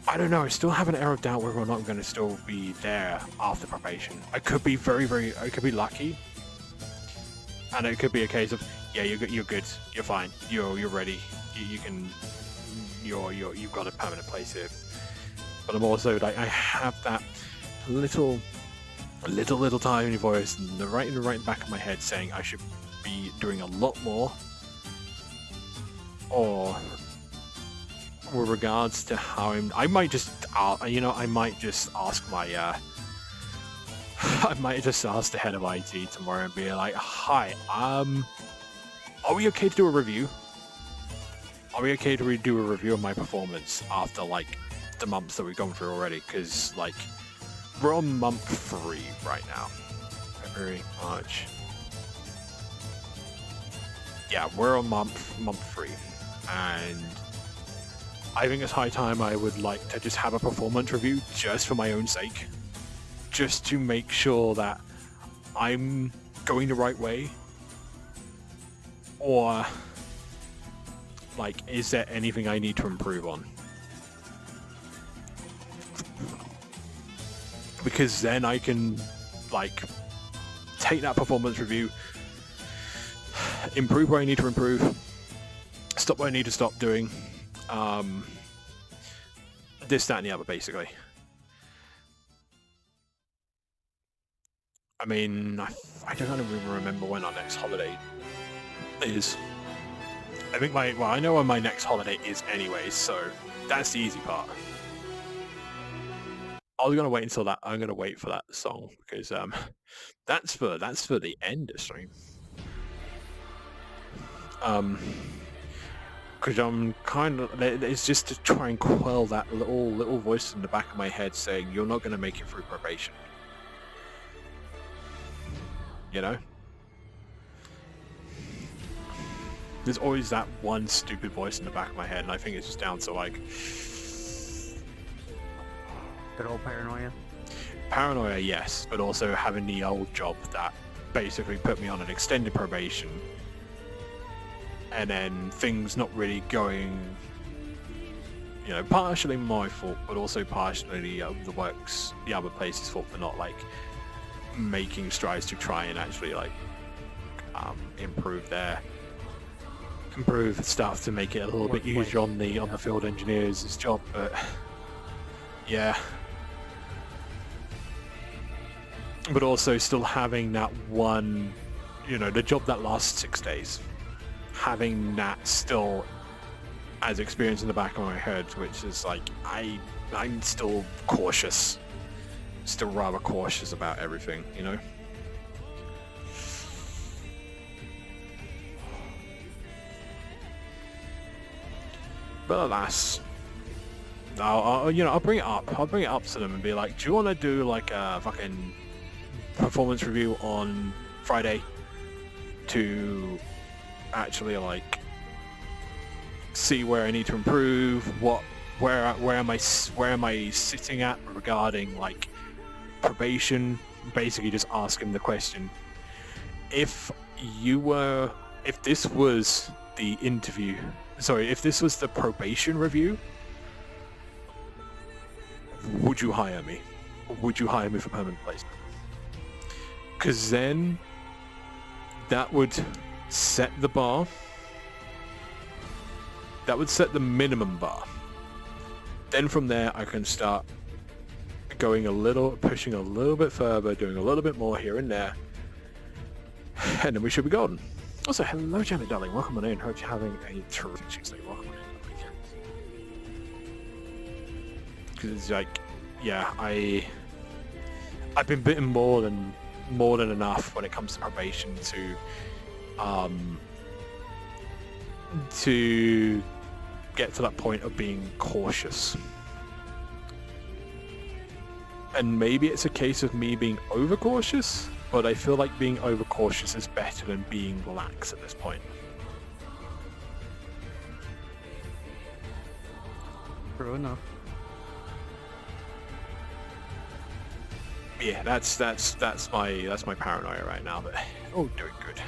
I don't know, I still have an air of doubt whether or not I'm going to still be there after probation. I could be I could be lucky, and it could be a case of, yeah, you're good, you're fine, you're ready, you've got a permanent place here. But I'm also like, I have that little tiny voice in the right back of my head saying I should be doing a lot more, or with regards to how I might just ask my I might just ask the head of IT tomorrow and be like, hi, are we okay to do a review? Are we okay to do a review of my performance after like the months that we've gone through already? Because like we're on month 3 right now. February, March. Yeah, we're on month 3, and I think it's high time I would like to just have a performance review just for my own sake. Just to make sure that I'm going the right way. Or, like, is there anything I need to improve on? Because then I can, like, take that performance review, improve where I need to improve, stop what I need to stop doing. This, that, and the other, basically. I mean, I don't even remember when our next holiday is. I think I know when my next holiday is anyway, so that's the easy part. I was gonna wait until that. I'm gonna wait for that song because that's for the end of stream. Because I'm kind of, it's just to try and quell that little voice in the back of my head saying you're not gonna make it through probation. You know? There's always that one stupid voice in the back of my head, and I think it's just down to like good old paranoia. Paranoia, yes, but also having the old job that basically put me on an extended probation, and then things not really going, you know, partially my fault, but also partially the other place's fault for not like making strides to try and actually like improve stuff to make it a little bit easier on the field engineers' job. But yeah, but also still having that one you know, the job that lasts 6 days, having that still as experience in the back of my head, which is like, I'm still cautious, still rather cautious about everything, you know. But alas, I'll bring it up. I'll bring it up to them and be like, do you want to do like a fucking performance review on Friday to actually like see where I need to improve, where am I sitting at regarding like probation? Basically, just ask him the question: if this was the interview, sorry, if this was the probation review, would you hire me? Would you hire me for permanent placement? Because then that would set the bar. That would set the minimum bar. Then from there, I can start pushing a little bit further, doing a little bit more here and there, and then we should be golden. Also, hello, Janet, darling. Welcome on in. Hope you're having a terrific Tuesday. Welcome on in. Because it's like, yeah, I've been bitten more than enough when it comes to probation to get to that point of being cautious. And maybe it's a case of me being overcautious, but I feel like being overcautious is better than being lax at this point. True enough. Yeah, that's my paranoia right now, but doing good.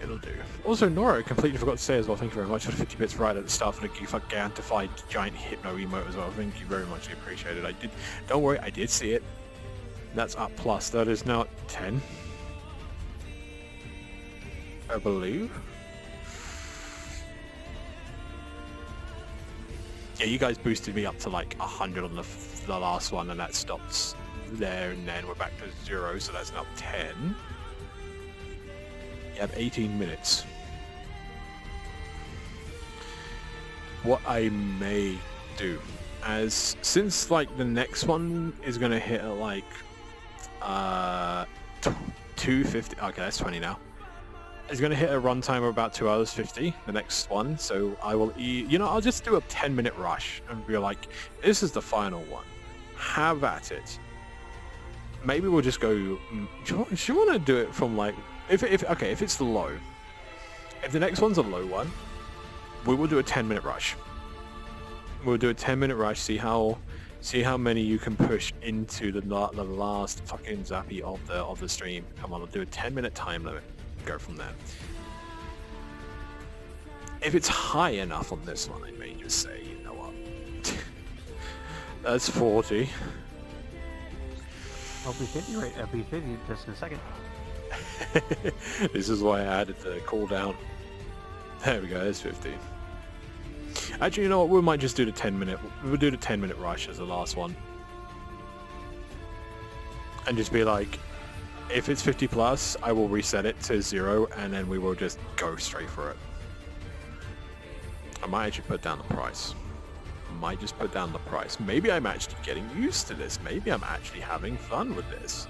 It'll do. Also, Nora, I completely forgot to say as well, thank you very much for the 50 bits right at the start of the gigantified giant hypno emote as well. Thank you very much, I appreciate it. Don't worry, I did see it. That's up plus. That is now 10. I believe. Yeah, you guys boosted me up to like 100 on the last one, and that stops there, and then we're back to 0, so that's now 10. You have 18 minutes. What I may do, since like the next one is gonna hit at like 250. Okay, that's 20 now. It's gonna hit a runtime of about 2 hours 50. The next one, so I will I'll just do a 10-minute rush and be like, this is the final one. Have at it. Maybe we'll just go. Do you want to do it from like? If it's the low, if the next one's a low one, we will do a 10-minute rush. We'll do a 10-minute rush. See how many you can push into the last fucking zappy of the stream. Come on, I'll do a 10-minute time limit. Go from there. If it's high enough on this one, I may just say, you know what, that's 40. I'll be 50 right. I'll be 50 just in a second. This is why I added the cooldown. There we go, there's 50. Actually, you know what, we might just do the 10-minute. We'll do the 10-minute rush as the last one. And just be like, if it's 50 plus, I will reset it to 0, and then we will just go straight for it. I might actually put down the price. Might just put down the price. Maybe I'm actually getting used to this. Maybe I'm actually having fun with this.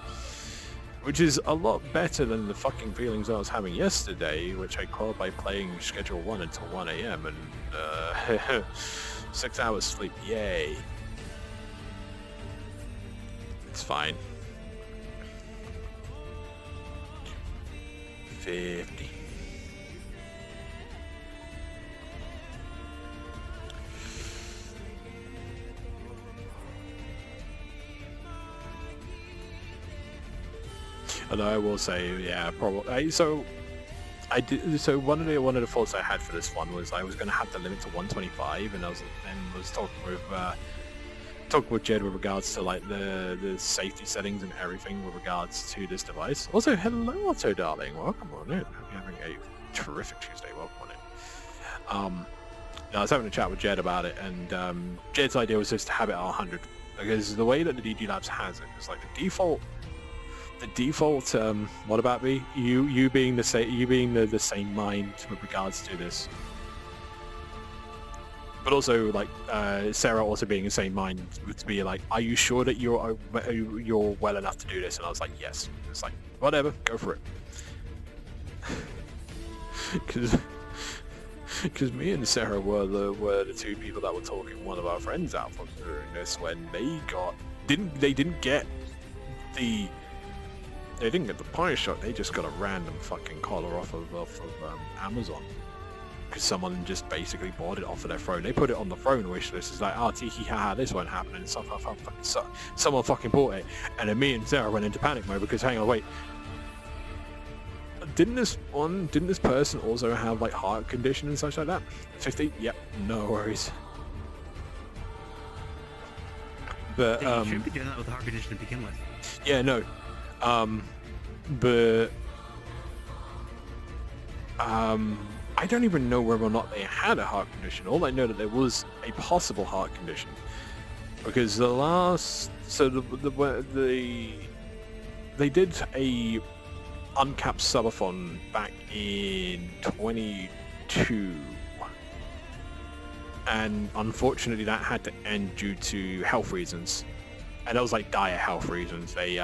Which is a lot better than the fucking feelings I was having yesterday, which I caught by playing Schedule 1 until 1 AM and 6 hours sleep. Yay. It's fine. 50. Although I will say, yeah, probably. So one of the thoughts I had for this one was I was going to have to limit to 125, and I was talking with Jed with regards to like the safety settings and everything with regards to this device. Also, hello, Otto, darling. Welcome on in. Hope you're having a terrific Tuesday. Welcome on in. I was having a chat with Jed about it, and Jed's idea was just to have it at 100, because the way that the DG Labs has it is like the the default what about me? You being the same mind with regards to this. But also, like, Sarah also being the same mind to be like, are you sure that you're well enough to do this? And I was like, yes. It's like, whatever, go for it. Because me and Sarah were the two people that were talking one of our friends out from doing this when they didn't get the Pirate Shot. They just got a random fucking collar off of Amazon. Because someone just basically bought it off of their phone. They put it on the phone wish list. It's like, oh, tee hee ha, this won't happen. And someone fucking bought it. And then me and Sarah went into panic mode because, hang on, wait. Didn't this person also have like heart condition and such like that? 50? Yep, no worries. But you should be doing that with a heart condition to begin with. Yeah, no. But I don't even know whether or not they had a heart condition. All I know that there was a possible heart condition, because they did a uncapped subathon back in 22, and unfortunately that had to end due to health reasons, and that was like dire health reasons. They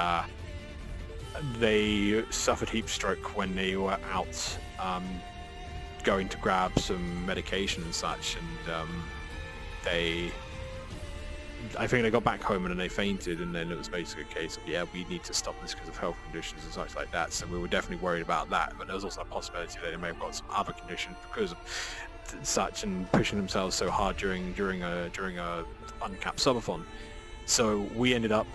suffered heat stroke when they were out going to grab some medication and such, and I think they got back home and then they fainted, and then it was basically a case of, yeah, we need to stop this because of health conditions and such like that. So we were definitely worried about that, but there was also a possibility that they may have got some other condition because of such and pushing themselves so hard during a uncapped subathon. So we ended up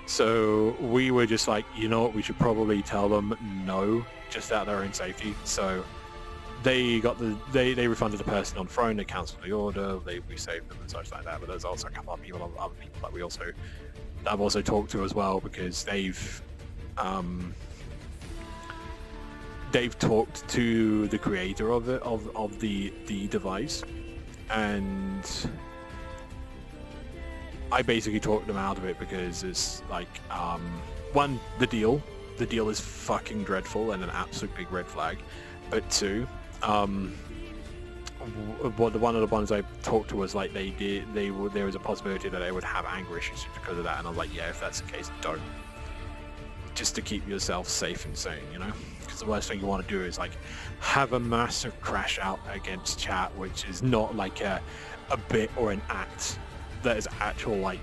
so we were just like, you know what, we should probably tell them no, just out of their own safety. So they refunded the person on phone, they cancelled the order, we saved them and such like that. But there's also a couple of other people that I've also talked to as well, because they've talked to the creator of the device, and I basically talked them out of it because it's like, one, the deal is fucking dreadful and an absolute big red flag. But two, one of the ones I talked to was like there was a possibility that they would have anger issues because of that, and I was like, yeah, if that's the case, don't. Just to keep yourself safe and sane, you know? Because the worst thing you want to do is like have a massive crash out against chat, which is not like a bit or an act. That is actual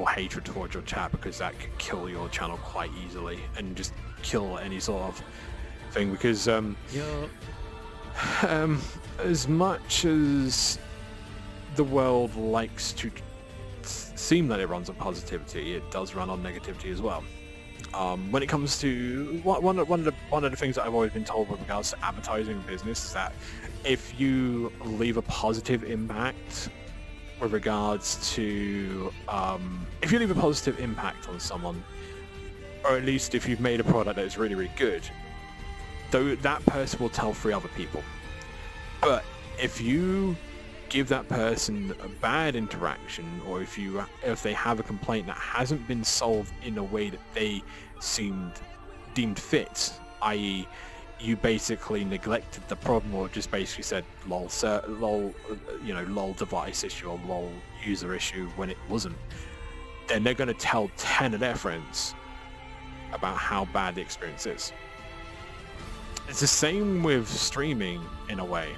hatred towards your chat, because that could kill your channel quite easily and just kill any sort of thing. Because as much as the world likes to seem that it runs on positivity, it does run on negativity as well. When it comes to one of the things that I've always been told with regards to advertising business is that if you leave a positive impact with regards to if you leave a positive impact on someone, or at least if you've made a product that is really, really good, though that person will tell 3 other people. But if you give that person a bad interaction, or if they have a complaint that hasn't been solved in a way that they deemed fit, i.e. you basically neglected the problem, or just basically said lol device issue or lol user issue when it wasn't, then they're going to tell 10 of their friends about how bad the experience is. It's the same with streaming in a way,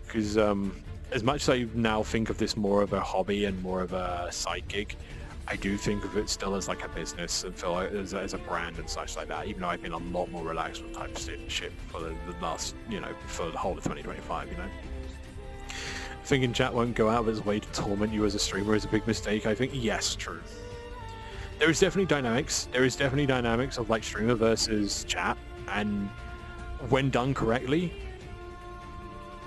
because as much as I now think of this more of a hobby and more of a side gig, I do think of it still as like a business and feel like as a brand and such like that, even though I've been a lot more relaxed with type of shit for the last, for the whole of 2025, Thinking chat won't go out of its way to torment you as a streamer is a big mistake. I think, yes, true. There is definitely dynamics. There is definitely dynamics of like streamer versus chat, and when done correctly,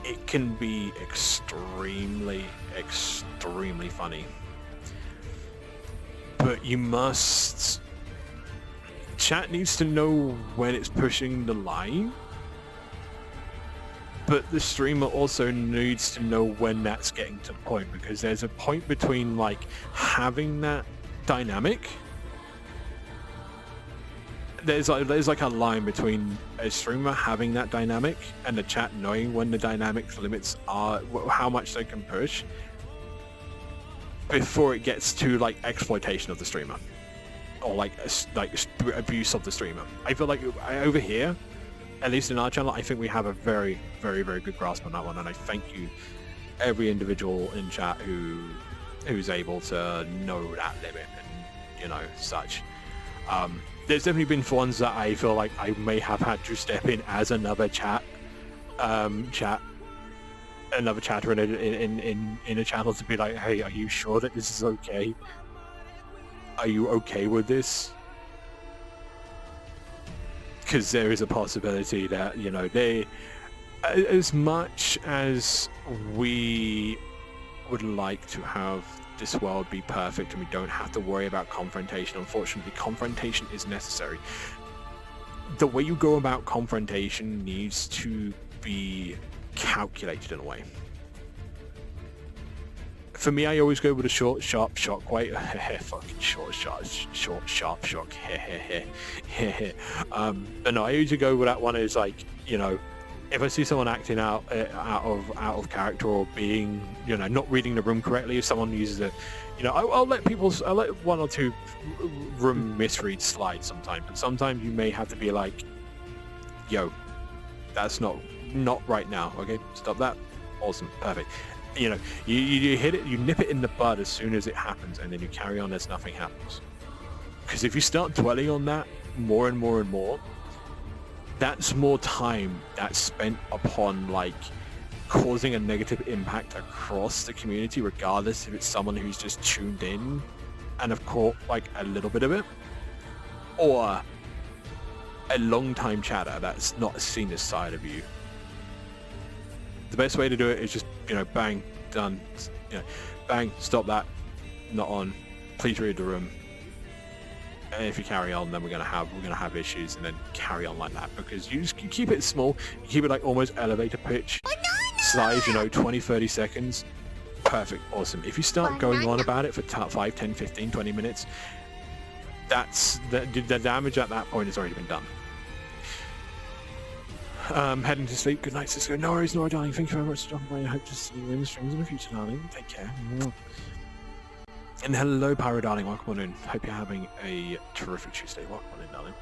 it can be extremely, extremely funny. But chat needs to know when it's pushing the line, but the streamer also needs to know when that's getting to the point, because there's a point between like having that dynamic. There's like a line between a streamer having that dynamic and the chat knowing when the dynamic limits are, how much they can push, before it gets to like exploitation of the streamer or like abuse of the streamer. I feel like over here, at least in our channel, I think we have a very, very, very good grasp on that one, and I thank you every individual in chat who's able to know that limit and, you know, such. There's definitely been ones that I feel like I may have had to step in as another another chatter in a channel to be like, hey, are you sure that this is okay? Are you okay with this? Because there is a possibility that, you know, they, as much as we would like to have this world be perfect and we don't have to worry about confrontation, unfortunately confrontation is necessary. The way you go about confrontation needs to be calculated in a way. For me, I always go with a short, sharp shock weight. Fucking short, sharp shock. But no, I usually go with that one as like, you know, if I see someone acting out of character or being, you know, not reading the room correctly, if someone uses it, you know, I'll let one or two room misreads slide sometimes, but sometimes you may have to be like, yo, that's not right now. Okay, stop that. Awesome, perfect. You know, you hit it, you nip it in the bud as soon as it happens, and then you carry on as nothing happens. Because if you start dwelling on that more and more and more, that's more time that's spent upon like causing a negative impact across the community, regardless if it's someone who's just tuned in and have caught like a little bit of it, or a long time chatter that's not seen this side of you. The best way to do it is just, you know, bang, done, you know, bang, stop that, not on, please read the room. And if you carry on, then we're gonna have issues, and then carry on like that, because you just keep it small, you keep it like almost elevator pitch size, you know, 20-30 seconds, perfect, awesome. If you start going on about it for 5, 10, 15, 20 minutes, that's the damage at that point has already been done. Heading to sleep. Good night, Cisco. No worries, Nora, darling. Thank you very much for dropping by. I hope to see you in the streams in the future, darling. Take care. And hello, Pyro, darling. Welcome on in. Hope you're having a terrific Tuesday. Welcome on in, darling.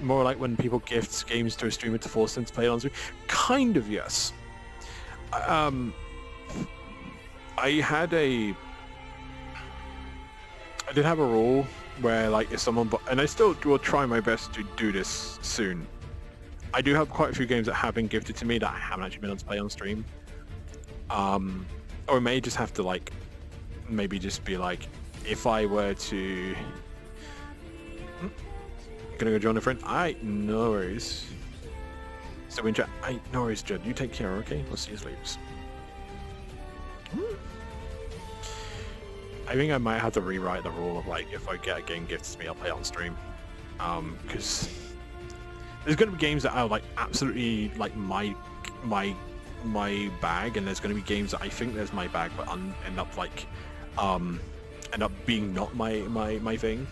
More like when people gift games to a streamer to force them to play it on stream. Kind of, yes. I did have a rule where, like, if someone, and I still will try my best to do this soon. I do have quite a few games that have been gifted to me that I haven't actually been able to play on stream. Or I may just have to, like, maybe just be like, if I were to... Gonna go join a friend? Aight, no worries. So in chat, aight, no worries, Judd. You take care, okay? We'll see you sleeps. I think I might have to rewrite the rule of, like, if I get a game gifted to me, I'll play it on stream. Because... there's going to be games that are like absolutely like my bag, and there's going to be games that I think there's my bag but end up like end up being not my thing.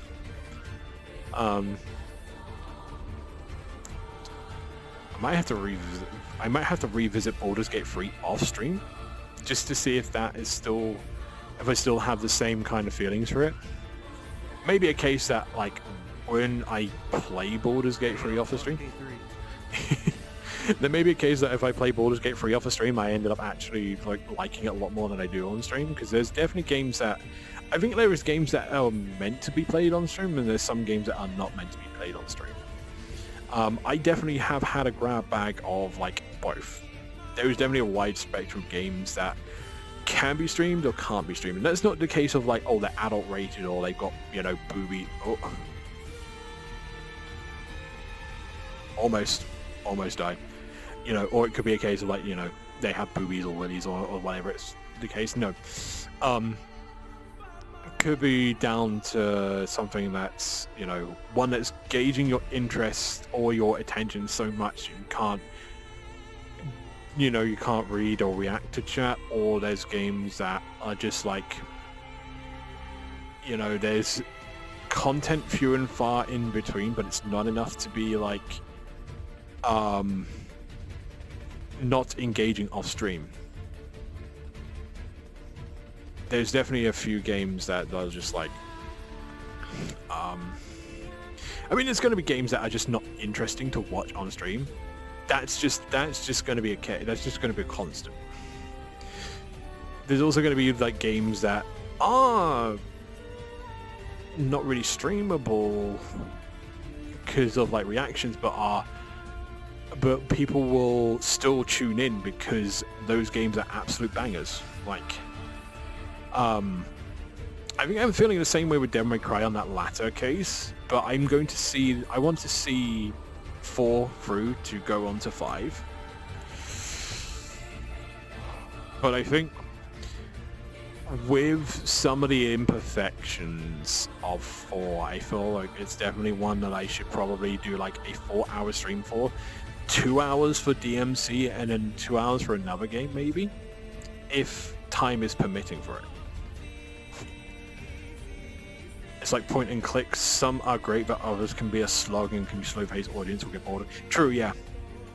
I might have to revisit Baldur's Gate 3 off stream just to see if that is still, if I still have the same kind of feelings for it. Maybe a case that like when I play Baldur's Gate 3 off the stream, there may be a case that if I play Baldur's Gate 3 off the stream, I ended up actually like liking it a lot more than I do on stream, because there's definitely games that, I think there is games that are meant to be played on stream, and there's some games that are not meant to be played on stream. I definitely have had a grab bag of like both. There is definitely a wide spectrum of games that can be streamed or can't be streamed. And that's not the case of like, oh, they're adult rated or they've got, you know, booby. Oh. Almost died. You know, or it could be a case of like, you know, they have boobies or willies or whatever it's the case. No. It could be down to something that's, you know, one that's gauging your interest or your attention so much you can't you know, you can't read or react to chat, or there's games that are just like, you know, there's content few and far in between, but it's not enough to be like not engaging off stream. There's definitely a few games that are just like I mean, there's going to be games that are just not interesting to watch on stream. That's just going to be that's just going to be a constant. There's also going to be like games that are not really streamable because of like reactions, but people will still tune in because those games are absolute bangers. Like, I think I'm feeling the same way with Devil May Cry on that latter case, but I want to see 4 through to go on to 5. But I think with some of the imperfections of 4, I feel like it's definitely one that I should probably do like a 4-hour stream for. 2 hours for DMC and then 2 hours for another game maybe, if time is permitting for it. It's like point and click. Some are great, but others can be a slog and can be slow-paced. Audience will get bored. True, yeah.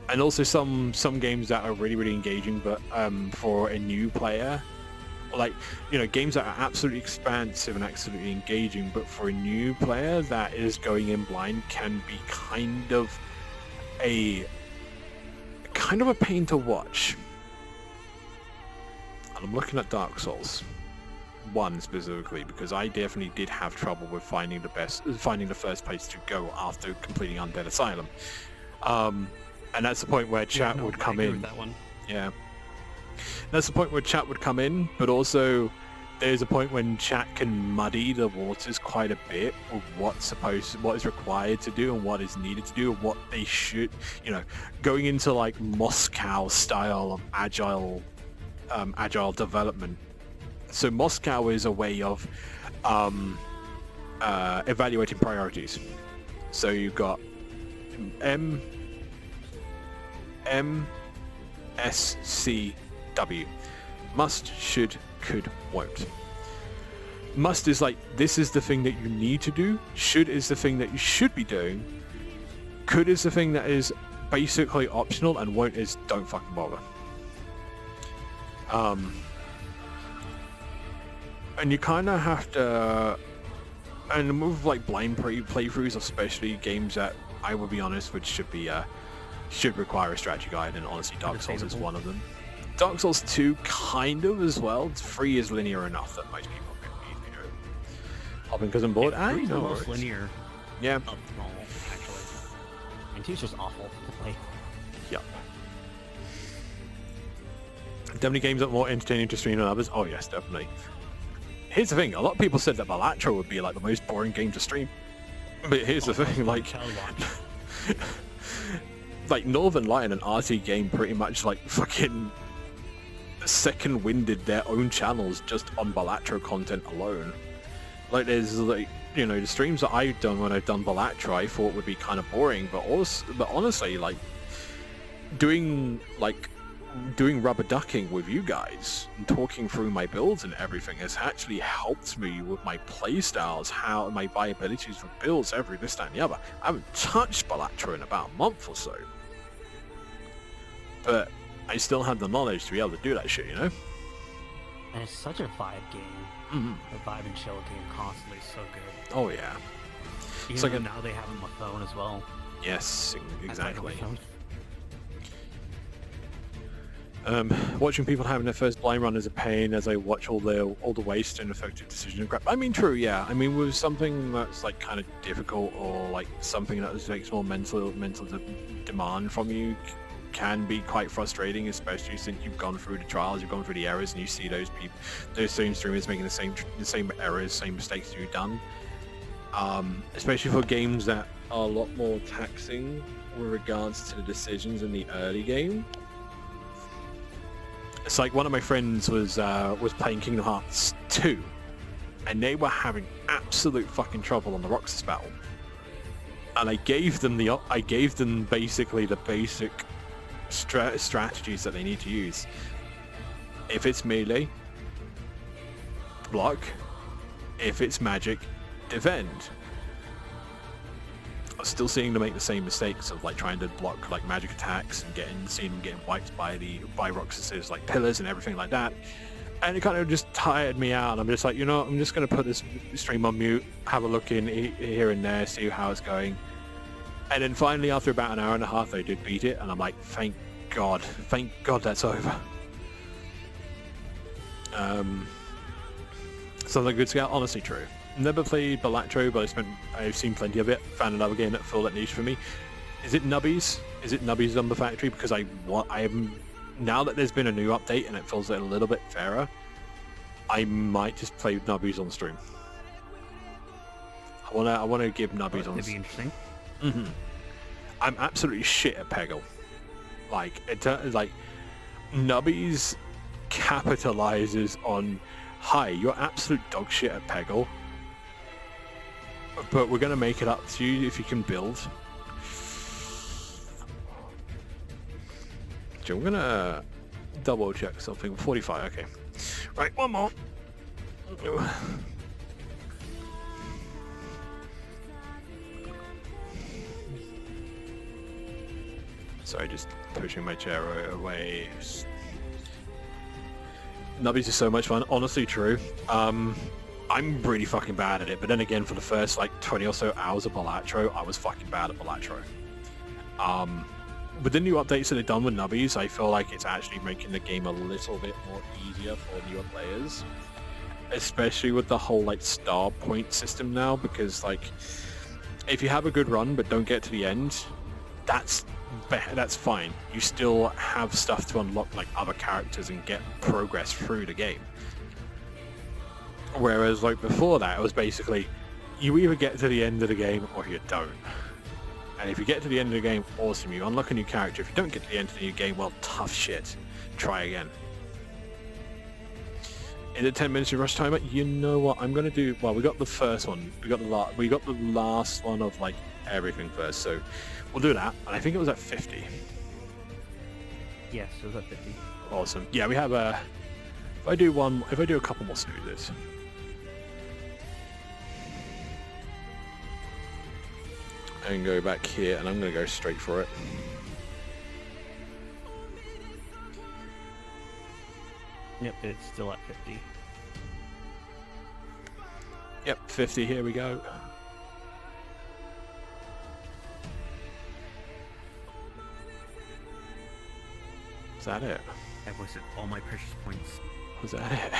And also some games that are really, really engaging, but for a new player, like, you know, games that are absolutely expansive and absolutely engaging, but for a new player that is going in blind can be kind of a pain to watch. And I'm looking at Dark Souls 1 specifically because I definitely did have trouble with finding the first place to go after completing Undead Asylum. And that's the point where chat would come in. That one. Yeah. That's the point where chat would come in, but also there's a point when chat can muddy the waters quite a bit of what is required to do and what is needed to do and what they should, you know, going into like Moscow style of agile development. So Moscow is a way of evaluating priorities. So you've got MSCW. Must, should, could, won't. Must is like, this is the thing that you need to do. Should is the thing that you should be doing. Could is the thing that is basically optional, and won't is don't fucking bother. And you kind of have to, and with like blind playthroughs, especially games that I will be honest, which should require a strategy guide, and honestly Dark Souls is one of them. Dark Souls 2 kind of as well. 3 is linear enough that most people can be, you know, hopping because I'm bored. I know the most linear. Yeah. Of them all, actually. And 2's just awful to play. Yep. Definitely games that are more entertaining to stream than others. Oh yes, definitely. Here's the thing, a lot of people said that Balatro would be like the most boring game to stream. But here's the thing, like like Northern Light, an RT game, pretty much like fucking second-winded their own channels just on Balatro content alone. Like there's like, you know, the streams that I've done when I've done Balatro I thought would be kind of boring, but honestly, like doing rubber ducking with you guys and talking through my builds and everything has actually helped me with my playstyles, how my viabilities with builds, this, that, and the other. I haven't touched Balatro in about a month or so, but I still have the knowledge to be able to do that shit, you know? And it's such a vibe game. Mm-hmm. The vibe and chill game constantly is so good. Oh yeah. Even though now they have them on phone as well. Yes, exactly. Phone. Watching people having their first blind run is a pain as I watch all the waste and effective decision and crap. I mean, true, yeah. I mean, with something that's like kind of difficult or like something that takes more mental demand from you can be quite frustrating, especially since you've gone through the trials, you've gone through the errors, and you see those same streamers making the same errors, same mistakes you've done. Especially for games that are a lot more taxing with regards to the decisions in the early game. It's like one of my friends was playing Kingdom Hearts 2, and they were having absolute fucking trouble on the Roxas battle. And I gave them basically the basic strategies that they need to use. If it's melee, block. If it's magic, defend. I'm still seeing them make the same mistakes of like trying to block like magic attacks and seeing them getting wiped by Roxas's like pillars and everything like that. And it kind of just tired me out. I'm just like, you know, I'm just going to put this stream on mute, have a look in here and there, see how it's going. And then finally, after about an hour and a half, they did beat it, and I'm like, thank God that's over. Something good scout, honestly true. Never played Balatro, but I've seen plenty of it. Found another game that filled that niche for me. Is it Nubbies? Is it Nubbies Number Factory? Because I am now that there's been a new update and it feels a little bit fairer, I might just play Nubbies on stream. I wanna give Nubbies on. That'd be interesting. Mm-hmm. I'm absolutely shit at Peggle. Like Nubbies capitalizes on, hi, you're absolute dog shit at Peggle, but we're gonna make it up to you if you can build. So I'm gonna double check something. 45, okay. Right, one more. Sorry, just pushing my chair away. Nubbies is so much fun, honestly true. I'm really fucking bad at it, but then again, for the first like 20 or so hours of Balatro, I was fucking bad at Balatro. With the new updates that they've done with Nubbies, I feel like it's actually making the game a little bit more easier for newer players. Especially with the whole like star point system now, because like, if you have a good run but don't get to the end, that's fine. You still have stuff to unlock like other characters and get progress through the game. Whereas like before that, it was basically, you either get to the end of the game or you don't. And if you get to the end of the game, awesome, you unlock a new character. If you don't get to the end of the new game, well, tough shit. Try again. In the 10 minutes of rush timer, you know what? I'm gonna do. Well, we got the first one. We got the last one of like everything first. So we'll do that. And I think it was at 50. Yes, it was at 50. Awesome. Yeah, we have a. If I do a couple more snoozes. And go back here, and I'm going to go straight for it. Yep, it's still at 50. Yep, 50, here we go. Is that it? I wasted all my precious points. Was that it?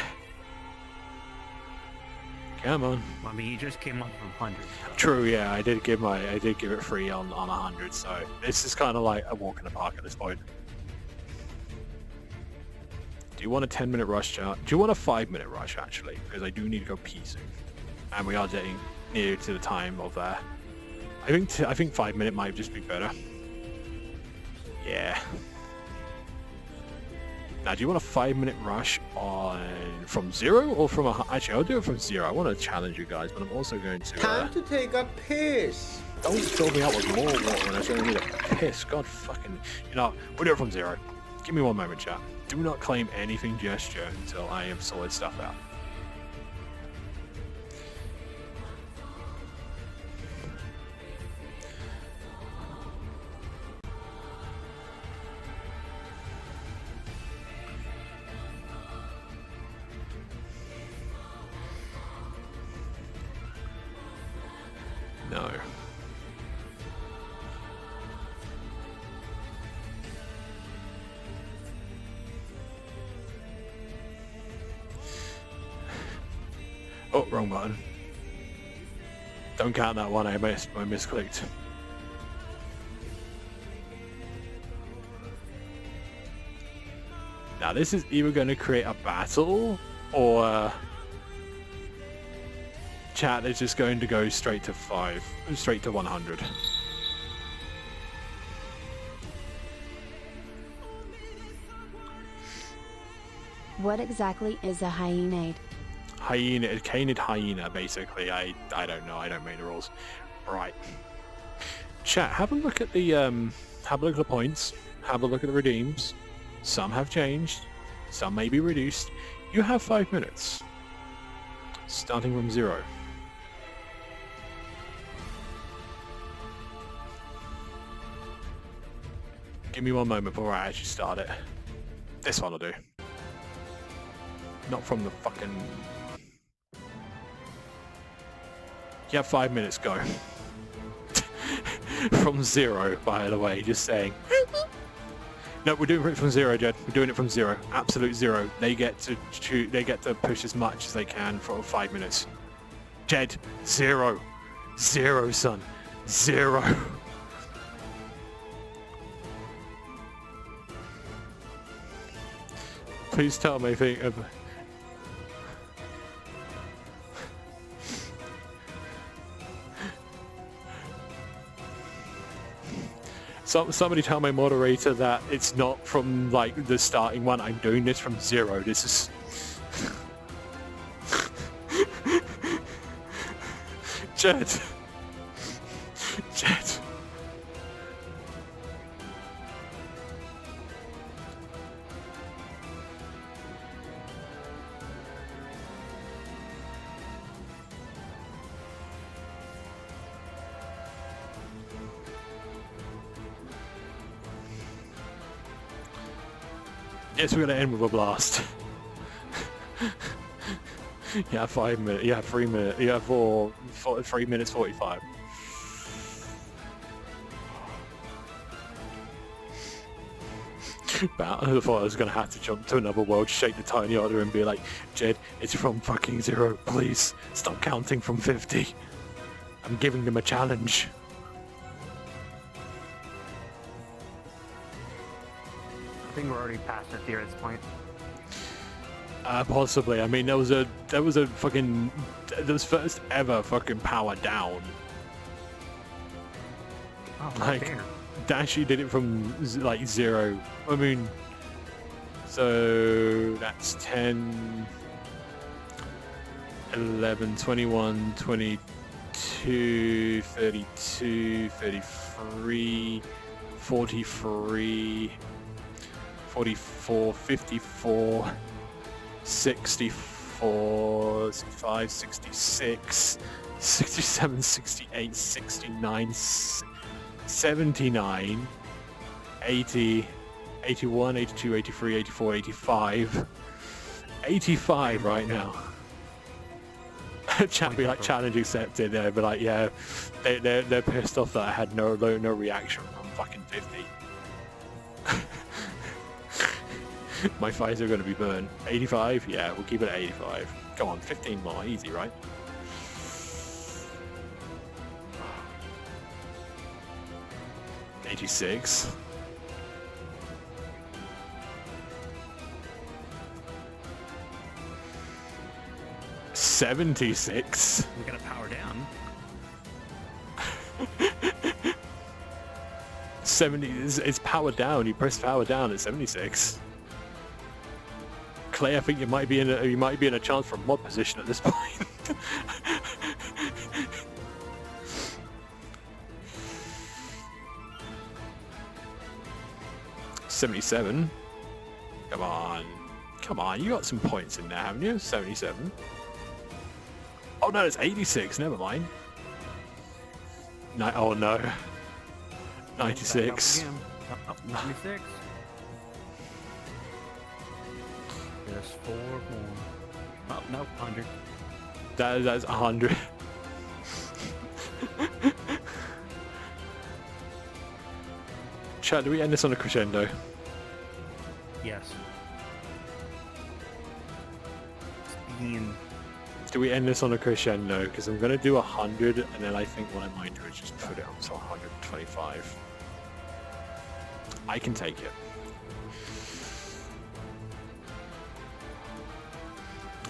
Come on. Well, I mean, you just came up from 100. True, yeah, I did give it free on 100, so this is kind of like a walk in the park at this point. Do you want a 10-minute rush chart? Do you want a 5-minute rush, actually? Because I do need to go pee soon. And we are getting near to the time of I think 5-minute might just be better. Yeah. Now, do you want a 5-minute rush from 0 or from actually, I'll do it from 0. I want to challenge you guys, but I'm also going to... Time to take a piss. Don't fill me up with more water when I don't need a piss. God fucking... You know, we'll do it from 0. Give me one moment, chat. Do not claim anything just yet until I have sorted stuff out. No. Oh, wrong button. Don't count that one, I misclicked. Now this is either going to create a battle or chat is just going to go straight to 100. What exactly is a hyenate? Canid hyena, basically. I don't know. I don't make the rules. Right. Chat, have a look at the points. have a look at the redeems. Some have changed. Some may be reduced. You have 5 minutes. Starting from 0. Give me one moment before I actually start it. This one will do. Not from the fucking... You have 5 minutes, go. From 0, by the way, just saying. No, we're doing it from 0, Jed. We're doing it from 0. Absolute 0. They get to shoot, they get to push as much as they can for 5 minutes. Jed, 0. 0, son. 0. Please tell me anything of... Somebody tell my moderator that it's not from like the starting one. I'm doing this from 0. This is... Jed. Jed. Yes, we're gonna end with a blast. You have 5 minutes. You have 3 minutes. You have 3 minutes 45. But I thought I was gonna have to jump to another world, shake the tiny otter, and be like, Jed, it's from fucking 0. Please stop counting from 50. I'm giving them a challenge. I think we're already past 50 at this point. Possibly. I mean, there was a fucking, there was first ever fucking power down. Oh, Like, damn. Dashi did it from like 0. I mean, so that's 10, 11, 21, 22, 32, 33, 43, 44, 54, 64, 65, 66, 67, 68, 69, 79, 80, 81, 82, 83, 84, 85, 85 right now. Chat be like, challenge accepted. They'd be like, yeah, they're pissed off that I had no reaction from fucking 50. My thighs are going to be burned. 85? Yeah, we'll keep it at 85. Come on, 15 more. Easy, right? $86. $76. We gotta power down. 70. It's powered down. You press power down at 76. Clay, I think you might be in a chance for a mod position at this point. 77. Come on. Come on, you got some points in there, haven't you? 77. Oh no, it's 86, never mind. Oh no. 96. Oh, 96. There's 4 more. Oh, no, 100. That's 100. Chat, do we end this on a crescendo? Yes. Ian. Do we end this on a crescendo? Because I'm going to do 100, and then I think what I might do is just put it up to 125. I can take it.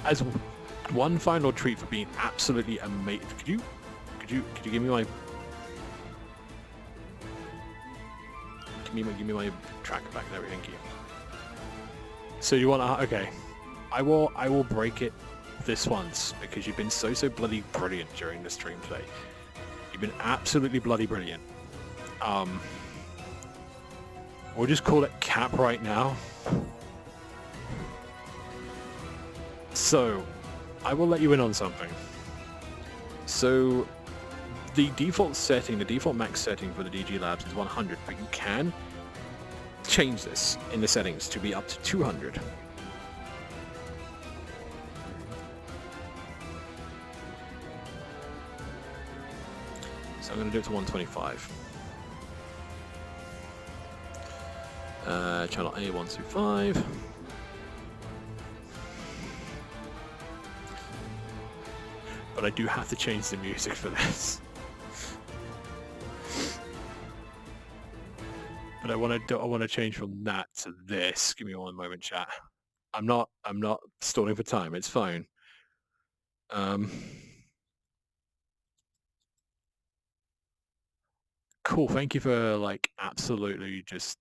As one final treat for being absolutely amazing. Could you give me my... Give me my tracker back there, thank you. So you want to... Okay. I will break it this once, because you've been so bloody brilliant during the stream today. You've been absolutely bloody brilliant. We'll just call it cap right now. So, I will let you in on something. So, the default setting, the default max setting for the DG Labs is 100, but you can change this in the settings to be up to 200. So I'm going to do it to 125. Channel A125. But I do have to change the music for this. But I want to change from that to this. Give me one moment, chat. I'm not stalling for time. It's fine. Cool. Thank you for like absolutely just.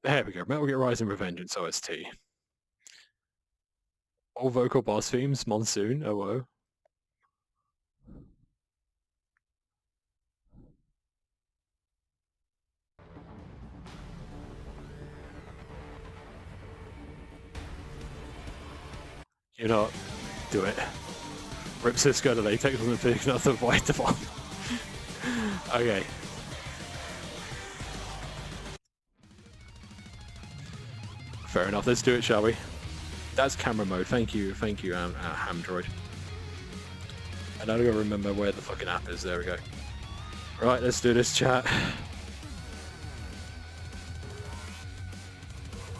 There we go. Metal Gear Rising Revengeance OST. All vocal boss themes. Monsoon. Oh, whoa. You know what? Do it. Rip Cisco to latex wasn't big enough to avoid the bomb. Okay. Fair enough. Let's do it, shall we? That's camera mode. Thank you, Hamdroid. And I don't remember where the fucking app is. There we go. Right, let's do this, chat.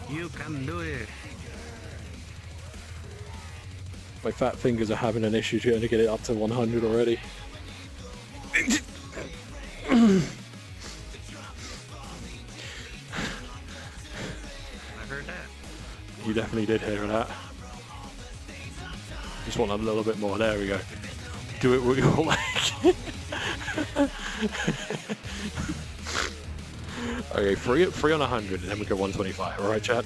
You can do it. My fat fingers are having an issue trying to get it up to 100 already. I heard that. You definitely did hear that. Just want a little bit more. There we go. Do it with your leg. Okay, free on 100, and then we go 125. All right, chat.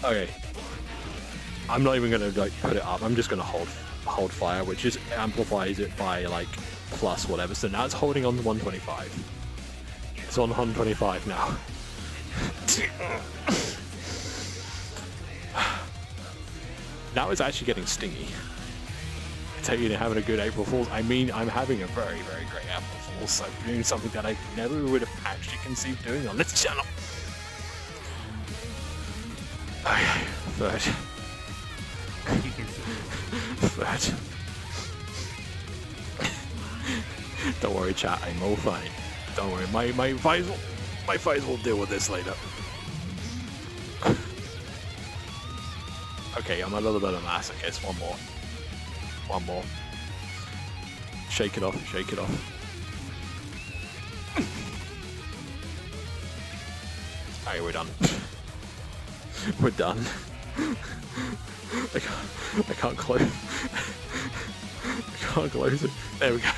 Okay. I'm not even gonna like put it up. I'm just gonna hold fire, which just amplifies it by like plus whatever. So now it's holding on to 125. It's on 125 now. Now it's actually getting stingy. I tell you, they're having a good April Fool's. I mean, I'm having a very, very great April Fool's. So doing something that I never would have actually conceived doing on this channel. Okay, third. Third. Don't worry, chat. I'm all fine. Don't worry. My fights will deal with this later. Okay, I'm a little bit of a masochist. One more. One more. Shake it off. Shake it off. Alright, we're done. We're done. I can't close. I can't close it. There we go.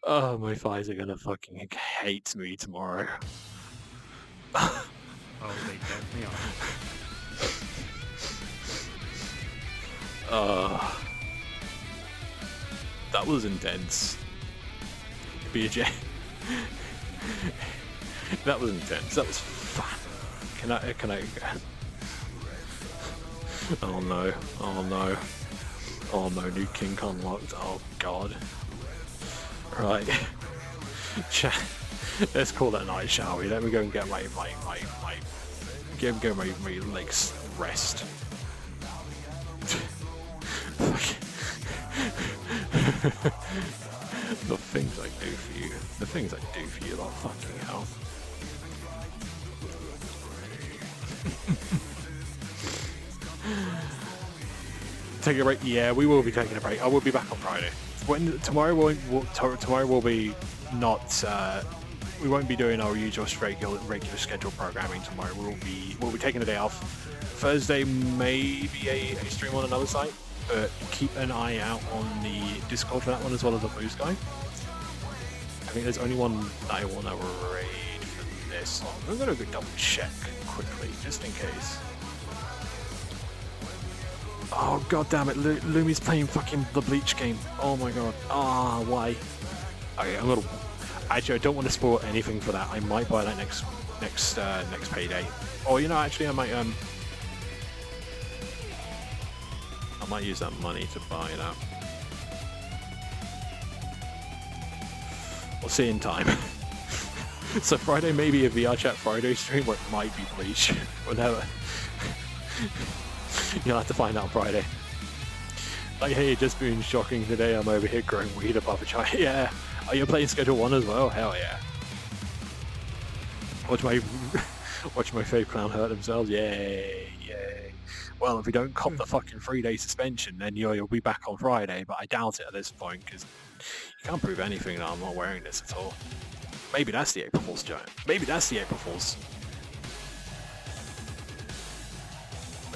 Oh, my thighs are gonna fucking hate me tomorrow. Oh, they definitely are. That was intense. BJ. That was intense. That was fun. Can I? Oh no. Oh no. Oh no, new kink unlocked. Oh god. Right. Let's call it a night, shall we? Let me go and get my legs rest. The things I do for you. The things I do for you, like fucking hell. Take a break? Yeah, we will be taking a break. I will be back on Friday. Tomorrow will be not we won't be doing our usual regular scheduled programming tomorrow. We'll be taking a day off. Thursday maybe a stream on another site, but keep an eye out on the Discord for that one as well as the Blue Sky. I think there's only one that I want to raid for this one. I'm gonna go double check quickly just in case. Oh god damn it! Lumi's playing fucking the Bleach game. Oh my god. Ah, why? Okay, I'm gonna. Actually, I don't want to spoil anything for that. I might buy that next payday. Or you know, actually, I might use that money to buy that. We'll see in time. So Friday may be a VR Chat Friday stream, or it might be Bleach. Whatever. You'll have to find out Friday. Like, hey, just been shocking today. I'm over here growing weed above a child. Yeah. Are you playing Schedule 1 as well? Hell yeah. Watch my fave clown hurt themselves. Yay, yay. Well, if we don't cop the fucking 3-day suspension, then you'll be back on Friday, but I doubt it at this point, because you can't prove anything that I'm not wearing this at all. Maybe that's the April Fool's joke. Maybe that's the April Fool's.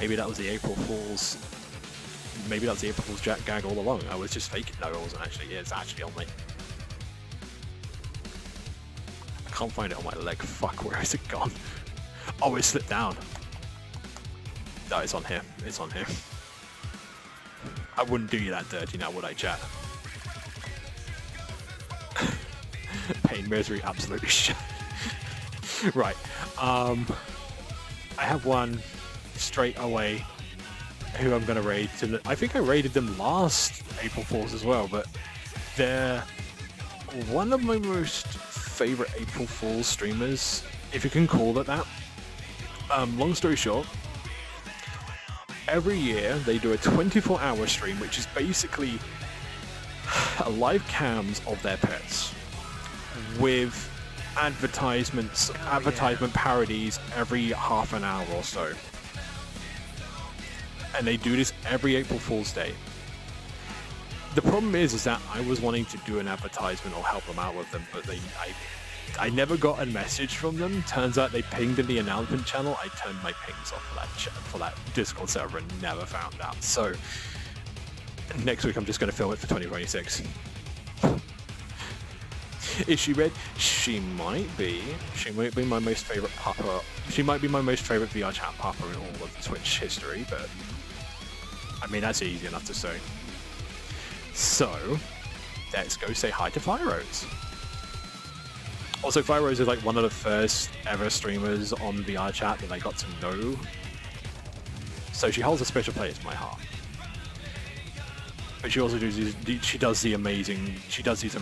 Maybe that was the April Fool's. Maybe that was the April Fool's gag all along. I was just faking. No, it wasn't actually. It's actually on me. I can't find it on my leg. Fuck, where is it gone? Oh, it slipped down. No, it's on here. It's on here. I wouldn't do you that dirty now, would I, chat? Pain, misery, absolutely shit. Right. I have one straight away who I'm going to raid. I think I raided them last April Fool's as well, but they're one of my most favorite April Fool's streamers, if you can call it that. Long story short, every year they do a 24-hour stream, which is basically live cams of their pets with advertisement parodies every half an hour or so. And they do this every April Fool's Day. The problem is that I was wanting to do an advertisement or help them out with them, but I never got a message from them. Turns out they pinged in the announcement channel. I turned my pings off for that Discord server and never found out. So next week I'm just going to film it for 2026. Is she red? She might be. She might be my most favorite pupper. She might be my most favorite VR chat pupper in all of Twitch history, but I mean, that's easy enough to say. So, let's go say hi to Firerose. Also, Firerose is like one of the first ever streamers on VR chat that I got to know. So she holds a special place in my heart. But she also does these amazing streams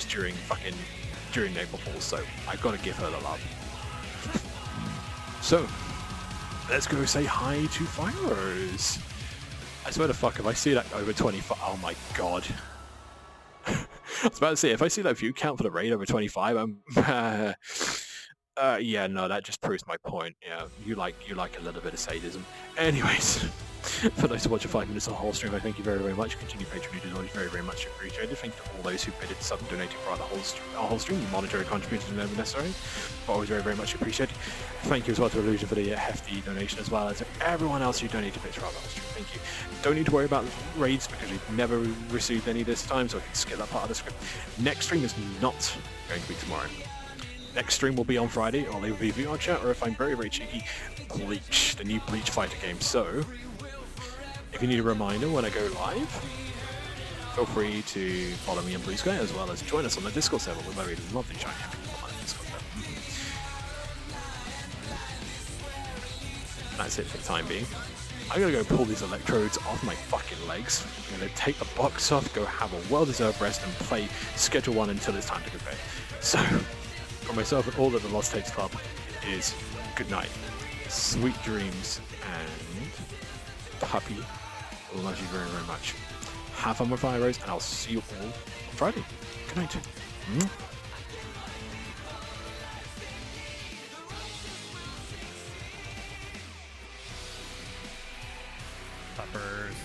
during April Fool's, so I've got to give her the love. So, let's go say hi to Firerose. I swear to fuck, if I see that over 25, oh my god. I was about to say, if I see that view count for the raid over 25, I'm... yeah, no, that just proves my point. Yeah, you like a little bit of sadism. Anyways, for those who watch a 5 minutes of the whole stream, I thank you very, very much. Continued patronage is always very, very much appreciated. Thank you to all those who bid sub and donated for our whole stream. The monetary contributions are never necessary, but always very, very much appreciated. Thank you as well to Illusion for the hefty donation, as well as everyone else who donated bits for our whole stream. Thank you. Don't need to worry about raids because we've never received any this time, so I can skip that part of the script. Next stream is not going to be tomorrow. Next stream will be on Friday, or it will be VR chat, or if I'm very, very cheeky, Bleach, the new Bleach fighter game. So, if you need a reminder when I go live, feel free to follow me on Blue Sky, as well as join us on the Discord server with very lovely shiny people on the Discord server. That's it for the time being. I'm gonna go pull these electrodes off my fucking legs. I'm gonna take the box off, go have a well-deserved rest, and play Schedule 1 until it's time to go to bed. So, for myself and all of the Lost Tapes Club is good night, sweet dreams, and puppy love you very, very much. Have fun with Firerose, and I'll see you all on Friday. Good night. Puppers.